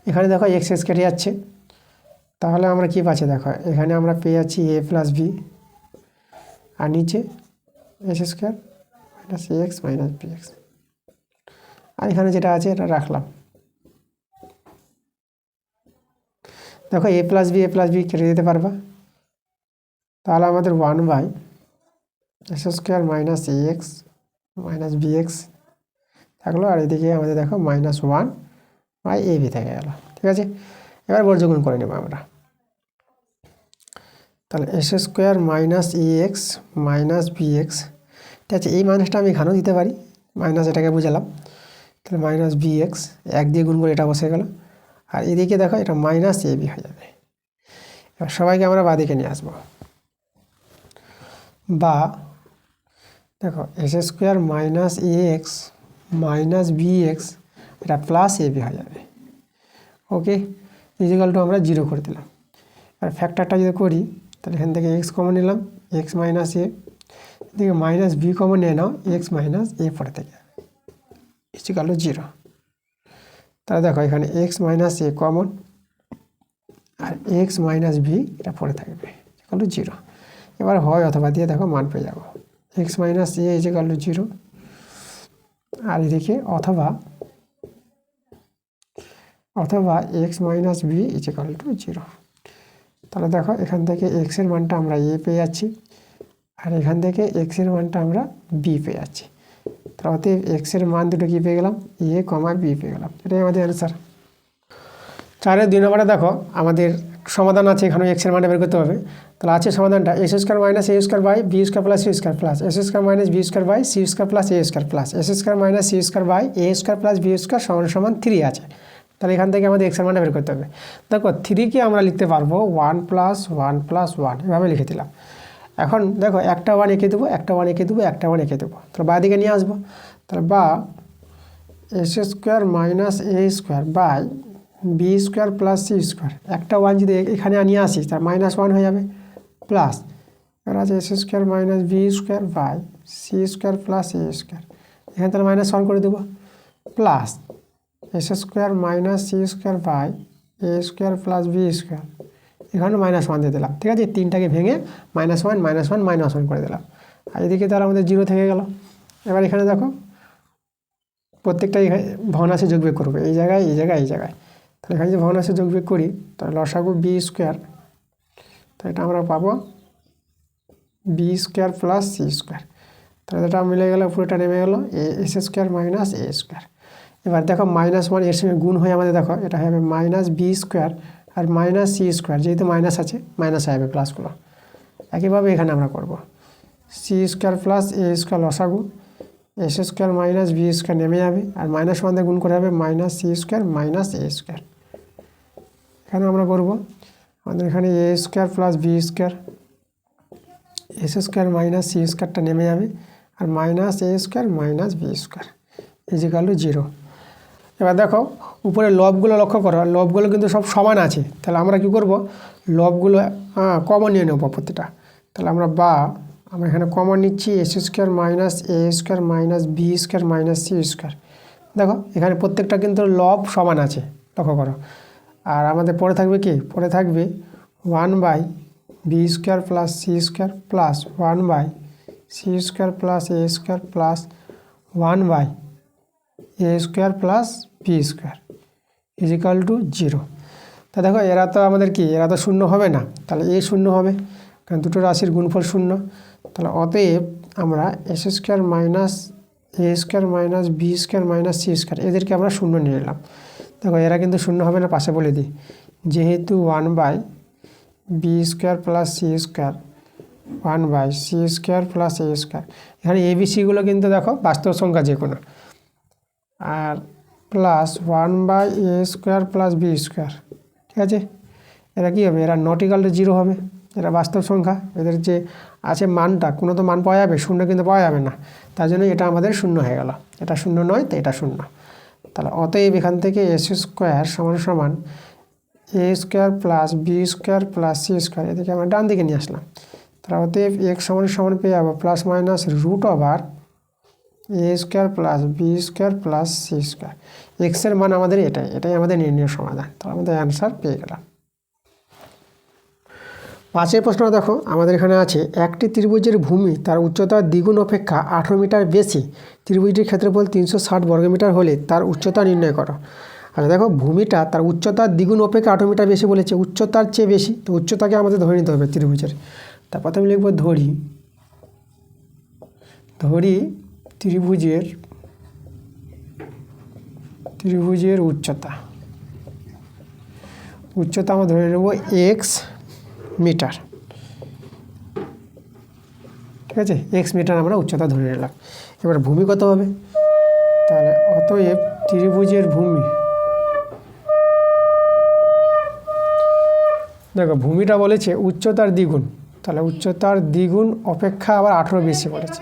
এখানে দেখো x কেটে যাচ্ছে, তাহলে আমরা কি পাচ্ছি দেখো, এখানে আমরা পেয়ে যাচ্ছি a + b, আর নিচে x² - ax - bx, আর এখানে যেটা আছে এটা রাখলাম। দেখো a + b কেটে দিতে পারবা, তাহলে আমাদের 1/x² - ax - bx থাকলো, আর এদিকে আমাদের দেখো -1/ab থেকে গেল, ঠিক আছে। এবার বর্গমূল করে নেব আমরা। তাহলে এস স্কোয়ার মাইনাস এ এক্স মাইনাস বি এক্স, ঠিক আছে। এই মাইনাসটা আমি এখানেও দিতে পারি, মাইনাস এটাকে বুঝালাম। তাহলে মাইনাস বি এক্স, এক দিয়ে গুণ করে এটা বসে গেল, আর এদিকে দেখো এটা মাইনাস এ বি হয়ে যাবে। এবার সবাইকে আমরা বাঁদিকে নিয়ে আসবো, বা দেখো এস স্কোয়ার মাইনাস এ এক্স মাইনাস বি এক্স, এটা প্লাস এ বি হয়ে যাবে। ওকে, ইজিক্যাল টু আমরা 0 করে দিলাম। আর ফ্যাক্টরটা যদি করি তাহলে এখান থেকে এক্স কমন নিলাম, এক্স মাইনাস এ, এদিকে মাইনাস বি কমন নিয়ে নাও, এক্স মাইনাস এ পড়ে থেকে ইজিক্যাল টু 0। তাহলে দেখো এখানে x minus a common, R x minus B এটা পড়ে থাকবে ইজিক্যাল টু 0। এবার হয় অথবা দিয়ে দেখো মান পেয়ে যাবো, X minus A is equal to 0, আর এদিকে অথবা X minus B is equal to 0। তাহলে দেখো এখান থেকে এক্সের মানটা আমরা এ পেয়ে যাচ্ছি, আর এখান থেকে এক্সের মানটা আমরা বি পেয়ে যাচ্ছি। তাহলে অতএব এক্সের মান দুটো কী পেয়ে গেলাম, এ কমা বি পেয়ে গেলাম। এটাই আমাদের অ্যান্সার। 4-এর 2 নম্বরে দেখো আমাদের সমাধান আছে, এখানে এক্সের মানটা বের করতে হবে। তাহলে আছে সমাধানটা S square minus A square by B square plus C square plus S square minus B square by C square plus A square plus S square minus C square by A square plus B square সমান সমান 3 আছে। তাহলে এখান থেকে আমাদের এক্সের মানটা বের করতে হবে। দেখো 3কে আমরা লিখতে পারবো 1 + 1 + 1, এভাবে লিখে দিলাম। এখন দেখো একটা 1 এঁকে দেবো, একটা 1 এঁকে দেবো, একটা 1 এঁকে দেবো, তাহলে বাঁ দিকে নিয়ে আসবো। তাহলে বা S square minus A square by B square plus C square, একটা 1 যদি এখানে নিয়ে আসি তার -1 হয়ে যাবে, প্লাস এবার আছে S square minus B square by C square plus A square, এখানে তাহলে -1 করে দেবো, plus S square minus C square by A square plus B square, এখানে -1 দিয়ে দিলাম। ঠিক আছে, 3টাকে ভেঙে -1 -1 করে দিলাম, আর এদিকে তাহলে আমাদের 0 থেকে গেল। এবার এখানে দেখো প্রত্যেকটাই ভগ্নাংশে যোগবিয়োগ করবো, এই জায়গায় এই জায়গায় এই জায়গায়। তাহলে এখানে যদি ভগ্নাংশে যোগবিয়োগ করি তাহলে লসাগু বি স্কোয়ার, তো এটা আমরা পাবো B square plus C square, তাহলে এটা মিলে গেল, পুরোটা নেমে গেলো S square minus A square. এবার দেখো -1 এর সঙ্গে গুণ হয়ে আমাদের দেখো এটা হবে মাইনাস বি স্কোয়ার আর মাইনাস সি স্কোয়ার, যেহেতু মাইনাস আছে মাইনাস হবে প্লাসগুলো। একইভাবে এখানে আমরা করব C square plus A square লসাগু, S square minus B square নেমে যাবে, আর -1 দিয়ে গুণ করে হবে minus C square minus A square. এখানে আমরা করব আমাদের এখানে A square plus B square, S square minus C স্কোয়ারটা নেমে যাবে, আর minus A square minus B square equal to 0। এবার দেখো উপরে লবগুলো লক্ষ্য করো, লবগুলো কিন্তু সব সমান আছে। তাহলে আমরা কি করব, লবগুলো কমন নিয়ে নেব প্রতিটা। তাহলে আমরা এখানে কমন নিচ্ছি S square minus A square minus B square minus C square. দেখো এখানে প্রত্যেকটা কিন্তু লব সমান আছে, লক্ষ্য করো। আর আমাদের পরে থাকবে কি, পরে থাকবে 1/b square plus C square plus 1/c square plus A square plus 1/a square plus B square equal to 0। তা দেখো এরা তো আমাদের কি, এরা তো শূন্য হবে না, তাহলে এ শূন্য হবে, কারণ দুটো রাশির গুণফল 0। তাহলে অতএব আমরা S square minus A square minus B square minus C square এদেরকে আমরা 0 নিয়ে নিলাম। দেখো এরা কিন্তু 0 হবে না, পাশে বলে দিই, যেহেতু 1/b square plus C square 1/c square plus A square, এখানে এ বি সিগুলো কিন্তু দেখো বাস্তব সংখ্যা যে কোনো, আর plus 1/a square plus B square. ঠিক আছে, এরা কী হবে, এরা নট ইকুয়াল টু 0 হবে, এরা বাস্তব সংখ্যা, এদের যে আছে মানটা কোনো তো মান পাওয়া যাবে, 0 কিন্তু পাওয়া যাবে না, তার জন্য এটা আমাদের 0 হয়ে গেল, এটা 0 নয় তো এটা 0। তাহলে অতএব এখান থেকে এস স্কোয়ার সমান সমান A square plus B square plus C square, এদিকে আমরা ডান দিকে নিয়ে আসলাম। তাহলে অতএব এক্স সমান সমান পেয়ে যাবো plus minus root over A square plus B square plus C square. এক্সের মান আমাদের এটাই আমাদের নির্ণয় সমাধান। তাহলে আমাদের অ্যান্সার পেয়ে গেলাম। 5 প্রশ্ন দেখো আমাদের এখানে আছে, একটি ত্রিভুজের ভূমি তার উচ্চতার দ্বিগুণ অপেক্ষা 18 মিটার বেশি, ত্রিভুজটির ক্ষেত্রফল 360 বর্গমিটার হলে তার উচ্চতা নির্ণয় করো। আচ্ছা দেখো ভূমিটা তার উচ্চতার দ্বিগুণ অপেক্ষা 18 মিটার বেশি বলেছে, উচ্চতার চেয়ে বেশি, তো উচ্চতাকে আমাদের ধরে নিতে হবে ত্রিভুজের। তার প্রথমে লিখব ধরি ত্রিভুজের উচ্চতা উচ্চতা আমরা ধরে নেব এক্স মিটার, ঠিক আছে, এক্স মিটার আমরা উচ্চতা ধরে নিলাম। এবার ভূমি কত হবে, তাহলে অতএব ত্রিভুজের ভূমি, দেখো ভূমিটা বলেছে উচ্চতার দ্বিগুণ, তাহলে উচ্চতার দ্বিগুণ অপেক্ষা আবার 18 বেশি বলেছে,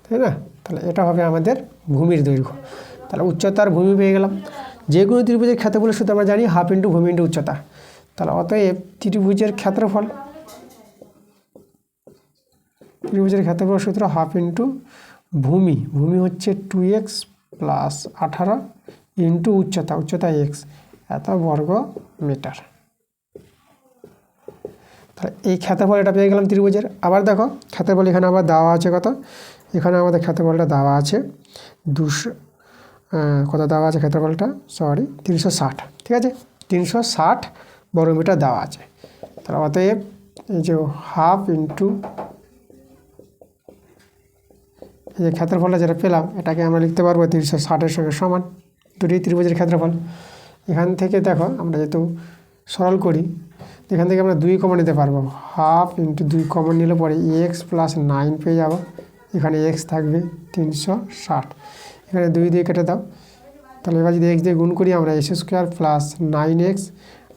তাই না? তাহলে এটা হবে আমাদের ভূমির দৈর্ঘ্য। তাহলে উচ্চতার ভূমি পেয়ে গেলাম। যে কোনো ত্রিভুজের ক্ষেত্রফলের সূত্র আমরা জানি হাফ ইন্টু ভূমি ইন্টু উচ্চতা। তাহলে অতএব ত্রিভুজের ক্ষেত্রফল, ত্রিভুজের ক্ষেত্রফল সূত্র হাফ ইন্টু ভূমি, ভূমি হচ্ছে 2x প্লাস 18 ইন্টু উচ্চতা, উচ্চতা এক্স, এত বর্গ মিটার। তাহলে এই ক্ষেত্রফল এটা পেয়ে গেলাম ত্রিভুজের। আবার দেখো ক্ষেত্রফল এখানে আবার দেওয়া আছে কত, এখানে আমাদের ক্ষেত্রফলটা দেওয়া আছে 200, কত দেওয়া আছে ক্ষেত্রফলটা, সরি 360, ঠিক আছে, 360 বর্গমিটার দেওয়া আছে। তাহলে অতএব এই যে হাফ ইন্টু এই যে ক্ষেত্রফলটা যেটা পেলাম এটাকে আমরা লিখতে পারবো 360-এর সঙ্গে সমান, দুটি ত্রিভুজের ক্ষেত্রফল। এখান থেকে দেখো আমরা যেহেতু সরল করি, এখান থেকে আমরা 2 কমন নিতে পারবো, হাফ ইন্টু 2 কমন নিলে পরে এক্স প্লাস 9 পেয়ে যাবো, এখানে এক্স থাকবে 360, এখানে 2 দিয়ে কেটে দাও। তাহলে এবার যদি এক্স দিয়ে গুণ করি আমরা এস স্কোয়ার প্লাস 9x,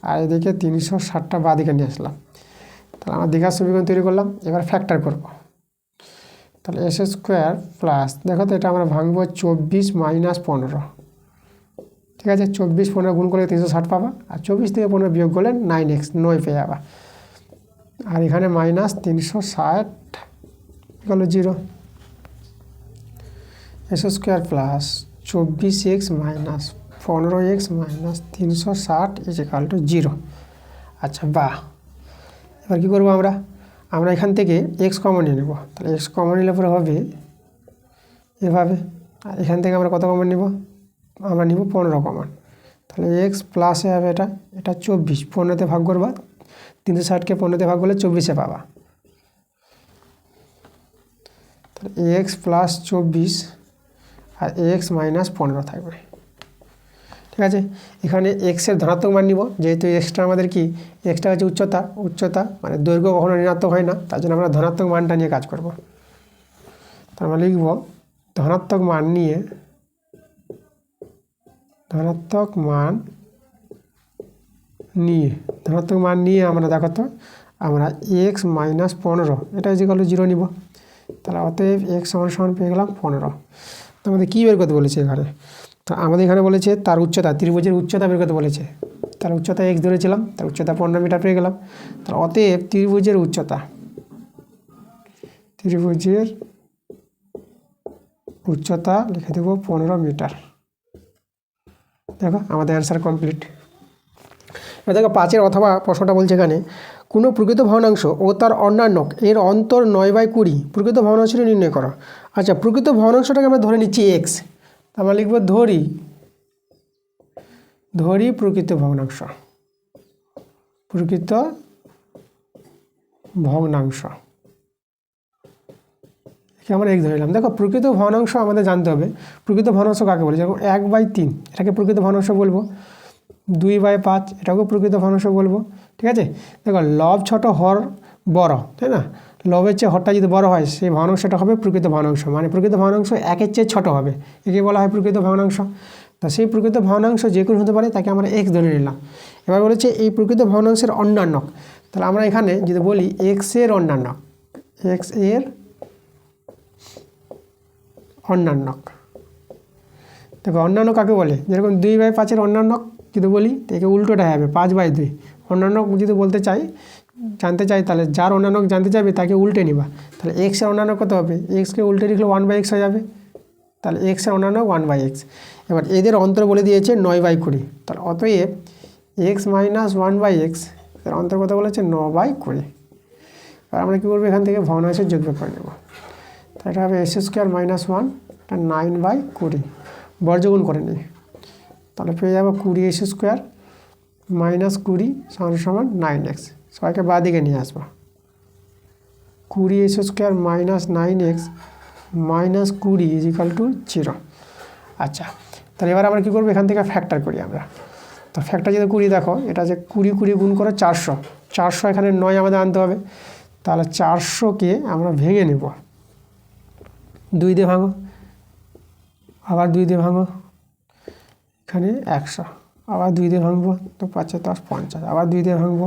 আর এদিকে 360টা বাঁ দিকে নিয়ে আসলাম। তাহলে আমরা দ্বিঘাত সমীকরণ তৈরি করলাম। এবার ফ্যাক্টর করব, তাহলে এস স্কোয়ার প্লাস, দেখো তো এটা আমরা ভাঙবো 24 মাইনাস 15, ঠিক আছে, 24 15 গুণ করলে 360 পাবা, আর 24 থেকে 15 বিয়োগ করলে 9x 9 পেয়ে যাবা, আর এখানে মাইনাস 360 গেল 0, S square plus 24x minus 15x minus 360 is equal to 0। আচ্ছা বাহ, এবার কী করবো আমরা এখান থেকে এক্স কমন নিয়ে নেব। তাহলে এক্স কমন নিলে পরে হবে এভাবে, আর এখান থেকে আমরা কত কমন নিব, আমরা নিব 15 কমন। তাহলে এক্স প্লাসে হবে এটা 24, 15তে ভাগ করবা, 360কে 15তে ভাগ করলে 24-এ পাবা। তাহলে এক্স প্লাস 24 আর এক্স মাইনাস 15 থাকবে, ঠিক আছে। এখানে এক্সের ধনাত্মক মান নিব, যেহেতু এক্সটা আমাদের কি, এক্সটা হচ্ছে উচ্চতা, উচ্চতা মানে দৈর্ঘ্য কখনো ঋণাত্মক হয় না, তার জন্য আমরা ধনাত্মক মানটা নিয়ে কাজ করব। তার মানে লিখব ধনাত্মক মান নিয়ে, ধনাত্মক মান নিয়ে আমরা দেখো তো আমরা এক্স মাইনাস 15 এটা ইজিক্যাল টু 0 নিব। তাহলে অতএব এক্স সমান সমান পেয়ে গেলাম 15। তো আমাদের কী বের করতে বলেছে এখানে, তো আমাদের এখানে বলেছে তার উচ্চতা, ত্রিভুজের উচ্চতা বের করতে বলেছে। তার উচ্চতা এক্স ধরেছিলাম, তার উচ্চতা 15 মিটার পেয়ে গেলাম। তাহলে অতএব ত্রিভুজের উচ্চতা লিখে দেবো 15 মিটার। দেখো আমাদের অ্যান্সার কমপ্লিট। এবার দেখো 5-এর অথবা প্রশ্নটা বলছে এখানে কোনো প্রকৃত ভগ্নাংশ ও তার অন্যান্য এর অন্তর 9/20 প্রকৃত ভগ্নাংশটি নির্ণয় করো। আচ্ছা, প্রকৃত ভগ্নাংশটাকে আমরা ধরে নিচ্ছি এক্স, আমরা লিখব ধরি প্রকৃত ভগ্নাংশ, আমরা এক্স ধরে নিলাম। দেখো প্রকৃত ভগ্নাংশ আমাদের জানতে হবে, প্রকৃত ভগ্নাংশ কাকে বলে, যেরকম 1/3 এটাকে প্রকৃত ভগ্নাংশ বলবো, 2/5 এটাকেও প্রকৃত ভগ্নাংশ বলবো, ঠিক আছে। দেখো লব ছোট হর বড়, তাই না, লবের চেয়ে হরটা যদি বড় হয় সেই ভগ্নাংশটা হবে প্রকৃত ভগ্নাংশ, মানে প্রকৃত ভগ্নাংশ 1-এর চেয়ে ছোট হবে, একে বলা হয় প্রকৃত ভগ্নাংশ। তা সেই প্রকৃত ভগ্নাংশ যে কোনো হতে পারে, তাকে আমরা এক্স ধরে নিলাম। এবার বলেছে এই প্রকৃত ভগ্নাংশের অন্যান্য, তাহলে আমরা এখানে যদি বলি এক্সের অন্যান্য, দেখো অন্যান্য কাকে বলে, যেরকম 2/5-এর অন্যান্য যদি বলি একে উল্টোটা হবে 5/2। অন্যান্য যদি জানতে চাই তাহলে যার অন্যান্য জানতে চাইবে তাকে উল্টে নিবা। তাহলে এক্সের অন্যান্য কত হবে, এক্সকে উল্টে লিখলে 1/x হয়ে যাবে, তাহলে এক্সের অন্যান্য 1/x। এবার এদের অন্তর বলে দিয়েছে 9/20, তাহলে অতএব এক্স মাইনাস 1/x এর অন্তর কত বলেছে 9/20। এবার আমরা কী করবো, এখান থেকে ভগ্নাংশের যোগফল করে নেব। তাহলে এটা হবে এস স্কোয়ার মাইনাস 1, এটা 9/20 বর্জগুণ করে নিই, তাহলে পেয়ে যাবো 20 এস স্কোয়ার মাইনাস 20 সমান 9x। সবাইকে বাঁ দিকে নিয়ে আসবো, 20 S square minus 9x minus 20 is equal to 0। আচ্ছা, তাহলে এবার আমরা কী করবো, এখান থেকে ফ্যাক্টর করি আমরা। তো ফ্যাক্টর যদি 20 দেখো, এটা যে 20 গুণ করো 400, 400 এখানে 9 আমাদের আনতে হবে। তাহলে 400কে আমরা ভেঙে নেব, 2 দিয়ে ভাঙো, আবার 2 দিয়ে ভাঙো, এখানে 100, আবার 2 দিয়ে ভাঙবো, তো 5 10 50, আবার 2 দিয়ে ভাঙবো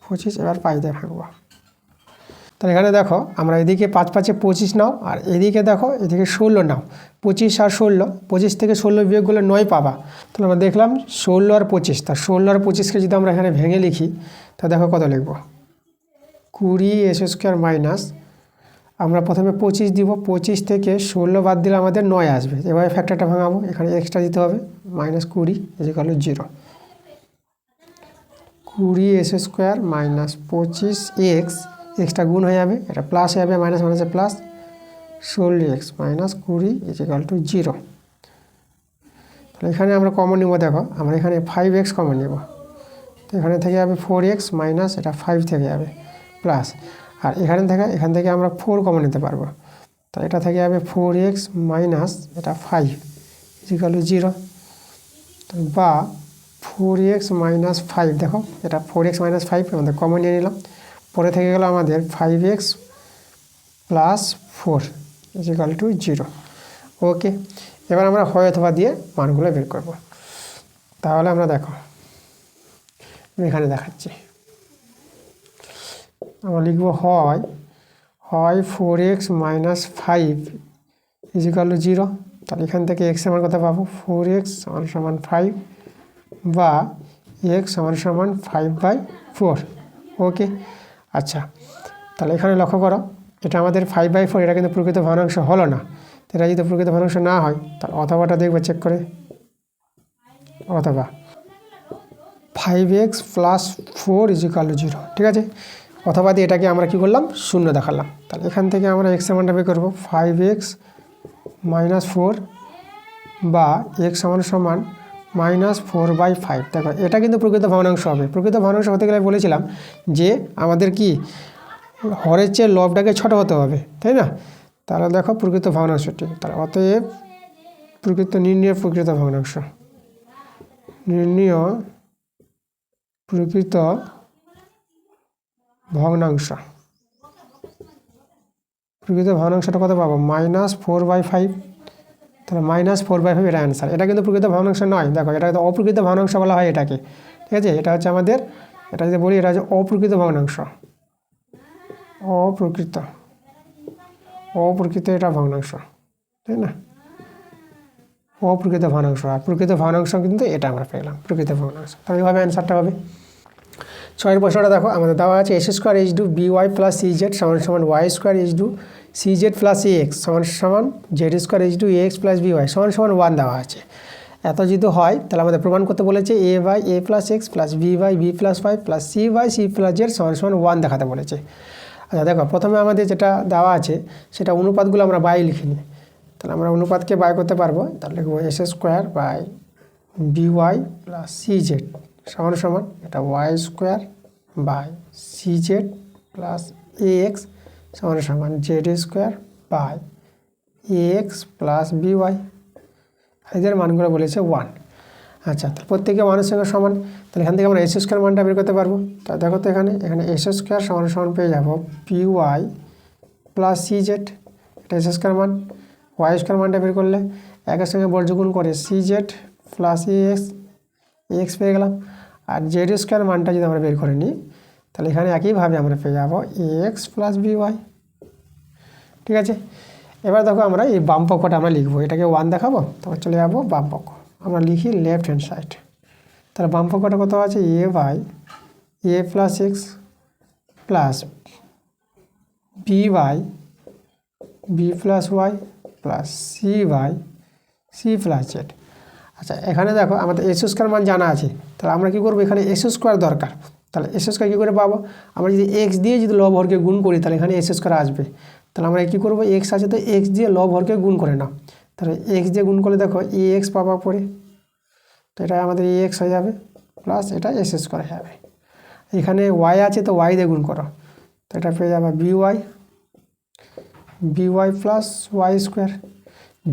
25, এবার 5 দিয়ে ভাঙবো। তাহলে এখানে দেখো আমরা এদিকে 5 5 25 নাও, আর এদিকে দেখো এদিকে 16 নাও। 25 আর 16, 25 থেকে 16 বিয়োগ করলে 9 পাবা। তাহলে আমরা দেখলাম 16 আর 25, তা 16 আর 25কে যদি আমরা এখানে ভেঙে লিখি, তা দেখো কত লিখব, 20s² মাইনাস, আমরা প্রথমে 25 দিব, 25 থেকে 16 বাদ দিলে আমাদের 9 আসবে। এভাবে ফ্যাক্টরটা ভাঙাবো, এখানে এক্সট্রা দিতে হবে, -20 = 0। 20s² মাইনাস 25x, এক্সটা গুণ হয়ে যাবে, এটা প্লাস হয়ে যাবে, মাইনাস মাইনাসে প্লাস, 16x মাইনাস 20 = 0। তাহলে এখানে আমরা কমন নিব, দেখো আমরা এখানে 5x কমন নিব, তো এখানে থেকে যাবে 4x মাইনাস এটা 5 থেকে যাবে প্লাস, আর এখান থেকে আমরা 4 কমন নিতে পারবো, তো এটা থেকে যাবে 4x মাইনাস এটা 5 = 0, বা 4x মাইনাস 5, দেখো এটা 4x মাইনাস 5 আমাদের কমন নিয়ে নিলাম, পরে থেকে গেল আমাদের 5x প্লাস 4 = 0। ওকে, এবার আমরা হয় অথবা দিয়ে মানগুলো বের করব। তাহলে আমরা দেখো এখানে দেখাচ্ছি, আমরা লিখব হয় 4x মাইনাস 5 = 0। তাহলে এখান থেকে x এর মান কত পাবো, 4x = 5, বা x = 5/4। ওকে, আচ্ছা, তাহলে এখানে লক্ষ্য করো, এটা আমাদের 5/4, এটা কিন্তু প্রকৃত ভগ্নাংশ হলো না। এটা যদি প্রকৃত ভগ্নাংশ না হয়, তাহলে অথবাটা দেখবো চেক করে, অথবা 5x প্লাস 4 = 0, ঠিক আছে। অথবা দিয়ে এটাকে আমরা কি করলাম, 0 দেখালাম। তাহলে এখান থেকে আমরা x এর মানটা বের করবো, 5x মাইনাস 4, বা x = -4/5। দেখো এটা কিন্তু প্রকৃত ভগ্নাংশ হবে। প্রকৃত ভগ্নাংশ হতে গেলে বলেছিলাম যে আমাদের কি হরের চেয়ে লবটাকে ছোট হতে হবে, তাই না। তাহলে দেখো প্রকৃত ভগ্নাংশটি, তাহলে অতএব নির্ণয় প্রকৃত ভগ্নাংশ, নির্ণয় প্রকৃত ভগ্নাংশ, প্রকৃত ভগ্নাংশটা কত পাবো, -4/5। তাহলে -4/5 এটা অ্যান্সার। এটা কিন্তু প্রকৃত ভগ্নাংশ নয়, দেখো এটা কিন্তু অপ্রকৃত ভগ্নাংশ বলা হয় এটাকে, ঠিক আছে। এটা হচ্ছে আমাদের, এটা যদি বলি এটা হচ্ছে অপ্রকৃত ভগ্নাংশ, অপ্রকৃত এটা ভগ্নাংশ, তাই না, অপ্রকৃত ভগ্নাংশ। আর প্রকৃত ভগ্নাংশ কিন্তু এটা আমরা পেলাম, প্রকৃত ভগ্নাংশ। তাহলে এইভাবে অ্যান্সারটা হবে। 6 প্রশ্নটা দেখো, আমাদের দেওয়া আছে x² by plus cz = y² cz plus ax z² ax plus by = 1 দেওয়া আছে। এত যদি হয় তাহলে আমাদের প্রমাণ করতে বলেছে a plus x plus b plus y plus c plus z = 1 দেখাতে বলেছে। আচ্ছা দেখো, প্রথমে আমাদের যেটা দেওয়া আছে সেটা অনুপাতগুলো আমরা বাই লিখিনি, তাহলে আমরা অনুপাতকে বাই করতে পারবো। তাহলে লিখবো s² by by plus cz = এটা y² by cz plus ax = z² by ax plus by। এদের মানগুলো বলেছে 1। আচ্ছা, তাহলে প্রত্যেকে 1-এর সঙ্গে সমান, তাহলে এখান থেকে আমরা s² মানটা বের করতে পারবো। তা দেখো তো এখানে s² = পেয়ে যাবো by প্লাস cz, এটা s² মান, y² মানটা বের করলে একের সঙ্গে বর্গগুণ করে cz প্লাস ax পেয়ে গেলাম। আর z² মানটা যদি আমরা বের করে নিই, তাহলে এখানে একইভাবে আমরা পেয়ে যাবো ax প্লাস by, ঠিক আছে। এবার দেখো আমরা এই বাম পক্ষটা আমরা লিখবো, এটাকে 1 দেখাবো, তারপর চলে যাবো বাম পক্ষ, আমরা লিখি লেফট হ্যান্ড সাইড। তাহলে বাম পক্ষটা কত আছে, a by a plus x plus b by b plus y plus c by c plus z। আচ্ছা, এখানে দেখো আমাদের s² মান জানা আছে, তাহলে আমরা কী করবো, এখানে s² দরকার। তাহলে s² কী করে পাবো, আমরা যদি x দিয়ে যদি লব হরকে গুণ করি তাহলে এখানে s² আসবে। তাহলে আমরা কী করবো, x আছে তো x দিয়ে লব হরকে গুণ করে নাও, তাহলে x দিয়ে গুণ করলে দেখো ax পাবা পরে, তো এটা আমাদের ax হয়ে যাবে প্লাস এটা s² হয়ে যাবে। এখানে y আছে তো y দিয়ে গুণ করো, তো এটা পেয়ে যাবে by প্লাস y²।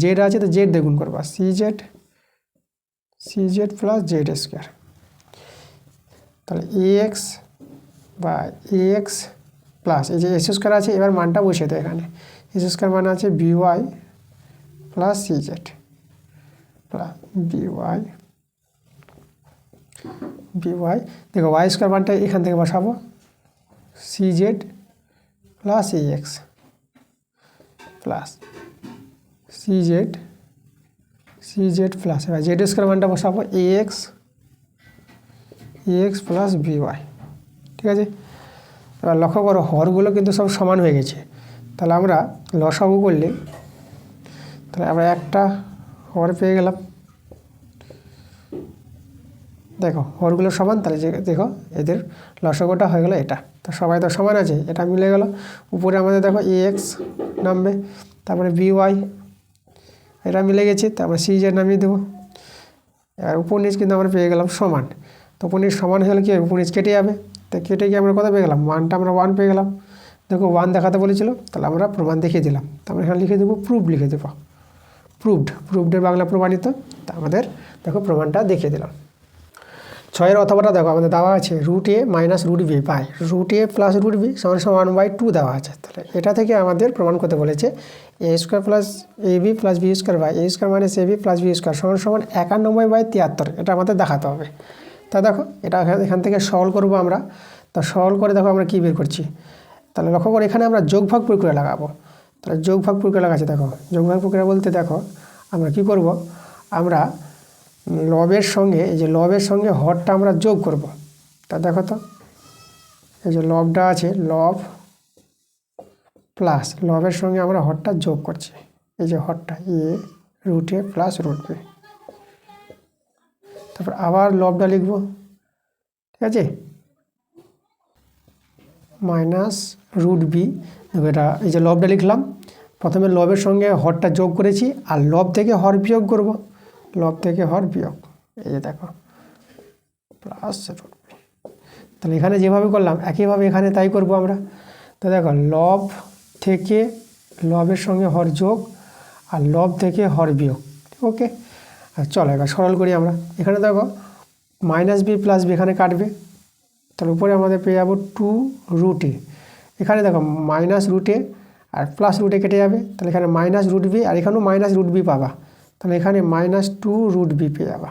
z আছে তো z দিয়ে গুণ করবা cz প্লাস z² তাহলে এক্স বা এক্স প্লাস এই যে এস স্কোয়ার আছে, এবার মানটা বসিয়ে দেয় এখানে। এস স্কোয়ার মানে আছে by plus CZ plus by দেখো ওয়াই স্কোয়ার মানটা এখান থেকে বসাবো, CZ plus x plus CZ plus এবার জেড স্কোয়ার মানটা বসাবো এক্স প্লাস বিওয়াই। ঠিক আছে, এবার লক্ষ্য করো হরগুলো কিন্তু সব সমান হয়ে গেছে। তাহলে আমরা লসাগু করলে তাহলে আমরা একটা হর পেয়ে গেলাম। দেখো হরগুলো সমান, তাহলে যে দেখো এদের লসাগুটা হয়ে গেলো এটা। তো সবাই তো সমান আছে, এটা মিলে গেল। উপরে আমাদের দেখো এক্স নামবে, তারপরে বিওয়াই এটা মিলে গেছে, তারপরে সিজেড নামিয়ে দেবো। আর উপর নিচ কিন্তু আমরা পেয়ে গেলাম সমান। তো উপর নিচ সমান হলে কি হবে, উপর নিচ কেটে যাবে। তো কেটে গিয়ে আমরা কত পেয়ে গেলাম, মানটা আমরা 1 পেয়ে গেলাম। দেখো 1 দেখাতে বলেছিল, তাহলে আমরা প্রমাণ দেখিয়ে দিলাম। তো আমরা এখানে লিখে দেবো প্রুফ, লিখে দেবো প্রুফডের বাংলা প্রমাণিত। তা আমাদের দেখো প্রমাণটা দেখিয়ে দিলাম। 6 অথবাটা দেখো আমাদের দেওয়া আছে √a minus √b by √a plus √b সমান 1/2 দেওয়া আছে। তাহলে এটা থেকে আমাদের প্রমাণ করতে বলেছে a square plus ab plus b square by a square minus ab plus b square সমান 91/73। এটা আমাদের দেখাতে হবে। তা দেখো এটা এখান থেকে সলভ করবো আমরা। তা সলভ করে দেখো আমরা কী বের করছি। তাহলে লক্ষ্য করে এখানে আমরা যোগভাগ প্রক্রিয়া লাগাবো। তাহলে যোগভাগ প্রক্রিয়া লাগাচ্ছি। দেখো যোগভাগ প্রক্রিয়া বলতে দেখো আমরা কি করব, আমরা লবের সঙ্গে এই যে লবের সঙ্গে হরটা আমরা যোগ করব। তা দেখো তো এই যে লবটা আছে, লব প্লাস লবের সঙ্গে আমরা হরটা যোগ করছি। এই যে হরটা a প্লাস √b, তারপর আবার লবটা লিখব। ঠিক আছে, মাইনাস √b। দেখো এটা এই যে লবটা লিখলাম, প্রথমে লবের সঙ্গে হরটা যোগ করেছি আর লব থেকে হর বিয়োগ করব। লব থেকে হর বিয়োগ, এই যে দেখো প্লাস √b। তাহলে এখানে যেভাবে করলাম একইভাবে এখানে তাই করব আমরা। তো দেখো লব থেকে লবের সঙ্গে হর যোগ আর লব থেকে হর বিয়োগ। ওকে, আর চলো এবার সরল করি আমরা। এখানে দেখো -b প্লাস b এখানে কাটবে, তাহলে উপরে আমাদের পেয়ে যাবো 2√a। এখানে দেখো -√a আর প্লাস √a কেটে যাবে, তাহলে এখানে -√b আর এখানেও -√b পাবা। তাহলে এখানে -2√b পেয়ে যাবা।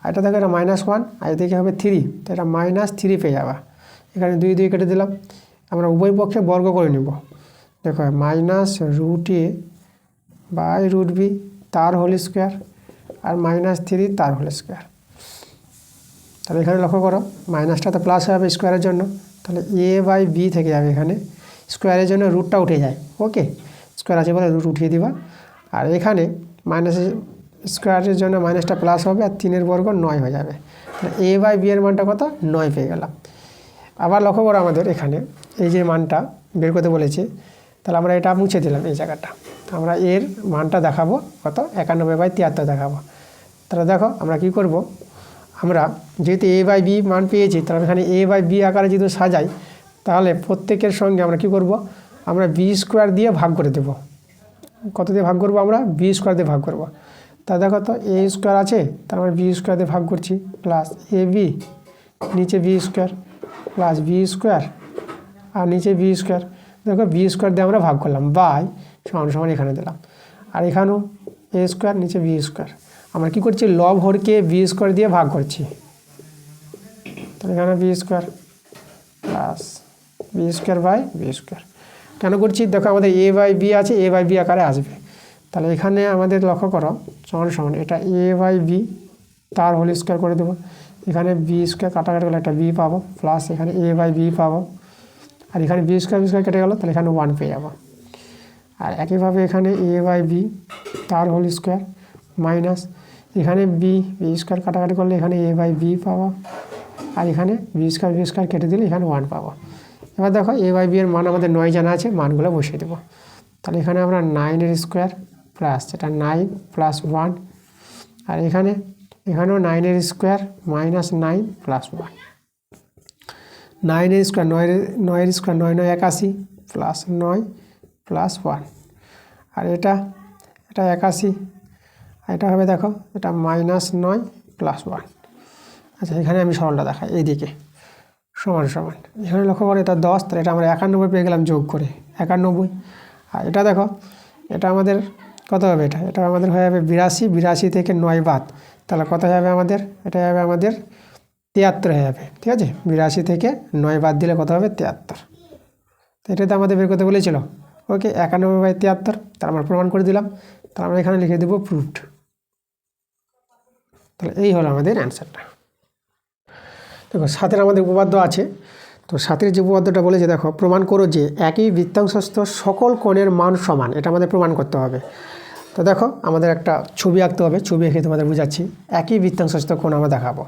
আর এটা দেখো এটা -1 আর এদিকে হবে 3, তো এটা -3 পেয়ে যাবা। এখানে 2 2 কেটে দিলাম। আমরা উভয় পক্ষে বর্গ করে নেব। দেখো -√a বাই √b তার হোল স্কোয়ার আর -3 তার হোল স্কোয়ার। তাহলে এখানে লক্ষ্য করো মাইনাসটা তো প্লাস হবে স্কোয়ারের জন্য, তাহলে a/b থেকে যাবে। এখানে স্কোয়ারের জন্য রুটটা উঠে যায়। ওকে, স্কোয়ার আছে বলে রুট উঠিয়ে দিবা। আর এখানে মাইনাস স্কোয়ারের জন্য মাইনাসটা প্লাস হবে আর 3 বর্গ 9 হয়ে যাবে। তাহলে a/b এর মানটা কত, 9 পেয়ে গেলাম। আবার লক্ষ্য করো আমাদের এখানে এই যে মানটা বের করতে বলেছে, তাহলে আমরা এটা মুছে দিলাম এই জায়গাটা। আমরা এর মানটা দেখাবো কত, 91/73 দেখাবো। তাহলে দেখো আমরা কি করব, আমরা যেহেতু a/b মান পেয়েছি, তাহলে এখানে a/b আকারে যদি সাজাই, তাহলে প্রত্যেকের সঙ্গে আমরা কি করব, আমরা b স্কোয়ার দিয়ে ভাগ করে দেব। কত দিয়ে ভাগ করব, আমরা b স্কোয়ার দিয়ে ভাগ করব। তা দেখো তো a স্কোয়ার আছে, তার আমরা b স্কোয়ার দিয়ে ভাগ করছি, প্লাস ab নিচে b square plus b square আর নিচে b স্কোয়ার। দেখো b স্কোয়ার দিয়ে আমরা ভাগ করলাম, বাই সমান এখানে দিলাম। আর এখানেও a স্কোয়ার নিচে b স্কোয়ার। আমরা কি করছি, লব হরকে b স্কোয়ার দিয়ে ভাগ করছি। তাহলে এখানে b square plus b square by b square কেন করছি, দেখো আমাদের a/b আছে, a/b আকারে আসবে। তাহলে এখানে আমাদের লক্ষ্য করো সমান এটা a/b তার হোল স্কোয়ার করে দেবো। এখানে b স্কোয়ার কাটাকাটি গেলে একটা b পাবো, প্লাস এখানে a/b পাবো। আর এখানে b স্কোয়ার কেটে গেল, তাহলে এখানে 1 পেয়ে যাবো। আর একইভাবে এখানে a/b তার হোল স্কোয়ার মাইনাস এখানে b স্কোয়ার কাটাকাটি করলে এখানে a/b পাবো। আর এখানে b স্কোয়ার কেটে দিলে এখানে 1 পাবো। এবার দেখো a/b এর মান আমাদের 9 জানা আছে, মানগুলো বসিয়ে দেবো। তাহলে এখানে আমরা 9 স্কোয়ার প্লাস এটা 9 প্লাস 1 আর এখানেও 9 square minus 9 plus 1। 9 square 9 square 9 9 81 plus 9 plus 1 আর এটা 81 আর এটা হবে দেখো এটা -9 প্লাস 1। আচ্ছা এখানে আমি সরলটা দেখাই, এইদিকে সমান সমান, এখানে লক্ষ্য করে এটা 10, তাহলে এটা আমরা 91 পেয়ে গেলাম যোগ করে 91। আর এটা দেখো, এটা আমাদের কত হবে, এটা আমাদের হয়ে যাবে 82, 82 থেকে 9 বাদ, তাহলে কত হবে আমাদের, এটা হবে আমাদের 73 হয়ে যাবে। ঠিক আছে, 82 থেকে 9 বাদ দিলে কত হবে, 73। তো এটা তো আমাদের বের করতে বলেছিল। ওকে, 91/73, তার আমরা প্রমাণ করে দিলাম। তাহলে আমরা এখানে লিখে দেবো প্রুফড। তাহলে এই হলো আমাদের অ্যান্সারটা। দেখো সাতের আমাদের উপপাদ্য আছে, তো সাতের যে উপপাদ্যটা বলেছে দেখো, প্রমাণ করো যে একই বৃত্তাংশস্থ সকল কোণের মান সমান, এটা আমাদের প্রমাণ করতে হবে। তো দেখো আমাদের একটা ছবি আঁকতে হবে, ছবি এঁকে তোমাদের বুঝাচ্ছি। একই বৃত্তাংশস্থ কোণ আমরা দেখাবো।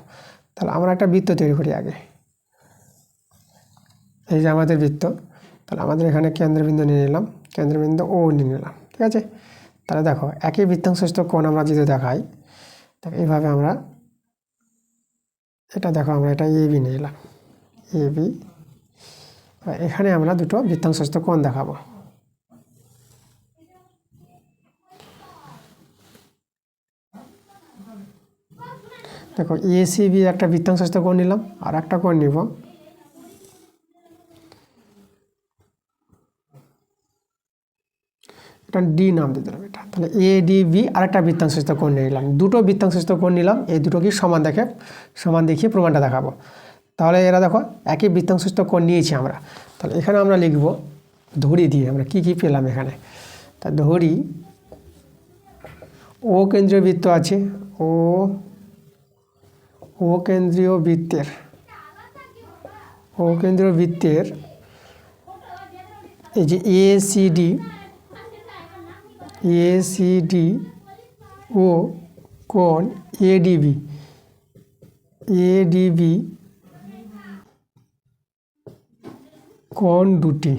তাহলে আমরা একটা বৃত্ত তৈরি করি আগে। এই যে আমাদের বৃত্ত, তাহলে আমাদের এখানে কেন্দ্রবিন্দু নিয়ে নিলাম, কেন্দ্রবিন্দু ও নিয়ে নিলাম। ঠিক আছে, তাহলে দেখো একই বৃত্তাংশস্থ কোণ আমরা যদি দেখাই, দেখো এইভাবে আমরা, এটা দেখো আমরা এটা এবি নিয়ে নিলাম, এবি। এখানে আমরা দুটো বৃত্তাংশস্থ কোণ দেখাবো। দেখো এসিবি একটা বৃত্তাংশস্থ কোণ নিলাম, আর একটা কোণ নিব এটা ডি নাম দিয়ে দিলাম এটা। তাহলে এডিবি আরেকটা বৃত্তাংশস্থ কোণ নিলাম, দুটো বৃত্তাংশস্থ কোণ নিলাম, এই দুটো কি সমান সমান দেখিয়ে প্রমাণটা দেখাবো। তাহলে এরা দেখো একই বৃত্তাংশস্থ কোণ নিয়েছি আমরা। তাহলে এখানে আমরা লিখব ধরি দিয়ে আমরা কি পেলাম এখানে। তা ধরি ও কেন্দ্রীয় বৃত্ত আছে, ও কেন্দ্রীয় বৃত্তের এই যে এসিডি ও কোণ এডিবি কোণ দুটি।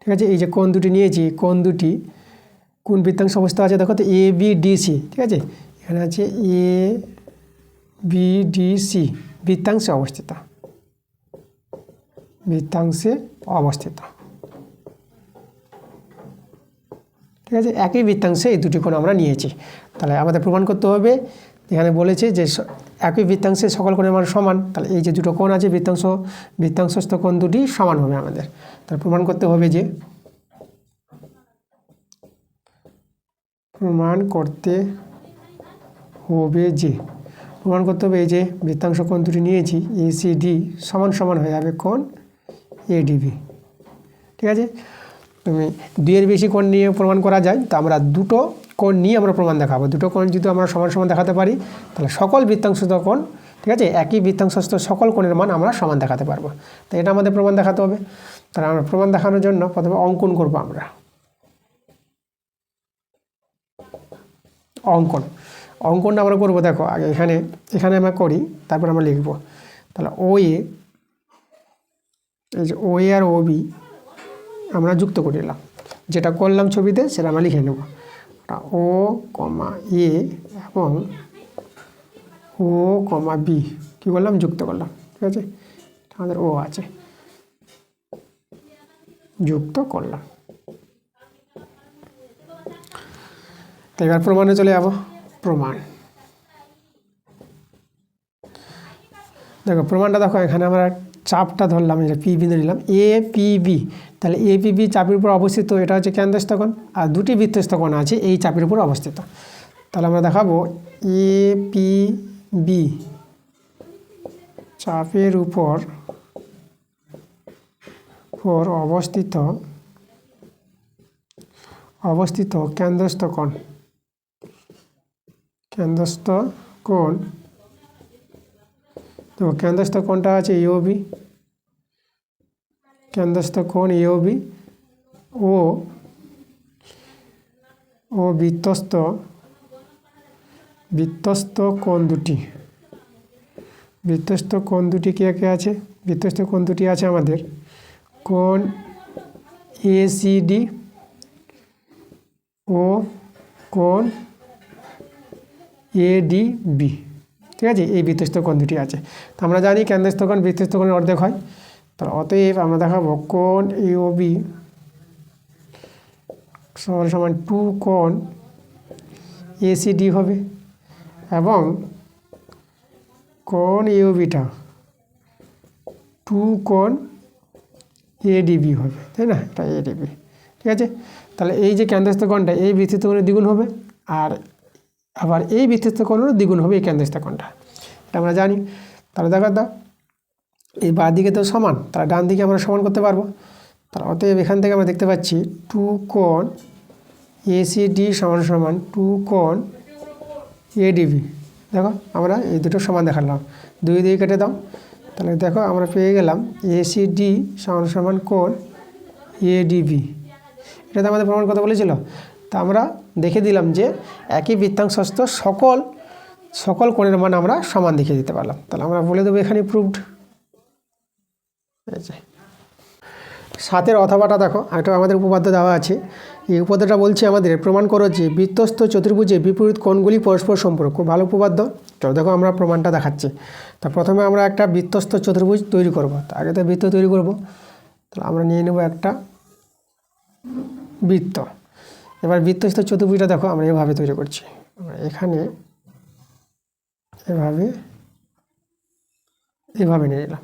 ঠিক আছে, এই যে কোণ দুটি নিয়েছি, কোণ দুটি কোন বৃত্তাংশ অবস্থা আছে দেখো, তো এবিডিসি। ঠিক আছে, এখানে আছে এবিডিসি বৃত্তাংশে অবস্থিত, ঠিক আছে, একই বৃত্তাংশে এই দুটি কোণ আমরা নিয়েছি। তাহলে আমাদের প্রমাণ করতে হবে, এখানে বলেছে যে একই বৃত্তাংশে সকল কোণের মান সমান। তাহলে এই যে দুটো কোণ আছে বৃত্তাংশস্থ কোণ দুটি সমান হবে আমাদের। তাহলে প্রমাণ করতে হবে যে এই যে বৃত্তাংশ কোণ দুটি নিয়েছি এসিডি সমান সমান হয়ে যাবে কোণ এডিবি। ঠিক আছে, তুমি দুইয়ের বেশি কোণ নিয়ে প্রমাণ করা যায়, তো আমরা দুটো কোণ নিয়ে আমরা প্রমাণ দেখাবো। দুটো কোণ যদি আমরা সমান সমান দেখাতে পারি, তাহলে সকল বৃত্তাংশস্থ কোণ, ঠিক আছে, একই বৃত্তাংশস্থ সকল কোণের মান আমরা সমান দেখাতে পারবো। তো এটা আমাদের প্রমাণ দেখাতে হবে। তাহলে আমরা প্রমাণ দেখানোর জন্য প্রথমে অঙ্কন করবো। আমরা অঙ্কনটা আমরা করবো। দেখো আগে এখানে আমরা করি, তারপর আমরা লিখবো। তাহলে এই যে ও এ আর ও বি আমরা যুক্ত করে নিলাম, যেটা করলাম ছবিতে সেটা আমরা লিখে নেব। ও কমা এ এবং ও কমা বি কী করলাম, যুক্ত করলাম। ঠিক আছে, আমাদের ও আছে, যুক্ত করলাম। তো এবার প্রমাণে চলে যাব। দেখো প্রমাণটা দেখো, এখানে আমরা চাপটা ধরলাম, এটা পি বিন্দু নিলাম, এপিবি। তাহলে এপিবি চাপের উপর অবস্থিত, এটা হচ্ছে কেন্দ্রস্থ কোণ, আর দুটি বৃত্তস্থ কোণ আছে এই চাপের উপর অবস্থিত। তাহলে আমরা দেখাবো এপিবি চাপের উপর অবস্থিত কেন্দ্রস্থ কোণ। তো কেন্দ্রস্থ কোণটা আছে ইওবি, কেন্দ্রস্থ কোণ ইওবি ও বৃত্তস্থ কোণ দুটি। বৃত্তস্থ কোণ দুটি কে আছে? বৃত্তস্থ কোণ দুটি আছে আমাদের কোণ এসিডি ও কোণ এডিবি। ঠিক আছে, এই বৃত্তস্থ কোণ দুটি আছে। তো আমরা জানি কেন্দ্রস্থ কোণ বৃত্তস্থ কোণের অর্ধেক হয়। তাহলে অতএব আমরা দেখাবো কোণ ইওবি সমান সমান 2 কোণ এসিডি হবে, এবং কোণ ইউবিটা 2 কোণ এডিবি হবে, তাই না? এটা এডিবি, ঠিক আছে। তাহলে এই যে কেন্দ্রস্থ কোণটা এই বিস্তৃত কোণের দ্বিগুণ হবে, আর আবার এই বিস্তৃত কোণেরও দ্বিগুণ হবে এই কেন্দ্রস্থ কোণটা, এটা আমরা জানি। তাহলে দেখো দাও এই বাঁ দিকে তো সমান, তাহলে ডান দিকে আমরা সমান করতে পারবো। তাহলে অতএব এখান থেকে আমরা দেখতে পাচ্ছি 2 কোণ এসিডি সমান সমান 2 কোণ এডিবি। দেখো আমরা এই দুটো সমান দেখালাম, 2 দিয়ে কেটে দাও। তাহলে দেখো আমরা পেয়ে গেলাম এসিডি সমান সমান কোণ এডিবি। এটা তো আমাদের প্রমাণ কথা বলেছিল। তা আমরা দেখে দিলাম যে একই বৃত্তাংশস্থ সকল কোণের মান আমরা সমান দেখিয়ে দিতে পারলাম। তাহলে আমরা বলে দেবো এখানে প্রুভড। 7 অথবাটা দেখো, এটা আমাদের উপপাদ্য দেওয়া আছে। এই উপপাদ্যটা বলছে আমাদের প্রমাণ করো যে বৃত্তস্থ চতুর্ভুজে বিপরীত কোণগুলি পরস্পর সম্পর্ক। খুব ভালো উপপাদ্য। চলো দেখো আমরা প্রমাণটা দেখাচ্ছি। তা প্রথমে আমরা একটা বৃত্তস্থ চতুর্ভুজ তৈরি করব। আগে তো বৃত্ত তৈরি করব। তাহলে আমরা নিয়ে নেব একটা বৃত্ত। এবার বৃত্তস্থ চতুর্ভুজটা দেখো আমরা এভাবে তৈরি করছি। আমরা এখানে এভাবে নিয়ে নিলাম।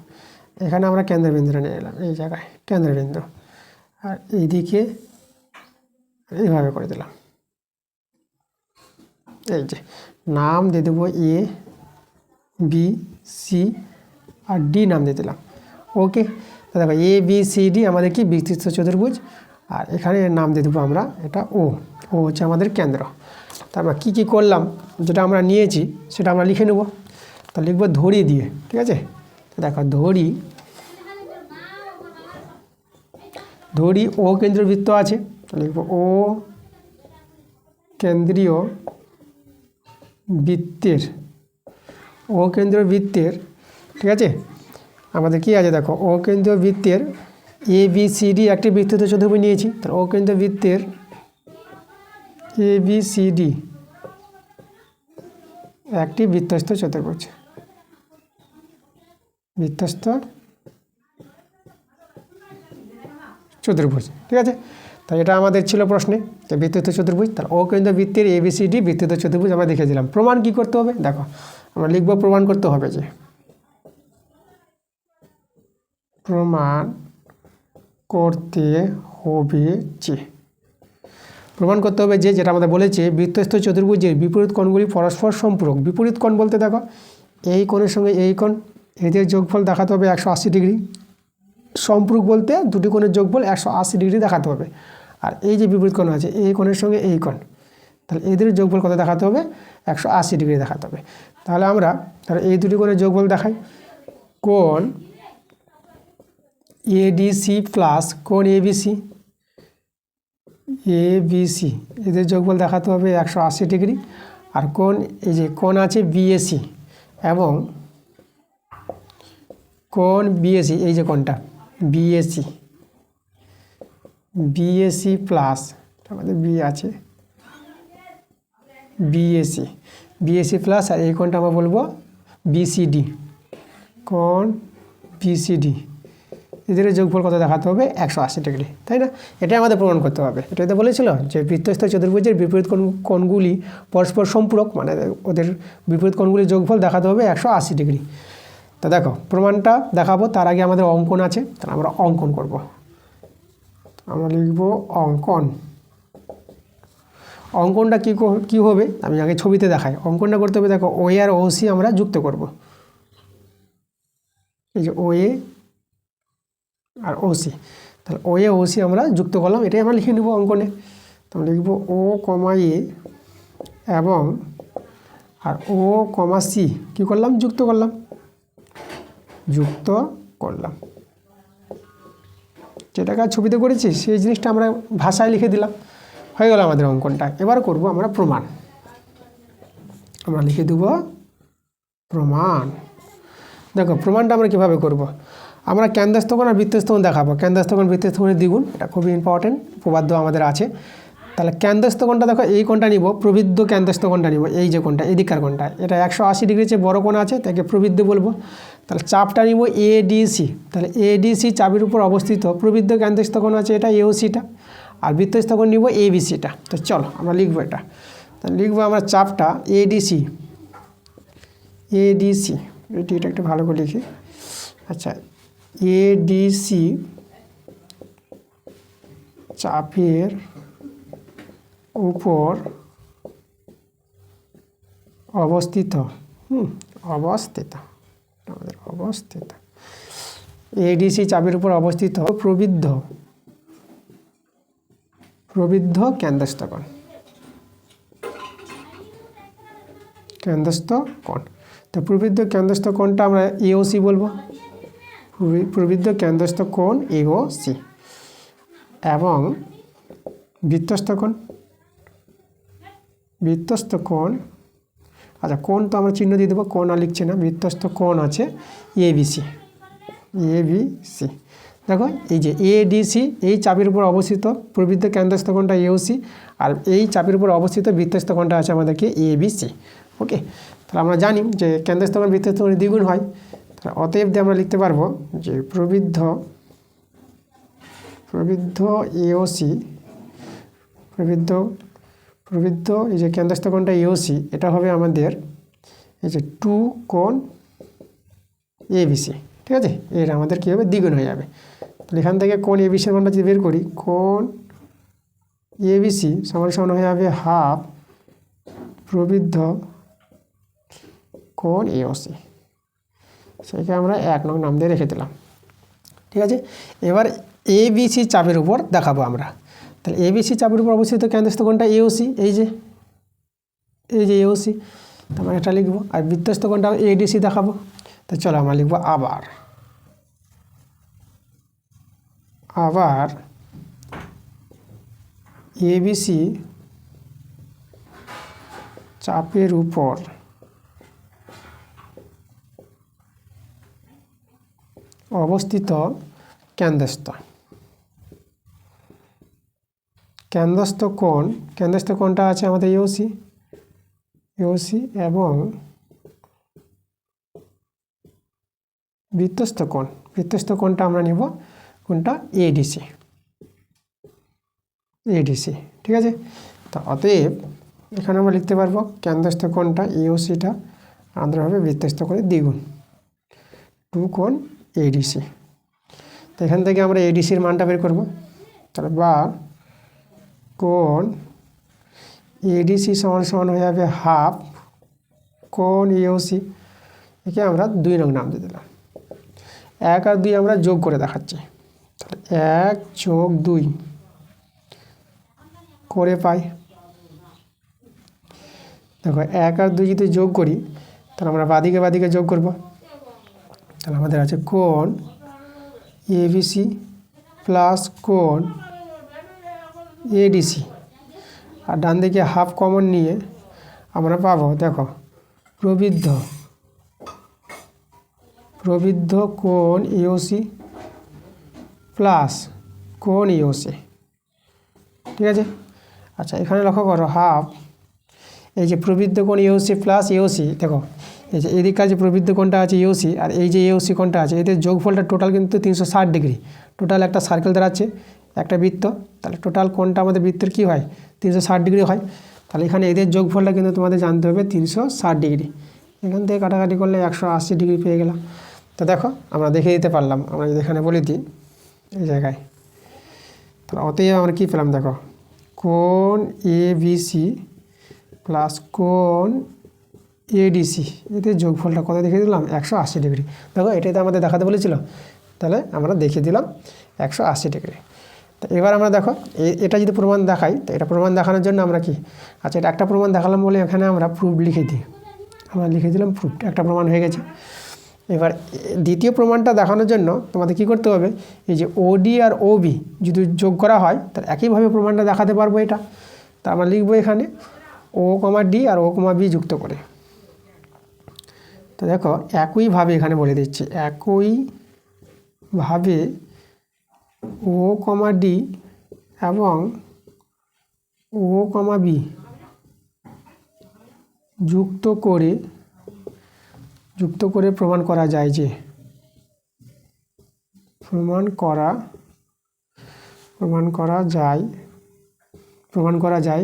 এখানে আমরা কেন্দ্রবিন্দুটা নিয়ে নিলাম, এই জায়গায় কেন্দ্রবিন্দু, আর এইদিকে এইভাবে করে দিলাম। এই যে নাম দিয়ে দেবো A B C R D নাম দিয়ে দিলাম। ওকে, দেখো এ বি সি ডি আমাদের কি বৃত্তস্থ চতুর্ভুজ, আর এখানে এর নাম দিয়ে দেবো আমরা, এটা ও হচ্ছে আমাদের কেন্দ্র। তারপর কী কী করলাম, যেটা আমরা নিয়েছি সেটা আমরা লিখে নেব। তা লিখবো ধরি দিয়ে, ঠিক আছে। দেখো ধরি ও কেন্দ্রীয় বৃত্ত আছে, লিখব ও কেন্দ্রীয় বৃত্তের, ঠিক আছে। আমাদের কি আছে দেখো, ও কেন্দ্রীয় বৃত্তের এ বি সি ডি একটি বৃত্তস্থ চতুর্ভুজ নিয়েছি। তাহলে ও কেন্দ্রীয় বৃত্তের এ বি সি ডি একটি বৃত্তস্থ চতুর্ভুজ, ঠিক আছে। তাই এটা আমাদের ছিল প্রশ্নে যে বৃত্তস্থ চতুর্ভুজ। তাহলে ও কেন্দ্রীয় বৃত্তের এ বি সি ডি বৃত্তস্থ চতুর্ভুজ আমরা দেখে দিলাম। প্রমাণ কি করতে হবে দেখো, আমরা লিখব প্রমাণ করতে হবে যে যেটা আমাদের বলেছে বৃত্তস্থ চতুর্ভুজের বিপরীত কোণগুলি পরস্পর সম্পূরক। বিপরীত কোণ বলতে দেখো এই কোণের সঙ্গে এই কোণ, এদের যোগফল দেখাতে হবে 180 ডিগ্রি। সম্পূরক বলতে দুটি কোণের যোগফল 180 ডিগ্রি দেখাতে হবে। আর এই যে বিপরীত কোণ আছে এই কোণের সঙ্গে এই কোণ, তাহলে এদের যোগফল কত দেখাতে হবে, 180 ডিগ্রি দেখাতে হবে। তাহলে আমরা এই দুটি কোণের যোগফল দেখাই, কোণ এডিসি প্লাস কোণ এবিসি, এদের যোগফল দেখাতে হবে 180 ডিগ্রি। আর এই যে কোণ আছে বিএসি এবং কোণ বিএসি, এই যে কোণটা বিএসি প্লাস আমাদের বি আছে বিএসি প্লাস, আর এই কোণটা আমরা বলবো বিসিডি, কোণ বিসিডি, এদের যোগফল কত দেখাতে হবে 180 ডিগ্রি, তাই না? এটাই আমাদের প্রমাণ করতে হবে। এটাই তো বলেছিল যে বৃত্তস্থ চতুর্ভুজের বিপরীত কোণগুলি পরস্পর সম্পূরক, মানে ওদের বিপরীত কোণগুলির যোগফল দেখাতে হবে 180 ডিগ্রি। তা দেখো প্রমাণটা দেখাবো, তার আগে আমাদের অঙ্কন আছে, তাহলে আমরা অঙ্কন করব। আমরা লিখব অঙ্কনটা কি হবে আমি আগে ছবিতে দেখাই। অঙ্কনটা করতে হবে, দেখো ও আর ও সি আমরা যুক্ত করব। এই যে ও এ আর ও সি, তাহলে ও এ ও সি আমরা যুক্ত করলাম, এটাই আমরা লিখে নেব অঙ্কনে। তো লিখব ও কমা এ এবং আর ও কমা সি কী করলাম, যুক্ত করলাম। যেটাকে ছবিতে করেছি সেই জিনিসটা আমরা ভাষায় লিখে দিলাম, হয়ে গেল আমাদের অঙ্কনটা। এবার করব আমরা প্রমাণ। আমরা লিখে দেব প্রমাণ। দেখো প্রমাণটা আমরা কীভাবে করব, আমরা কেন্দ্রস্থ কোণ আর বৃত্তস্থ কোণ দেখাবো। কেন্দ্রস্থ কোণ বৃত্তস্থ কোণের দ্বিগুণ, এটা খুবই ইম্পর্টেন্ট উপপাদ্য আমাদের আছে। তাহলে কেন্দ্রস্থ কোণটা দেখো এই কোণটা নিব, প্রবৃদ্ধ কেন্দ্রস্থ কোণটা নিব, এই যে কোণটা এদিকার কোণটা, এটা 180 ডিগ্রির চেয়ে বড় কোণ আছে, তাকে প্রবৃদ্ধ বলবো। তাহলে চাপটা নিব এডিসি, তাহলে এডিসি চাপের উপর অবস্থিত প্রবৃদ্ধ কেন্দ্রস্থ কোণ আছে এটা এওসিটা, আর বৃত্তস্থ কোণ নিব এবিসিটা। তো চলো আমরা লিখবো এটা, তাহলে লিখবো আমরা চাপটা এডিসি এটা একটু ভালো করে লিখি। আচ্ছা, এডিসি চাপের উপর অবস্থিত অবস্থিত আমাদের অবস্থিত এডিসি চাপের উপর অবস্থিত প্রবৃদ্ধ কেন্দ্রস্থ কোণ। তো প্রবৃদ্ধ কেন্দ্রস্থ কোণটা আমরা এওসি বলবো। প্রবৃদ্ধ কেন্দ্রস্থ কোণ এওসি এবং বৃত্তস্থ কোণ আচ্ছা, কোণ তো আমরা চিহ্ন দিয়ে দেবো, কোণ আর লিখছি না। বৃত্তস্থ কোণ আছে এবিসি। দেখো এই যে এডিসি এই চাপের উপর অবস্থিত প্রবৃদ্ধ কেন্দ্রস্থ কোণটা এওসি, আর এই চাপের উপর অবস্থিত বৃত্তস্থ কোণটা আছে আমাদেরকে এবিসি। ওকে, তাহলে আমরা জানি যে কেন্দ্রস্থ কোণ বৃত্তস্থ কোণ দ্বিগুণ হয়। তাহলে অতএব দিয়ে আমরা লিখতে পারবো যে প্রবৃদ্ধ এওসি প্রবৃদ্ধ এই যে কেন্দ্রস্থ কোণটা এওসি, এটা হবে আমাদের এই যে 2 কোণ এবিসি। ঠিক আছে, এর আমাদের কী হবে, দ্বিগুণ হয়ে যাবে। তাহলে এখান থেকে কোণ এবিসির মানটা যদি বের করি, কোণ এবিসি সমান হয়ে যাবে হাফ প্রবৃদ্ধ কোণ এওসি। সেটাকে আমরা 1 নং নাম দিয়ে রেখে দিলাম। ঠিক আছে, এবার এবিসি চাপের উপর দেখাবো আমরা। তাহলে এবিসি চাপের উপর অবস্থিত কেন্দ্রস্থ কোণটা এওসি, এই যে এওসি, আমরা এটা লিখবো। আর বৃত্তস্থ কোণটা এডিসি দেখাবো। তো চলো আমরা লিখবো আবার এবিসি চাপের উপর অবস্থিত কেন্দ্রস্থ কোণটা আছে আমাদের এওসি এবং বৃত্তস্থ কোণটা আমরা নিব কোনটা এডিসি। ঠিক আছে, তো অতএব এখানে আমরা লিখতে পারবো কেন্দ্রস্থ কোণটা এওসিটা আমাদের হবে বৃত্তস্থ কোণের দ্বিগুণ 2 কোণ এডিসি। তো এখান থেকে আমরা এডিসির মানটা বের করব। তাহলে বা কোণ এডিসি সমান হয়ে যাবে হাফ কোণ এওসি। একে আমরা 2 নং নাম দিয়ে দিলাম। 1 আর 2 আমরা যোগ করে দেখাচ্ছি। তাহলে 1 যোগ 2 করে পাই। দেখো 1 আর 2 যদি যোগ করি, তাহলে আমরা বাদিকে যোগ করব। তাহলে আমাদের আছে কোণ এবিসি প্লাস কোণ এডিসি, আর ডান দিকে হাফ কমন নিয়ে আমরা পাবো, দেখো প্রবৃদ্ধ কোণ এওসি প্লাস কোণ এওসি। ঠিক আছে, আচ্ছা এখানে লক্ষ্য করো হাফ এই যে প্রবৃদ্ধ কোণ এওসি প্লাস এওসি, দেখো এই যে এদিকে যে প্রবৃদ্ধ কোণটা আছে এওসি আর এই যে এওসি কোণটা আছে, এদের যোগফলটা টোটাল কিন্তু 360 ডিগ্রি। টোটাল একটা সার্কেল দাঁড়াচ্ছে, একটা বৃত্ত। তাহলে টোটাল কোণটা আমাদের বৃত্তের কী হয়, 360 ডিগ্রি হয়। তাহলে এখানে এদের যোগফলটা কিন্তু তোমাদের জানতে হবে 360 ডিগ্রি। এখান থেকে কাটাকাটি করলে 180 ডিগ্রি পেয়ে গেলাম। তো দেখো আমরা দেখে দিতে পারলাম। আমরা যদি এখানে বলে দিই এই জায়গায়, তাহলে অতএব আমরা কী পেলাম, দেখো কোণ এবিসি প্লাস কোণ এডিসি, এদের যোগফলটা কত দেখে দিলাম, 180 ডিগ্রি। দেখো এটাই তো আমাদের দেখাতে বলেছিল, তাহলে আমরা দেখিয়ে দিলাম 180 ডিগ্রি। তো এবার আমরা দেখো এটা যদি প্রমাণ দেখাই, তো এটা প্রমাণ দেখানোর জন্য আমরা কি, আচ্ছা এটা একটা প্রমাণ দেখালাম বলে এখানে আমরা প্রুফ লিখে দিই। আমরা লিখে দিলাম প্রুফ, একটা প্রমাণ হয়ে গেছে। এবার দ্বিতীয় প্রমাণটা দেখানোর জন্য তোমাদের কি করতে হবে, এই যে ওডি আর ওবি যদি যোগ করা হয়, তাহলে একইভাবে প্রমাণটা দেখাতে পারবো এটা। তা আমরা লিখবো এখানে ও কমা ডি আর ও কমা বি যুক্ত করে। তো দেখো একইভাবে এখানে বলে দিচ্ছি, একইভাবে ও কমা ডি এবং ও কমা বি যুক্ত করে প্রমাণ করা যায় যে প্রমাণ করা যায়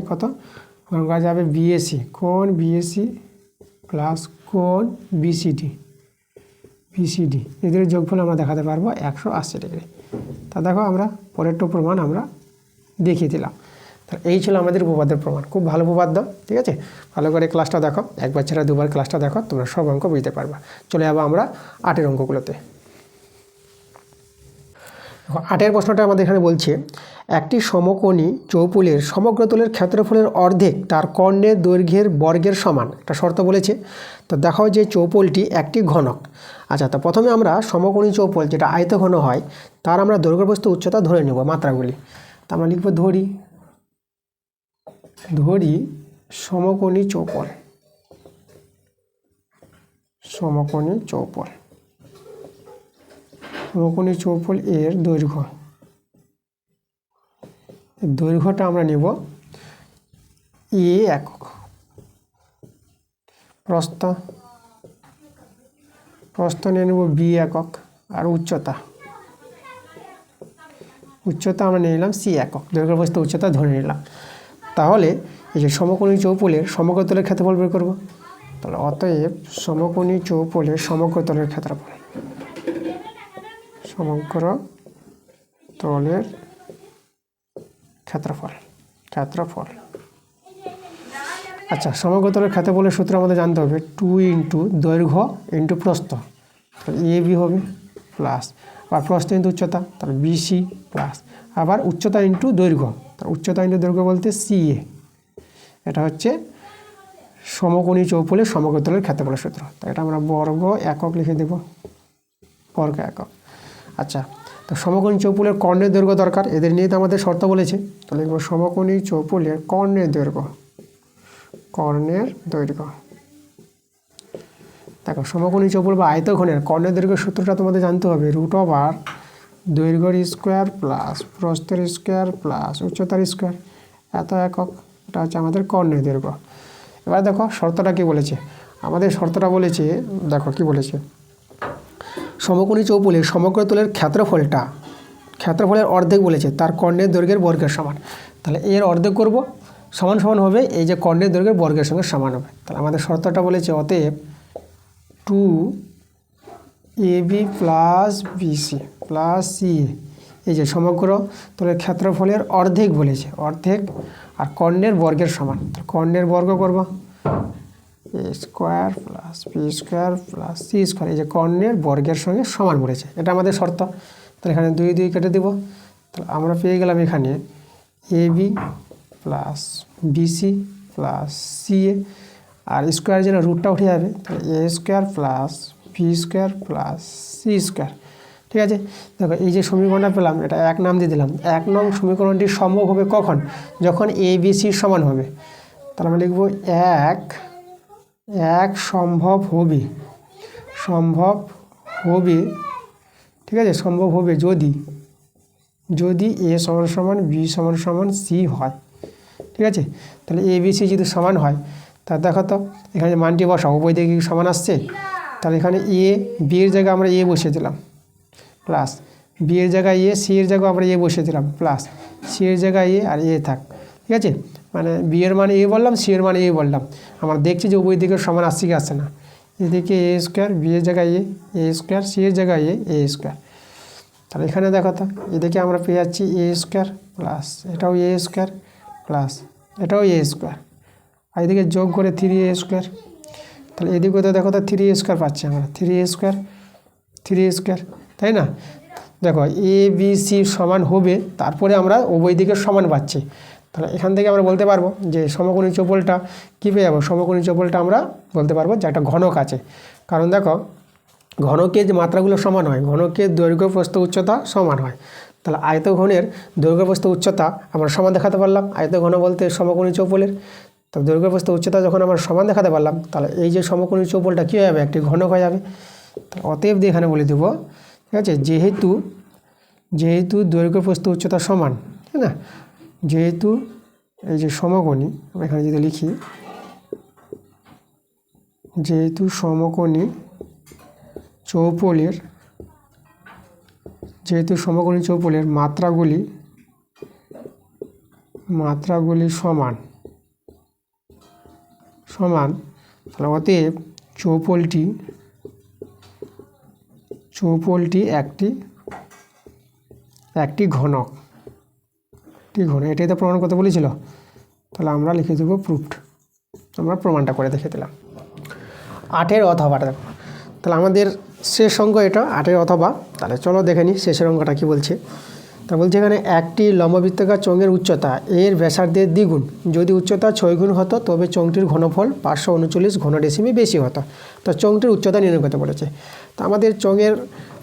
কত, প্রমাণ করা যাবে বিএসি কোণ বিএসি প্লাস কোণ বিসিডি বিসিডি এদের যোগফল আমরা দেখাতে পারবো 180 ডিগ্রি। তা দেখো আমরা পরেরটা প্রমাণ আমরা দেখিয়ে দিলাম। তো এই ছিল আমাদের উপপাদ্যের প্রমাণ, খুব ভালো উপপাদ্য, ঠিক আছে। ভালো করে ক্লাসটা দেখো, একবার ছাড়া দুবার ক্লাসটা দেখো, তোমরা সব অঙ্ক বুঝতে পারবা। চলে যাবো আমরা 8এর অঙ্কগুলোতে। 8এর প্রশ্নটা আমাদের এখানে বলছে একটি সমকোণী চৌপলের সমগ্র তলের ক্ষেত্রফলের অর্ধেক তার কর্ণের দৈর্ঘ্যের বর্গের সমান, একটা শর্ত বলেছে। তো দেখো যে চৌপলটি একটি ঘনক। আচ্ছা, তো প্রথমে আমরা সমকোণী চৌপল যেটা আয়তঘন হয় তার আমরা দৈর্ঘ্যপ্রস্থ উচ্চতা ধরে নেব মাত্রাগুলি। তা আমরা লিখব ধরি সমকোণী চৌপল, সমকোণী চৌপল এর দৈর্ঘ্যটা আমরা নেব এ একক, প্রস্থ নিয়ে নেব বি একক, আর উচ্চতা আমরা নিয়ে নিলাম সি একক, দৈর্ঘ্যপ্রস্থ উচ্চতা ধরে নিলাম। তাহলে এই যে সমকোণী চৌপলের সমগ্র তলের ক্ষেত্রফল বের করব। তাহলে অতএব সমকোণী চৌপলের সমগ্র তলের ক্ষেত্রফল, আচ্ছা, সমগ্র তলের ক্ষেত্রফলের সূত্র আমাদের জানতে হবে 2 ইন্টু দৈর্ঘ্য ইন্টু প্রস্থ, তাহলে এ বি হবে প্লাস, আবার প্রস্থ ইন্টু উচ্চতা তাহলে বিসি প্লাস, আবার উচ্চতা ইন্টু দৈর্ঘ্য, তাহলে উচ্চতা ইন্টু দৈর্ঘ্য বলতে সিএ। এটা হচ্ছে সমকোণী চৌপলের সমগ্র তলের ক্ষেত্রফলের সূত্র। তাই এটা আমরা বর্গ একক লিখে দেব, বর্গ একক। আচ্ছা, তো সমকোণী চৌপলের কর্ণের দৈর্ঘ্য দরকার, এদের নিয়ে তো আমাদের শর্ত বলেছে। তাহলে লিখব সমকোণী চৌপলের কর্ণের দৈর্ঘ্য। দেখো সমকোণী চৌপল বা আয়তঘনের কর্ণের দৈর্ঘ্যের সূত্রটা তোমাদের জানতে হবে √r দৈর্ঘ্যের স্কোয়ার প্লাস প্রস্থের স্কোয়ার প্লাস উচ্চতার স্কোয়ার, এত একক। এটা হচ্ছে আমাদের কর্ণের দৈর্ঘ্য। এবার দেখো শর্তটা কি বলেছে, আমাদের শর্তটা বলেছে, দেখো কি বলেছে, সমকোণী চৌপলের সমগ্র তলের ক্ষেত্রফলের অর্ধেক বলেছে তার কর্ণের দৈর্ঘ্যের বর্গের সমান। তাহলে এর অর্ধেক করব, সমান হবে এই যে কর্ণের দৈর্ঘ্যের বর্গের সঙ্গে সমান হবে। তাহলে আমাদের শর্তটা বলেছে অতএব 2ab plus BC plus CA, এই যে সমগ্র তলের ক্ষেত্রফলের অর্ধেক বলেছে, অর্ধেক আর কর্ণের বর্গের সমান। কর্ণের বর্গ করব A square plus B square plus C square, এই যে কর্ণের বর্গের সঙ্গে সমান বলেছে, এটা আমাদের শর্ত। তাহলে এখানে 2 2 কেটে দেব। তাহলে আমরা পেয়ে গেলাম এখানে AB plus BC plus CA, আর স্কোয়ার যেন রুটটা উঠে যাবে, তাহলে A square plus B square plus C square. ঠিক আছে, দেখো এই যে সমীকরণটা পেলাম এটা 1 নাম দিয়ে দিলাম। 1 নং সমীকরণটি সম্ভব হবে কখন, যখন এ বি সি সমান হবে। তাহলে আমরা লিখব এক সম্ভব হবে, ঠিক আছে, সম্ভব হবে যদি এ সমান বি সমান সি হয়। ঠিক আছে, তাহলে এ বি সি যদি সমান হয়, তা দেখো তো এখানে মানটি বসাও, উভয় দিকে সমান আসছে। তাহলে এখানে এ বি এর জায়গায় আমরা এ বসিয়ে দিলাম প্লাস, বি এর জায়গায় এ, সি এর জায়গায় আমরা এ বসিয়ে দিলাম প্লাস, সি এর জায়গায় এ আর এ থাক। ঠিক আছে, মানে বি এর মানে এ বললাম, সি এর মানে এ বললাম। আমরা দেখছি যে উভয় দিকে সমান আসছে কি আসছে না। এদিকে এ স্কোয়ার, বি এর জায়গায় এ স্কোয়ার, সি এর জায়গায় এ স্কোয়ার। তাহলে এখানে দেখো তো এদিকে আমরা পেয়ে যাচ্ছি এ স্কোয়ার প্লাস এটাও এ স্কোয়ার প্লাস এটাও এ স্কোয়ার, আর এদিকে যোগ করে 3a স্কোয়ার। তাহলে এদিকে তো দেখো তো 3a স্কোয়ার পাচ্ছি আমরা, 3a স্কোয়ার, তাই না। দেখো এ বি সি সমান হবে, তারপরে আমরা উভয় দিকে সমান পাচ্ছি। তাহলে এখান থেকে আমরা বলতে পারবো যে সমকোণী চৌপলটা কী পেয়ে যাবো, সমকোণী চৌপলটা আমরা বলতে পারবো যে একটা ঘনক আছে। কারণ দেখো ঘনকের যে মাত্রাগুলো সমান হয়, ঘনকের দৈর্ঘ্য প্রস্থ উচ্চতা সমান হয়। তাহলে আয়তঘনের দৈর্ঘ্য প্রস্থ উচ্চতা আমরা সমান দেখাতে পারলাম, আয়তঘন বলতে সমকোণী চৌপলের। তো দৈর্ঘ্য প্রস্থ উচ্চতা যখন আমরা সমান দেখাতে পারলাম, তাহলে এই যে সমকোণী চৌপলটা কী হয়ে যাবে, একটি ঘনক হয়ে যাবে। অতএব দিয়ে এখানে বলে দেবো, ঠিক আছে, যেহেতু দৈর্ঘ্য প্রস্থ উচ্চতা সমান, ঠিক না, যেহেতু এই যে সমকোণী, আমরা এখানে যদি লিখি যেহেতু সমকোণী চৌপলের মাত্রাগুলি সমান, তাহলে অতএব চৌপলটি চৌপলটি একটি ঘনক, এটাই তো প্রমাণ করতে বলেছিল। তাহলে আমরা লিখে দেবো প্রুফড, আমরা প্রমাণটা করে দেখে দিলাম। 8-এর অথবাটা দেখো, তাহলে আমাদের শেষ অঙ্ক এটা 8-এর অথবা। তাহলে চলো দেখে নিই শেষের অঙ্কটা কী বলছে। তা বলছে এখানে একটি লম্ববৃত্তাকার চোঙের উচ্চতা এর ব্যাসার্ধের দ্বিগুণ, যদি উচ্চতা 6 গুণ হতো তবে চোঙটির ঘনফল 539 ঘনডেসিমি বেশি হতো। তো চোঙটির উচ্চতা নির্ণয় করতে বলেছে। তো আমাদের চোঙের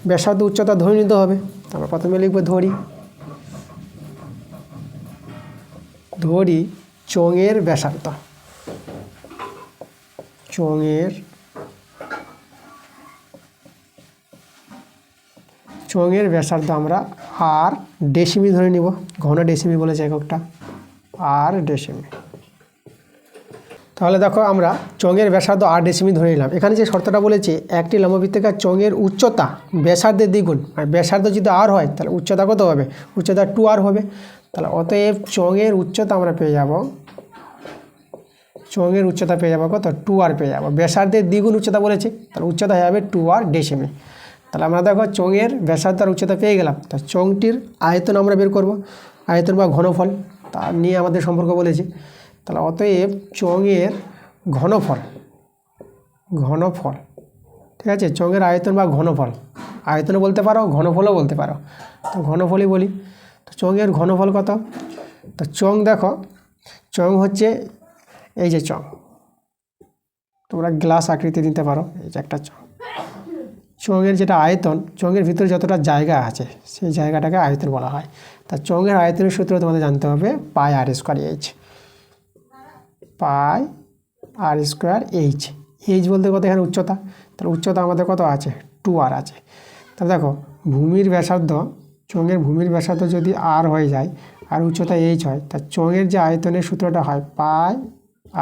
ব্যাসার্ধ উচ্চতা ধরে নিতে হবে। তো আমরা প্রথমে লিখব ধরি চোঙের ব্যাসার্ধ, চোঙের ব্যাসার্ধ আমরা আর ডেসিমি ধরে নিব, ঘন ডেসিমি বলেছে এককটা, আর ডেসিমি। তাহলে দেখো আমরা চোঙের ব্যাসার্ধ আর ডেসিমি ধরে নিলাম। এখানে যে শর্তটা বলেছে একটি লম্ববৃত্তাকার চোঙের উচ্চতা ব্যাসার্ধের দ্বিগুণ, আর ব্যাসার্ধ যদি আর হয় তাহলে উচ্চতা কত হবে? উচ্চতা 2r হবে। তাহলে অতএব চোঙের উচ্চতা আমরা পেয়ে যাব, কত? 2r পেয়ে যাব। ব্যাসার্ধের দ্বিগুণ উচ্চতা বলেছে, তাহলে উচ্চতা হয়ে যাবে 2r ডেসিমি। তাহলে আমরা দেখো চোঙের ব্যাসার্ধ আর উচ্চতা পেয়ে গেলাম। তা চোঙটির আয়তন আমরা বের করব, আয়তন বা ঘনফল, তা নিয়ে আমাদের সম্পর্ক বলেছে। তাহলে অতএব চোঙের ঘনফল, ঠিক আছে, চোঙের আয়তন বা ঘনফল, আয়তনও বলতে পারো, ঘনফলও বলতে পারো। তো ঘনফলই বলি। তো চোঙের ঘনফল কত? তো চোঙ দেখো, চোঙ হচ্ছে এই যে চোঙ, তোমরা গ্লাস আকৃতি নিতে পারো, এই যে একটা চোঙ। চোঙের যেটা আয়তন, চোঙের ভিতরে যতটা জায়গা আছে সেই জায়গাটাকে আয়তন বলা হয়। তা চোঙের আয়তনের সূত্র তোমাদের জানতে হবে পাই আর স্কোয়ার এইচ, পাই আর স্কোয়ার এইচ। এইচ বলতে কত? এখানে উচ্চতা, তাহলে উচ্চতা আমাদের কত আছে? 2r আছে। তাহলে দেখো ভূমির ব্যাসার্ধ, চোঙের ভূমির ব্যাসার্ধ যদি আর হয়ে যায় আর উচ্চতা এইচ হয়, তা চোঙের যে আয়তনের সূত্রটা হয় পাই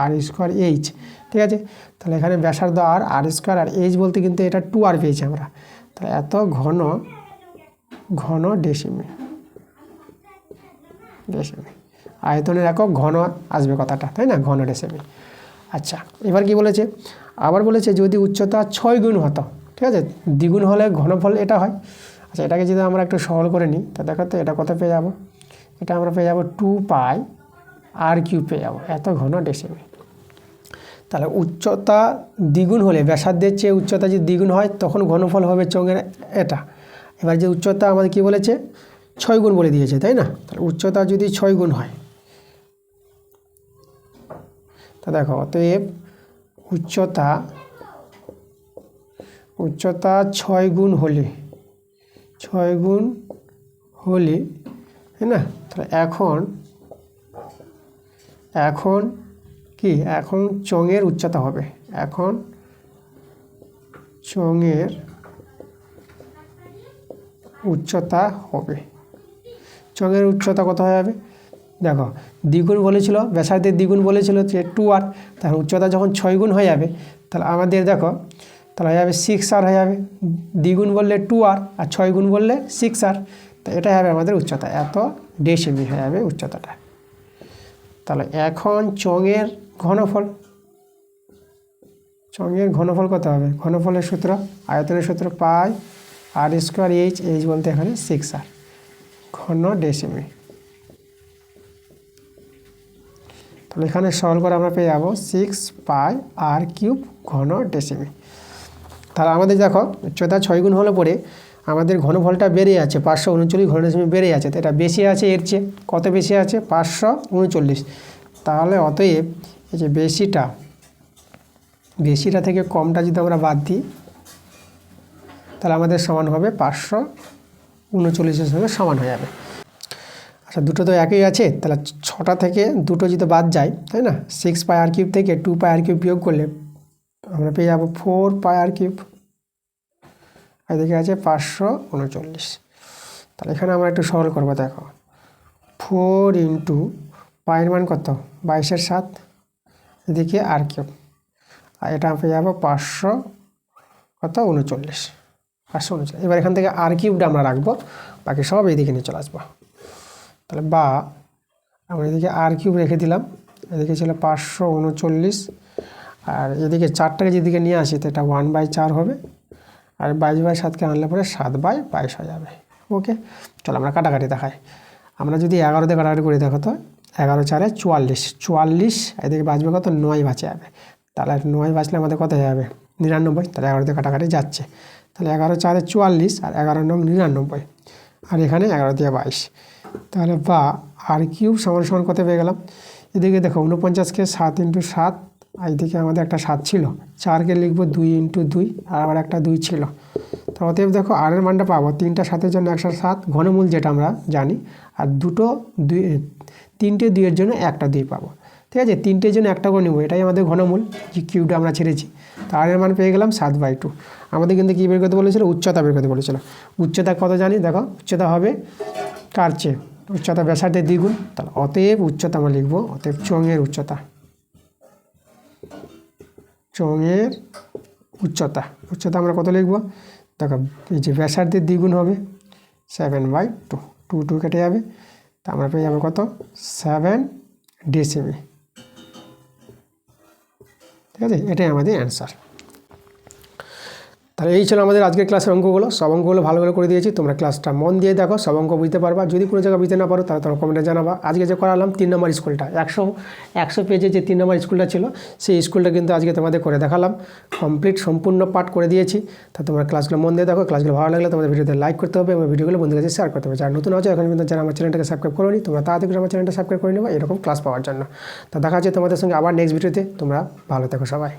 আর স্কোয়ার এইচ, ঠিক আছে। তাহলে এখানে ব্যাসার্ধ আর স্কোয়ার, আর এইচ বলতে কিন্তু এটা 2r পেয়েছি আমরা। তাহলে এত ঘন ডেসিমি, আয়তনের একক ঘন আসবে কথাটা, তাই না? ঘন ডেসিমি। আচ্ছা, এবার কি বলেছে? আবার বলেছে যদি উচ্চতা 6 গুণ হতো, ঠিক আছে, দ্বিগুণ হলে ঘনফল এটা হয়। আচ্ছা, এটাকে যদি আমরা একটু সরল করে নিই, তা দেখো তো এটা কত পেয়ে যাব? এটা আমরা পেয়ে যাব 2πr³ পেয়ে যাব, এত ঘন ডেসিমি। তাহলে উচ্চতা দ্বিগুণ হলে, ব্যাসার্ধের চেয়ে উচ্চতা যদি দ্বিগুণ হয় তখন ঘনফল হবে চোঙের এটা। এবার যে উচ্চতা আমাদের কি বলেছে? 6 গুণ বলে দিয়েছে, তাই না? তাহলে উচ্চতা যদি 6 গুণ হয়, তা দেখো অতএব উচ্চতা 6 গুণ হলে, তাই না? তাহলে এখন কি? এখন চোঙের উচ্চতা হবে, এখন চোঙের উচ্চতা হবে, চোঙের উচ্চতা কত হয়ে যাবে? দেখো দ্বিগুণ বলেছিল, ব্যাসার্ধের দ্বিগুণ বলেছিল যে 2r, তাহলে উচ্চতা যখন 6 গুণ হয়ে যাবে তাহলে আমাদের দেখো তাহলে হয়ে যাবে 6r হয়ে যাবে। দ্বিগুণ বললে 2r আর 6 গুণ বললে 6r, তো এটা হবে আমাদের উচ্চতা, এত ডেসিমি হয়ে যাবে উচ্চতাটা। তাহলে এখন চোঙের ঘনফল কত হবে? ঘনফলের সূত্র, আয়তনের সূত্র পাই আর স্কোয়ার এইচ, বলতে এখানে 6r ঘন ডেসিমি। তাহলে এখানে সরল করে আমরা পেয়ে যাবো 6πr³ ঘন ডেসিমি। তাহলে আমাদের দেখো উচ্চতা 6 গুণ হলে পরে আমাদের ঘনফলটা বেড়ে আছে, 539 ঘন ডেসিমি বেড়ে আছে। তো এটা বেশি আছে এর চেয়ে, কত বেশি আছে? 539। তাহলে অতএব এই যে বেশিটা থেকে কমটা যদি আমরা বাদ দিই তাহলে আমাদের সমান হবে 539-এর সঙ্গে সমান হয়ে যাবে। আচ্ছা, দুটো তো একই আছে, তাহলে 6টা থেকে দুটো যদি বাদ যায়, তাই না? 6πr³ থেকে 2πr³ বিয়োগ করলে আমরা পেয়ে যাবো 4πr³, এদিকে আছে 539। তাহলে এখানে আমরা একটু সরল করবো, দেখো 4 ইন্টু পায়ের মান কত? 22-এর 7, এদিকে r³, আর এটা পেয়ে যাবো 539। এবার এখান থেকে r³ আমরা রাখবো, বাকি সব এইদিকে নিয়ে চলে আসবো। তাহলে বা আমরা এদিকে r³ রেখে দিলাম, এদিকে ছিল 539, আর এদিকে 4টাকে যেদিকে নিয়ে আসি তো এটা 1/4 হবে, আর 22/7কে আনলে পরে 7/22 হয়ে যাবে। ওকে, চলো আমরা কাটাকাটি দেখাই। আমরা যদি 11 দিয়ে কাটাকাটি করি দেখো তো 11 4 44, 44 এদিকে বাঁচবে কত 9 বাঁচে যাবে। তাহলে 9 বাঁচলে আমাদের কত হয়ে যাবে 99, তাহলে 11 দিয়ে কাটাকাটি যাচ্ছে। তাহলে 11 4 44 আর 11 9 99, আর এখানে 11 দিয়ে 22। তাহলে বা আর কিউব সমান সমান কত পেয়ে গেলাম। এদিকে দেখো 49কে 7 × 7, আর এদিকে আমাদের একটা 7 ছিল, 4কে লিখবো 2 × 2 আর আবার একটা 2 ছিল। তো অতএব দেখো আর এর মানটা পাবো 3টা 7-এর জন্য 107 ঘনমূল, যেটা আমরা জানি, আর 3টে 2-এর জন্য একটা 2 পাবো। ঠিক আছে, 3টের জন্য একটা করে নেবো, এটাই আমাদের ঘনমূল, যে কিউবটা আমরা ছেড়েছি। তো আর এর মান পেয়ে গেলাম 7/2। আমাদের কিন্তু কী বের করতে বলেছিল, উচ্চতা বের করতে বলেছিল। উচ্চতা কত জানি, দেখো উচ্চতা হবে কার চেয়ে, উচ্চতা ব্যাসার্ধের দ্বিগুণ। তাহলে অতএব উচ্চতা আমরা লিখবো, অতএব চোঙের উচ্চতা, চোঙের উচ্চতা আমরা কত লিখবো, দেখো এই যে ব্যাসার্ধের দ্বিগুণ হবে 7/2, 2 কেটে যাবে, তা আমরা পেয়ে যাবো কত 7 ডেসিমি। ঠিক আছে, এটাই আমাদের অ্যান্সার। তাহলে এই ছিল আমাদের আজকের ক্লাসের অঙ্কগুলো। সব অঙ্কগুলো ভালো করে দিয়েছি, তোমরা ক্লাসটা মন দিয়ে দেখো, সব অঙ্ক বুঝতে পারবা। যদি কোনো জায়গায় বুঝতে না পারো তাহলে তোমরা কমেন্টে জানাবা। আজকে যে করালাম 3 নম্বর স্কুলটা, 100 পেজে যে 3 নম্বর স্কুলটা ছিল, সেই স্কুলটা কিন্তু আজকে তোমাদের করে দেখালাম, কমপ্লিট সম্পূর্ণ পাঠ করে দিয়েছি। তা তোমরা ক্লাসগুলো মন দিয়ে দেখো। ক্লাসগুলো ভালো লাগলে তোমাদের ভিডিওতে লাইক করতে হবে এবং ভিডিওগুলো বন্ধুদের কাছে শেয়ার করতে হবে। যারা নতুন আছে এখন কিন্তু যারা আমার চ্যানেলটাকে সাবস্ক্রাইব করোনি, তোমরা তাড়াতাড়ি আমার চ্যানেলটা সাবস্ক্রাইব করে নেবে এরকম ক্লাস পাওয়ার জন্য। তা দেখা যাচ্ছে তোমাদের সঙ্গে আবার নেক্সট ভিডিওতে। তোমরা ভালো থেকো সবাই।